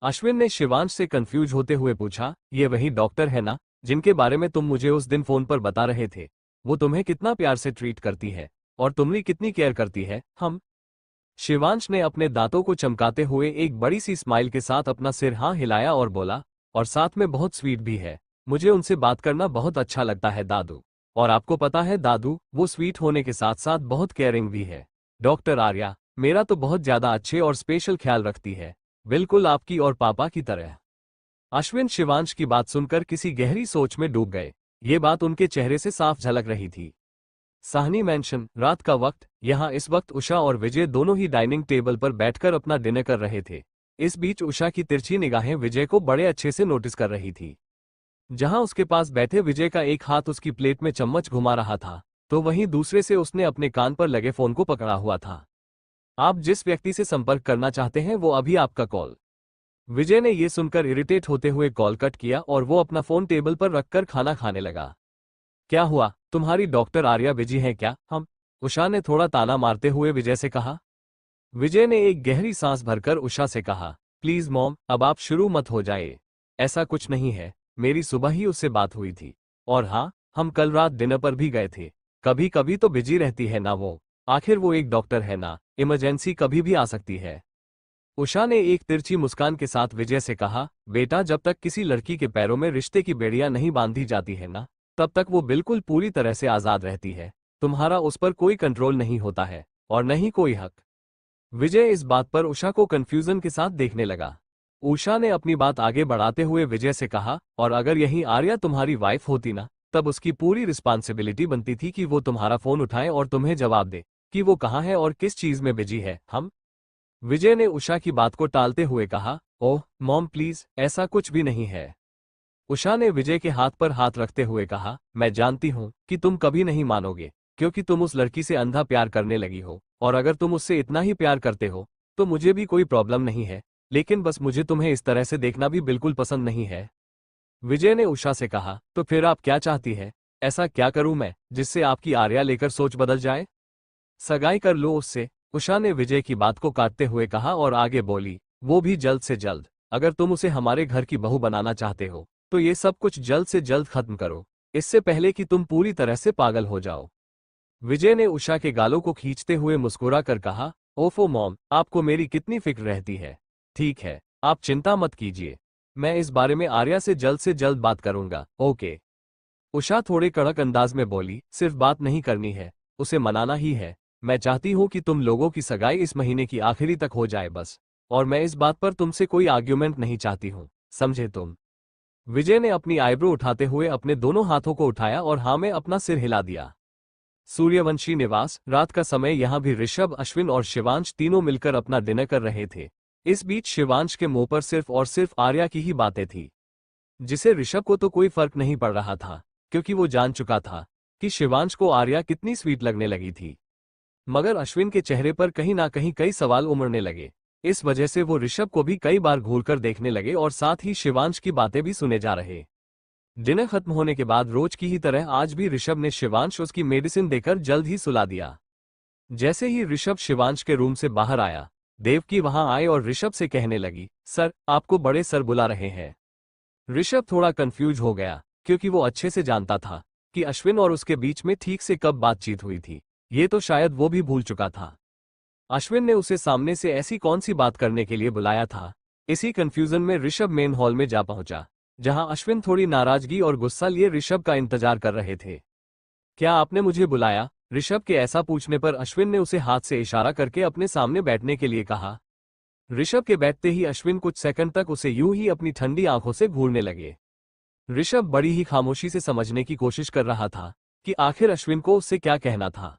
अश्विन ने शिवांश से कंफ्यूज होते हुए पूछा, ये वही डॉक्टर है ना जिनके बारे में तुम मुझे उस दिन फोन पर बता रहे थे? वो तुम्हें कितना प्यार से ट्रीट करती है और तुम्हारी कितनी केयर करती है। हम शिवांश ने अपने दांतों को चमकाते हुए एक बड़ी सी स्माइल के साथ अपना सिर हाँ हिलाया और बोला, और साथ में बहुत स्वीट भी है। मुझे उनसे बात करना बहुत अच्छा लगता है दादू। और आपको पता है दादू, वो स्वीट होने के साथ साथ बहुत केयरिंग भी है। डॉक्टर आर्या मेरा तो बहुत ज्यादा अच्छे और स्पेशल ख्याल रखती है, बिल्कुल आपकी और पापा की तरह। अश्विन शिवांश की बात सुनकर किसी गहरी सोच में डूब गए। ये बात उनके चेहरे से साफ झलक रही थी। साहनी मैंशन, रात का वक्त। यहाँ इस वक्त उषा और विजय दोनों ही डाइनिंग टेबल पर बैठकर अपना डिनर कर रहे थे। इस बीच उषा की तिरछी निगाहें विजय को बड़े अच्छे से नोटिस कर रही थी। जहां उसके पास बैठे विजय का एक हाथ उसकी प्लेट में चम्मच घुमा रहा था, तो वहीं दूसरे से उसने अपने कान पर लगे फोन को पकड़ा हुआ था। आप जिस व्यक्ति से संपर्क करना चाहते हैं वो अभी आपका कॉल। विजय ने यह सुनकर इरिटेट होते हुए कॉल कट किया और वो अपना फोन टेबल पर रखकर खाना खाने लगा। क्या हुआ, तुम्हारी डॉक्टर आर्या बिजी है क्या? हम उषा ने थोड़ा ताना मारते हुए विजय से कहा। विजय ने एक गहरी सांस भरकर उषा से कहा, प्लीज मॉम, अब आप शुरू मत हो जाए। ऐसा कुछ नहीं है, मेरी सुबह ही उससे बात हुई थी। और हाँ, हम कल रात डिनर पर भी गए थे। कभी कभी तो बिजी रहती है ना वो, आखिर वो एक डॉक्टर है ना, इमरजेंसी कभी भी आ सकती है। उषा ने एक तिरछी मुस्कान के साथ विजय से कहा, बेटा, जब तक किसी लड़की के पैरों में रिश्ते की बेड़ियां नहीं बांधी जाती है ना, तब तक वो बिल्कुल पूरी तरह से आजाद रहती है। तुम्हारा उस पर कोई कंट्रोल नहीं होता है और न ही कोई हक। विजय इस बात पर उषा को कंफ्यूजन के साथ देखने लगा। उषा ने अपनी बात आगे बढ़ाते हुए विजय से कहा, और अगर यही आर्या तुम्हारी वाइफ होती ना, तब उसकी पूरी रिस्पॉन्सिबिलिटी बनती थी कि वो तुम्हारा फोन उठाए और तुम्हें जवाब दे कि वो कहाँ है और किस चीज में बिजी है। हम विजय ने उषा की बात को टालते हुए कहा, ओह मॉम प्लीज, ऐसा कुछ भी नहीं है। उषा ने विजय के हाथ पर हाथ रखते हुए कहा, मैं जानती हूं कि तुम कभी नहीं मानोगे, क्योंकि तुम उस लड़की से अंधा प्यार करने लगी हो, और अगर तुम उससे इतना ही प्यार करते हो तो मुझे भी कोई प्रॉब्लम नहीं है, लेकिन बस मुझे तुम्हें इस तरह से देखना भी बिल्कुल पसंद नहीं है। विजय ने उषा से कहा, तो फिर आप क्या चाहती है? ऐसा क्या करूं मैं जिससे आपकी आर्या लेकर सोच बदल जाए? सगाई कर लो उससे, उषा ने विजय की बात को काटते हुए कहा और आगे बोली, वो भी जल्द से जल्द। अगर तुम उसे हमारे घर की बहू बनाना चाहते हो तो ये सब कुछ जल्द से जल्द खत्म करो, इससे पहले कि तुम पूरी तरह से पागल हो जाओ। विजय ने उषा के गालों को खींचते हुए मुस्कुरा कर कहा, ओफो मॉम, आपको मेरी कितनी फिक्र रहती है। ठीक है, आप चिंता मत कीजिए, मैं इस बारे में आर्या से जल्द बात करूंगा। ओके। उषा थोड़े कड़क अंदाज में बोली, सिर्फ बात नहीं करनी है, उसे मनाना ही है। मैं चाहती हूं कि तुम लोगों की सगाई इस महीने की आखिरी तक हो जाए बस। और मैं इस बात पर तुमसे कोई आर्ग्यूमेंट नहीं चाहती हूं, समझे तुम? विजय ने अपनी आईब्रो उठाते हुए अपने दोनों हाथों को उठाया और हाँ में अपना सिर हिला दिया। सूर्यवंशी निवास, रात का समय। यहां भी ऋषभ, अश्विन और शिवांश तीनों मिलकर अपना डिनर कर रहे थे। इस बीच शिवांश के मुंह पर सिर्फ और सिर्फ आर्या की ही बातें थी, जिसे ऋषभ को तो कोई फर्क नहीं पड़ रहा था, क्योंकि वो जान चुका था कि शिवांश को आर्या कितनी स्वीट लगने लगी थी। मगर अश्विन के चेहरे पर कहीं ना कहीं कई सवाल उमड़ने लगे। इस वजह से वो ऋषभ को भी कई बार घूरकर देखने लगे और साथ ही शिवांश की बातें भी सुने जा रहे। डिनर खत्म होने के बाद रोज की ही तरह आज भी ऋषभ ने शिवांश उसकी मेडिसिन देकर जल्द ही सुला दिया। जैसे ही ऋषभ शिवांश के रूम से बाहर आया, देवकी वहां आए और ऋषभ से कहने लगी, सर, आपको बड़े सर बुला रहे हैं। ऋषभ थोड़ा कंफ्यूज हो गया, क्योंकि वो अच्छे से जानता था कि अश्विन और उसके बीच में ठीक से कब बातचीत हुई थी। ये तो शायद वो भी भूल चुका था। अश्विन ने उसे सामने से ऐसी कौन सी बात करने के लिए बुलाया था। इसी कंफ्यूजन में ऋषभ मेन हॉल में जा पहुंचा, जहां अश्विन थोड़ी नाराजगी और गुस्सा लिए ऋषभ का इंतजार कर रहे थे। क्या आपने मुझे बुलाया? ऋषभ के ऐसा पूछने पर अश्विन ने उसे हाथ से इशारा करके अपने सामने बैठने के लिए कहा। ऋषभ के बैठते ही अश्विन कुछ सेकंड तक उसे यूं ही अपनी ठंडी आंखों से घूरने लगे। ऋषभ बड़ी ही खामोशी से समझने की कोशिश कर रहा था कि आखिर अश्विन को उससे क्या कहना था।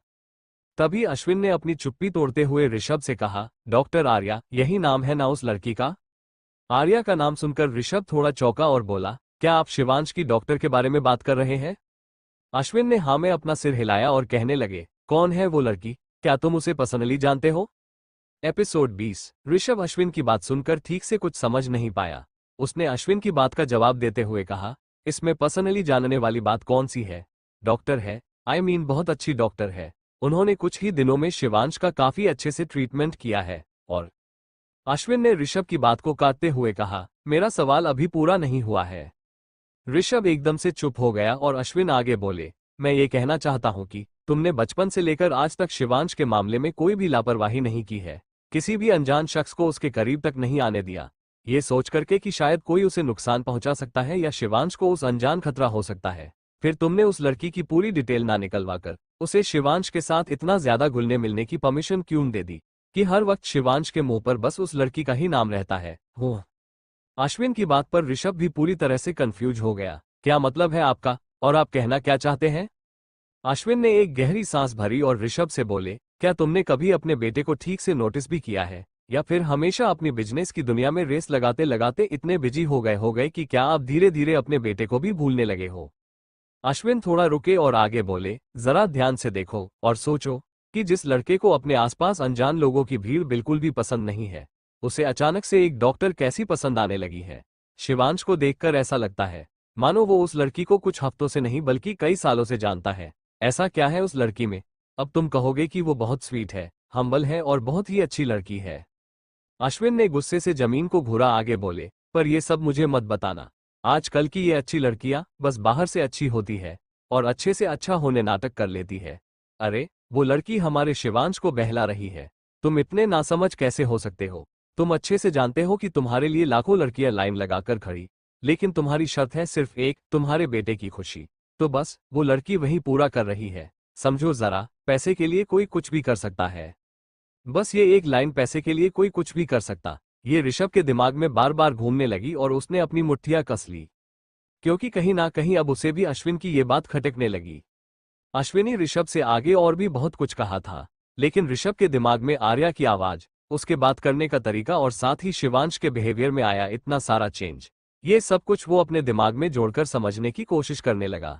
तभी अश्विन ने अपनी चुप्पी तोड़ते हुए ऋषभ से कहा, डॉक्टर आर्या, यही नाम है ना उस लड़की का? आर्या का नाम सुनकर ऋषभ थोड़ा चौंका और बोला, क्या आप शिवांश की डॉक्टर के बारे में बात कर रहे हैं? अश्विन ने हाँ में अपना सिर हिलाया और कहने लगे, कौन है वो लड़की? क्या तुम उसे पर्सनली जानते हो? एपिसोड 20। ऋषभ अश्विन की बात सुनकर ठीक से कुछ समझ नहीं पाया। उसने अश्विन की बात का जवाब देते हुए कहा, इसमें पर्सनली जानने वाली बात कौन सी है? डॉक्टर है, आई मीन बहुत अच्छी डॉक्टर है। उन्होंने कुछ ही दिनों में शिवांश का काफी अच्छे से ट्रीटमेंट किया है। और अश्विन ने ऋषभ की बात को काटते हुए कहा, मेरा सवाल अभी पूरा नहीं हुआ है। ऋषभ एकदम से चुप हो गया और अश्विन आगे बोले, मैं ये कहना चाहता हूं कि तुमने बचपन से लेकर आज तक शिवांश के मामले में कोई भी लापरवाही नहीं की है। किसी भी अनजान शख्स को उसके करीब तक नहीं आने दिया, ये सोच करके कि शायद कोई उसे नुकसान पहुंचा सकता है या शिवांश को उस अनजान खतरा हो सकता है। फिर तुमने उस लड़की की पूरी डिटेल ना निकलवा कर उसे शिवांश के साथ इतना ज्यादा घुलने मिलने की परमिशन क्यों दे दी कि हर वक्त शिवांश के मुंह पर बस उस लड़की का ही नाम रहता है? हो। अश्विन की बात पर ऋषभ भी पूरी तरह से कंफ्यूज हो गया। क्या मतलब है आपका, और आप कहना क्या चाहते हैं? अश्विन ने एक गहरी सांस भरी और ऋषभ से बोले, क्या तुमने कभी अपने बेटे को ठीक से नोटिस भी किया है, या फिर हमेशा अपनी बिजनेस की दुनिया में रेस लगाते लगाते इतने बिजी हो गए कि क्या आप धीरे धीरे अपने बेटे को भी भूलने लगे हो? अश्विन थोड़ा रुके और आगे बोले, जरा ध्यान से देखो और सोचो कि जिस लड़के को अपने आसपास अनजान लोगों की भीड़ बिल्कुल भी पसंद नहीं है, उसे अचानक से एक डॉक्टर कैसी पसंद आने लगी है। शिवांश को देखकर ऐसा लगता है मानो वो उस लड़की को कुछ हफ्तों से नहीं बल्कि कई सालों से जानता है। ऐसा क्या है उस लड़की में? अब तुम कहोगे कि वो बहुत स्वीट है, हम्बल है और बहुत ही अच्छी लड़की है। अश्विन ने गुस्से से जमीन को घूरा, आगे बोले, पर ये सब मुझे मत बताना। आजकल की ये अच्छी लड़कियां बस बाहर से अच्छी होती है और अच्छे से अच्छा होने नाटक कर लेती है। अरे, वो लड़की हमारे शिवांश को बहला रही है। तुम इतने नासमझ कैसे हो सकते हो? तुम अच्छे से जानते हो कि तुम्हारे लिए लाखों लड़कियां लाइन लगाकर खड़ी, लेकिन तुम्हारी शर्त है सिर्फ एक, तुम्हारे बेटे की खुशी। तो बस वो लड़की वही पूरा कर रही है। समझो जरा, पैसे के लिए कोई कुछ भी कर सकता है। बस ये एक लाइन, पैसे के लिए कोई कुछ भी कर सकता, ये ऋषभ के दिमाग में बार बार घूमने लगी और उसने अपनी मुट्ठियां कस ली, क्योंकि कहीं ना कहीं अब उसे भी अश्विन की ये बात खटकने लगी। अश्विनी ऋषभ से आगे और भी बहुत कुछ कहा था, लेकिन ऋषभ के दिमाग में आर्या की आवाज, उसके बात करने का तरीका और साथ ही शिवांश के बिहेवियर में आया इतना सारा चेंज, ये सब कुछ वो अपने दिमाग में जोड़कर समझने की कोशिश करने लगा।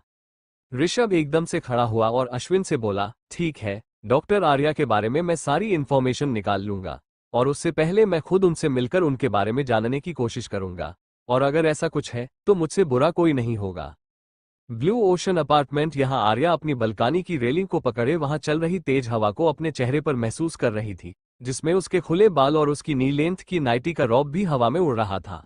ऋषभ एकदम से खड़ा हुआ और अश्विन से बोला, ठीक है, डॉक्टर आर्या के बारे में मैं सारी इन्फॉर्मेशन निकाल लूंगा, और उससे पहले मैं खुद उनसे मिलकर उनके बारे में जानने की कोशिश करूंगा, और अगर ऐसा कुछ है तो मुझसे बुरा कोई नहीं होगा। Blue ocean apartment. यहां आर्या अपनी बलकानी की रेलिंग को पकड़े वहां चल रही तेज हवा को अपने चेहरे पर महसूस कर रही थी, जिसमें उसके खुले बाल और उसकी नी लेंथ की नाइटी का रॉब भी हवा में उड़ रहा था।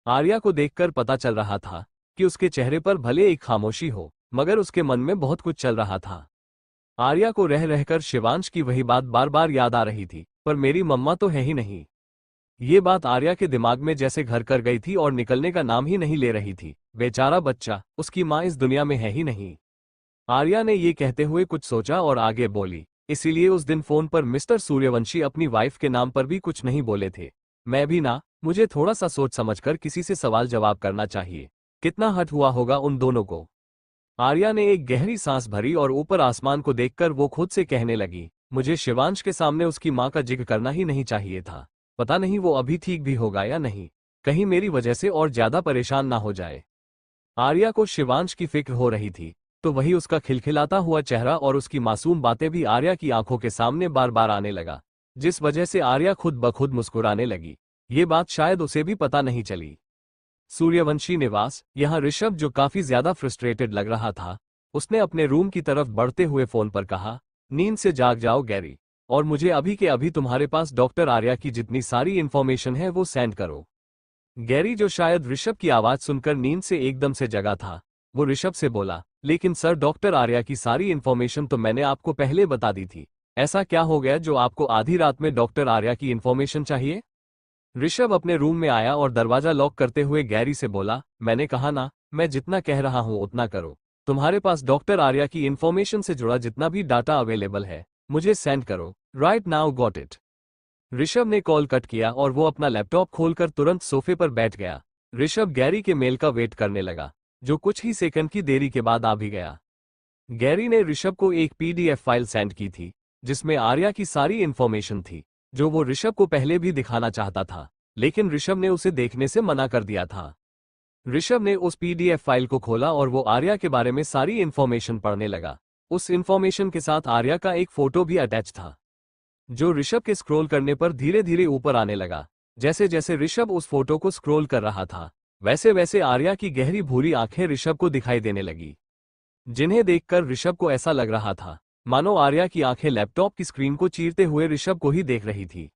आर्या को देखकर पता चल रहा था कि उसके चेहरे पर भले एक खामोशी हो, मगर उसके मन में बहुत कुछ चल रहा था। आर्या को रह रहकर शिवांश की वही बात बार बार याद आ रही थी, पर मेरी मम्मा तो है ही नहीं। ये बात आर्या के दिमाग में जैसे घर कर गई थी और निकलने का नाम ही नहीं ले रही थी। बेचारा बच्चा, उसकी माँ इस दुनिया में है ही नहीं। आर्या ने ये कहते हुए कुछ सोचा और आगे बोली, इसीलिए उस दिन फोन पर मिस्टर सूर्यवंशी अपनी वाइफ के नाम पर भी कुछ नहीं बोले थे। मैं भी ना, मुझे थोड़ा सा सोच समझकर किसी से सवाल जवाब करना चाहिए। कितना हर्ट हुआ होगा उन दोनों को। आर्या ने एक गहरी सांस भरी और ऊपर आसमान को देखकर वो खुद से कहने लगी, मुझे शिवांश के सामने उसकी माँ का जिक्र करना ही नहीं चाहिए था। पता नहीं वो अभी ठीक भी होगा या नहीं, कहीं मेरी वजह से और ज्यादा परेशान ना हो जाए। आर्या को शिवांश की फिक्र हो रही थी, तो वही उसका खिलखिलाता हुआ चेहरा और उसकी मासूम बातें भी आर्या की आंखों के सामने बार बार आने लगा, जिस वजह से आर्या खुद ब खुद मुस्कुराने लगी। ये बात शायद उसे भी पता नहीं चली। सूर्यवंशी निवास, यहाँ ऋषभ जो काफी ज्यादा फ्रस्ट्रेटेड लग रहा था, उसने अपने रूम की तरफ बढ़ते हुए फोन पर कहा, नींद से जाग जाओ गैरी, और मुझे अभी के अभी तुम्हारे पास डॉक्टर आर्या की जितनी सारी इन्फॉर्मेशन है वो सेंड करो। गैरी, जो शायद ऋषभ की आवाज सुनकर नींद से एकदम से जगा था, वो ऋषभ से बोला, लेकिन सर, डॉक्टर आर्या की सारी इन्फॉर्मेशन तो मैंने आपको पहले बता दी थी। ऐसा क्या हो गया जो आपको आधी रात में डॉक्टर आर्या की इन्फॉर्मेशन चाहिए? ऋषभ अपने रूम में आया और दरवाजा लॉक करते हुए गैरी से बोला, मैंने कहा ना, मैं जितना कह रहा हूं उतना करो। तुम्हारे पास डॉक्टर आर्या की इन्फॉर्मेशन से जुड़ा जितना भी डाटा अवेलेबल है, मुझे सेंड करो। Right now, got it. Rishabh ने कॉल कट किया और वो अपना लैपटॉप खोलकर तुरंत सोफे पर बैठ गया। ऋषभ गैरी के मेल का वेट करने लगा, जो कुछ ही सेकंड की देरी के बाद आ भी गया। गैरी ने ऋषभ को एक पीडीएफ फाइल सेंड की थी, जिसमें आर्या की सारी इन्फॉर्मेशन थी, जो वो ऋषभ को पहले भी दिखाना चाहता था, लेकिन ऋषभ ने उसे देखने से मना कर दिया था। ऋषभ ने उस पीडीएफ फाइल को खोला और वो आर्या के बारे में सारी इन्फॉर्मेशन पढ़ने लगा। उस इन्फॉर्मेशन के साथ आर्या का एक फोटो भी अटैच था, जो ऋषभ के स्क्रॉल करने पर धीरे धीरे ऊपर आने लगा। जैसे जैसे ऋषभ उस फोटो को स्क्रॉल कर रहा था, वैसे वैसे आर्या की गहरी भूरी आंखें ऋषभ को दिखाई देने लगी, जिन्हें देखकर ऋषभ को ऐसा लग रहा था मानो आर्या की आंखें लैपटॉप की स्क्रीन को चीरते हुए ऋषभ को ही देख रही थी।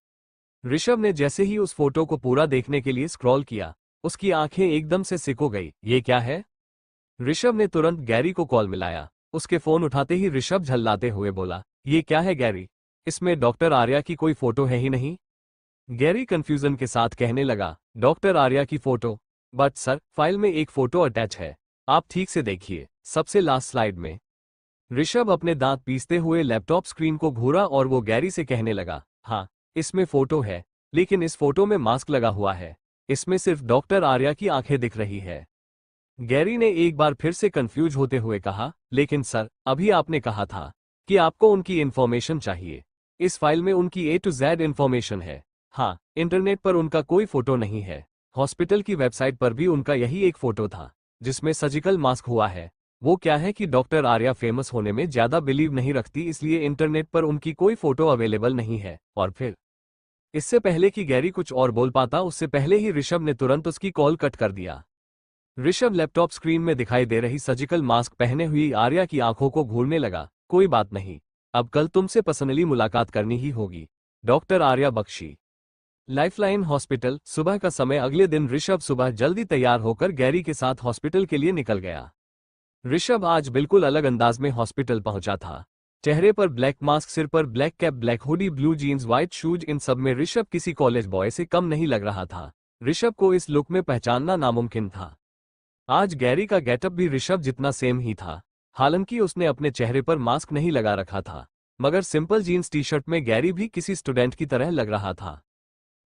ऋषभ ने जैसे ही उस फोटो को पूरा देखने के लिए स्क्रॉल किया, उसकी आंखें एकदम से सिकुड़ गई। ये क्या है? ऋषभ ने तुरंत गैरी को कॉल मिलाया। उसके फोन उठाते ही ऋषभ झल्लाते हुए बोला, ये क्या है गैरी? इसमें डॉक्टर आर्या की कोई फोटो है ही नहीं। गैरी कंफ्यूजन के साथ कहने लगा, डॉक्टर आर्या की फोटो? बट सर, फाइल में एक फोटो अटैच है, आप ठीक से देखिए, सबसे लास्ट स्लाइड में। ऋषभ अपने दांत पीसते हुए लैपटॉप स्क्रीन को घूरा और वो गैरी से कहने लगा, हाँ, इसमें फोटो है, लेकिन इस फोटो में मास्क लगा हुआ है। इसमें सिर्फ डॉक्टर आर्या की आंखें दिख रही है। गैरी ने एक बार फिर से कंफ्यूज होते हुए कहा, लेकिन सर, अभी आपने कहा था कि आपको उनकी इन्फॉर्मेशन चाहिए। इस फाइल में उनकी A to Z इन्फॉर्मेशन है। हाँ, इंटरनेट पर उनका कोई फोटो नहीं है। हॉस्पिटल की वेबसाइट पर भी उनका यही एक फोटो था, जिसमें सर्जिकल मास्क हुआ है। वो क्या है कि डॉक्टर आर्या फेमस होने में ज्यादा बिलीव नहीं रखती, इसलिए इंटरनेट पर उनकी कोई फोटो अवेलेबल नहीं है। और फिर इससे पहले कि गैरी कुछ और बोल पाता, उससे पहले ही ऋषभ ने तुरंत उसकी कॉल कट कर दिया। ऋषभ लैपटॉप स्क्रीन में दिखाई दे रही सर्जिकल मास्क पहने हुई आर्या की आंखों को घूरने लगा। कोई बात नहीं, अब कल तुमसे पर्सनली मुलाकात करनी ही होगी। Doctor Arya Bakshi, lifeline hospital. सुबह का समय। अगले दिन ऋषभ सुबह जल्दी तैयार होकर गैरी के साथ हॉस्पिटल के लिए निकल गया। ऋषभ आज बिल्कुल अलग अंदाज में हॉस्पिटल पहुंचा था। चेहरे पर ब्लैक मास्क, सिर पर black cap, black hoodie, blue jeans, white shoes, इन सब में ऋषभ किसी कॉलेज बॉय से कम नहीं लग रहा था। ऋषभ को इस लुक में पहचानना नामुमकिन था। आज गैरी का गेटअप भी ऋषभ जितना सेम ही था। हालांकि उसने अपने चेहरे पर मास्क नहीं लगा रखा था, मगर सिंपल जीन्स टी शर्ट में गैरी भी किसी स्टूडेंट की तरह लग रहा था।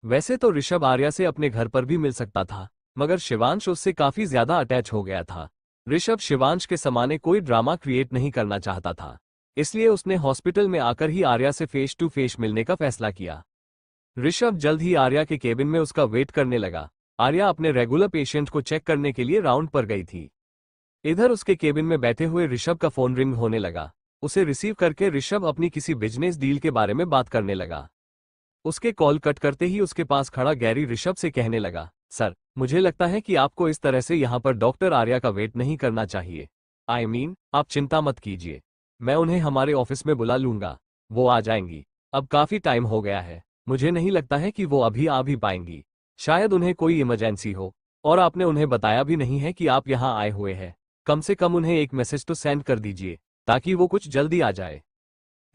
वैसे तो ऋषभ आर्या से अपने घर पर भी मिल सकता था, मगर शिवांश उससे काफी ज्यादा अटैच हो गया था। ऋषभ शिवांश के समाने कोई ड्रामा क्रिएट नहीं करना चाहता था, इसलिए उसने हॉस्पिटल में आकर ही आर्या से फेस टू फेस मिलने का फैसला किया। ऋषभ जल्द ही आर्या के केबिन में उसका वेट करने लगा। आर्या अपने रेगुलर पेशेंट को चेक करने के लिए राउंड पर गई थी। इधर उसके केबिन में बैठे हुए ऋषभ का फोन रिंग होने लगा। उसे रिसीव करके ऋषभ अपनी किसी बिजनेस डील के बारे में बात करने लगा। उसके कॉल कट करते ही उसके पास खड़ा गैरी ऋषभ से कहने लगा, सर, मुझे लगता है कि आपको इस तरह से यहाँ पर डॉक्टर आर्या का वेट नहीं करना चाहिए। I mean, आप चिंता मत कीजिए, मैं उन्हें हमारे ऑफिस में बुला लूंगा, वो आ जाएंगी। अब काफी टाइम हो गया है, मुझे नहीं लगता है कि वो अभी आ भी पाएंगी। शायद उन्हें कोई इमरजेंसी हो, और आपने उन्हें बताया भी नहीं है कि आप यहाँ आए हुए हैं। कम से कम उन्हें एक मैसेज तो सेंड कर दीजिए, ताकि वो कुछ जल्दी आ जाए।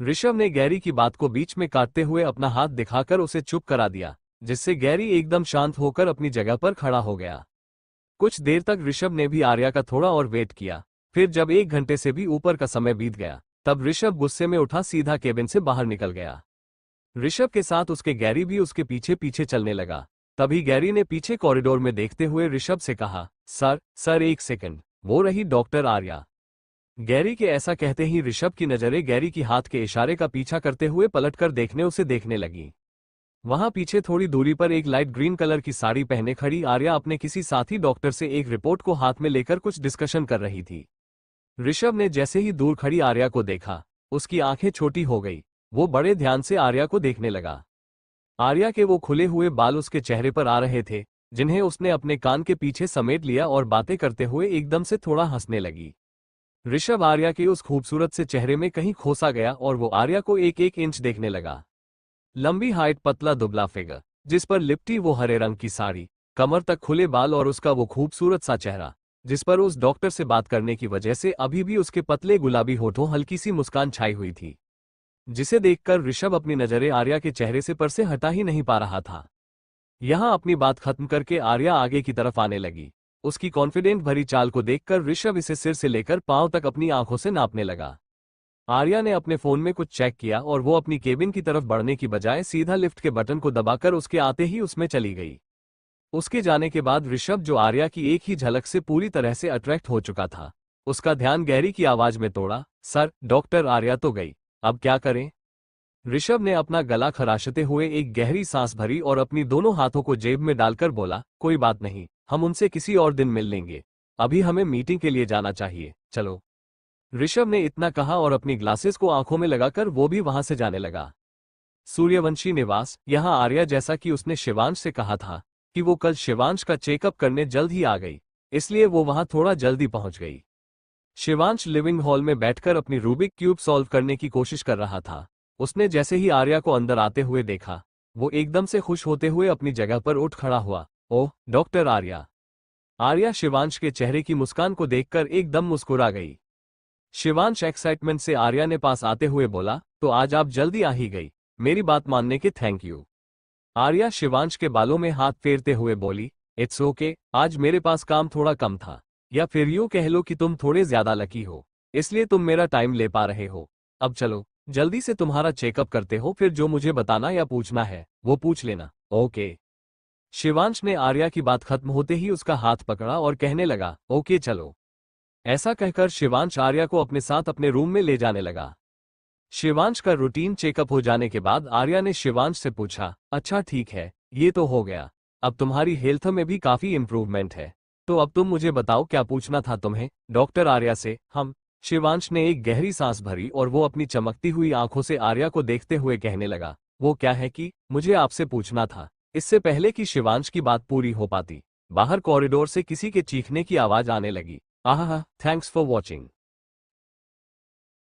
ऋषभ ने गैरी की बात को बीच में काटते हुए अपना हाथ दिखाकर उसे चुप करा दिया। जिससे गैरी एकदम शांत होकर अपनी जगह पर खड़ा हो गया। कुछ देर तक ऋषभ ने भी आर्या का थोड़ा और वेट किया। फिर जब 1 घंटे से भी ऊपर का समय बीत गया, तब ऋषभ गुस्से में उठा सीधा केबिन से बाहर निकल गया। ऋषभ के साथ उसके गैरी भी उसके पीछे पीछे चलने लगा। तभी गैरी ने पीछे कॉरिडोर में देखते हुए ऋषभ से कहा, सर एक सेकंड, वो रही डॉक्टर आर्या। गैरी के ऐसा कहते ही ऋषभ की नजरें गैरी की हाथ के इशारे का पीछा करते हुए पलटकर उसे देखने लगी। वहां पीछे थोड़ी दूरी पर एक लाइट ग्रीन कलर की साड़ी पहने खड़ी आर्या अपने किसी साथी डॉक्टर से एक रिपोर्ट को हाथ में लेकर कुछ डिस्कशन कर रही थी। ऋषभ ने जैसे ही दूर खड़ी आर्या को देखा, उसकी आंखें छोटी हो गई। वो बड़े ध्यान से आर्या को देखने लगा। आर्या के वो खुले हुए बाल उसके चेहरे पर आ रहे थे, जिन्हें उसने अपने कान के पीछे समेट लिया और बातें करते हुए एकदम से थोड़ा हंसने लगी। ऋषभ आर्या के उस खूबसूरत से चेहरे में कहीं खोसा गया और वो आर्या को एक एक इंच देखने लगा। लंबी हाइट, पतला दुबला फिगर, जिस पर लिपटी वो हरे रंग की साड़ी, कमर तक खुले बाल और उसका वो खूबसूरत सा चेहरा, जिस पर उस डॉक्टर से बात करने की वजह से अभी भी उसके पतले गुलाबी होठों हल्की सी मुस्कान छाई हुई थी, जिसे देखकर ऋषभ अपनी नजरें आर्या के चेहरे से पर से हटा ही नहीं पा रहा था। यहां अपनी बात खत्म करके आर्या आगे की तरफ आने लगी। उसकी कॉन्फिडेंट भरी चाल को देखकर ऋषभ इसे सिर से लेकर पांव तक अपनी आंखों से नापने लगा। आर्या ने अपने फोन में कुछ चेक किया और वो अपनी केबिन की तरफ बढ़ने की बजाय सीधा लिफ्ट के बटन को दबाकर उसके आते ही उसमें चली गई। उसके जाने के बाद ऋषभ, जो आर्या की एक ही झलक से पूरी तरह से अट्रैक्ट हो चुका था, उसका ध्यान गैरी की आवाज में तोड़ा, सर, डॉक्टर आर्या तो गई, अब क्या करें? ऋषभ ने अपना गला खराशते हुए एक गहरी सांस भरी और अपनी दोनों हाथों को जेब में डालकर बोला, कोई बात नहीं, हम उनसे किसी और दिन मिल लेंगे, अभी हमें मीटिंग के लिए जाना चाहिए, चलो। ऋषभ ने इतना कहा और अपनी ग्लासेस को आंखों में लगाकर वो भी वहां से जाने लगा। सूर्यवंशी निवास, यहां आर्या, जैसा कि उसने शिवांश से कहा था कि वो कल शिवांश का चेकअप करने जल्द ही आ गई, इसलिए वो वहां थोड़ा जल्दी पहुंच गई। शिवांश लिविंग हॉल में बैठकर अपनी रूबिक क्यूब सॉल्व करने की कोशिश कर रहा था। उसने जैसे ही आर्या को अंदर आते हुए देखा, वो एकदम से खुश होते हुए अपनी जगह पर उठ खड़ा हुआ। ओह, डॉक्टर आर्या। आर्या शिवांश के चेहरे की मुस्कान को देखकर एकदम मुस्कुरा गई। शिवांश एक्साइटमेंट से आर्या ने पास आते हुए बोला, तो आज आप जल्दी आ ही गई, मेरी बात मानने के थैंक यू। आर्या शिवांश के बालों में हाथ फेरते हुए बोली, इट्स ओके, आज मेरे पास काम थोड़ा कम था, या फिर यूं कह लो कि तुम थोड़े ज्यादा लकी हो, इसलिए तुम मेरा टाइम ले पा रहे हो। अब चलो, जल्दी से तुम्हारा चेकअप करते हो, फिर जो मुझे बताना या पूछना है वो पूछ लेना, ओके। शिवांश ने आर्या की बात खत्म होते ही उसका हाथ पकड़ा और कहने लगा, ओके चलो। ऐसा कहकर शिवांश आर्या को अपने साथ अपने रूम में ले जाने लगा। शिवांश का रूटीन चेकअप हो जाने के बाद आर्या ने शिवांश से पूछा, अच्छा ठीक है, ये तो हो गया, अब तुम्हारी हेल्थ में भी काफी इंप्रूवमेंट है, तो अब तुम मुझे बताओ क्या पूछना था तुम्हें? डॉक्टर आर्या से हम। शिवांश ने एक गहरी सांस भरी और वो अपनी चमकती हुई आंखों से आर्या को देखते हुए कहने लगा, वो क्या है कि मुझे आपसे पूछना था। इससे पहले कि शिवांश की बात पूरी हो पाती, बाहर कॉरिडोर से किसी के चीखने की आवाज आने लगी। आहा, थैंक्स फॉर वॉचिंग।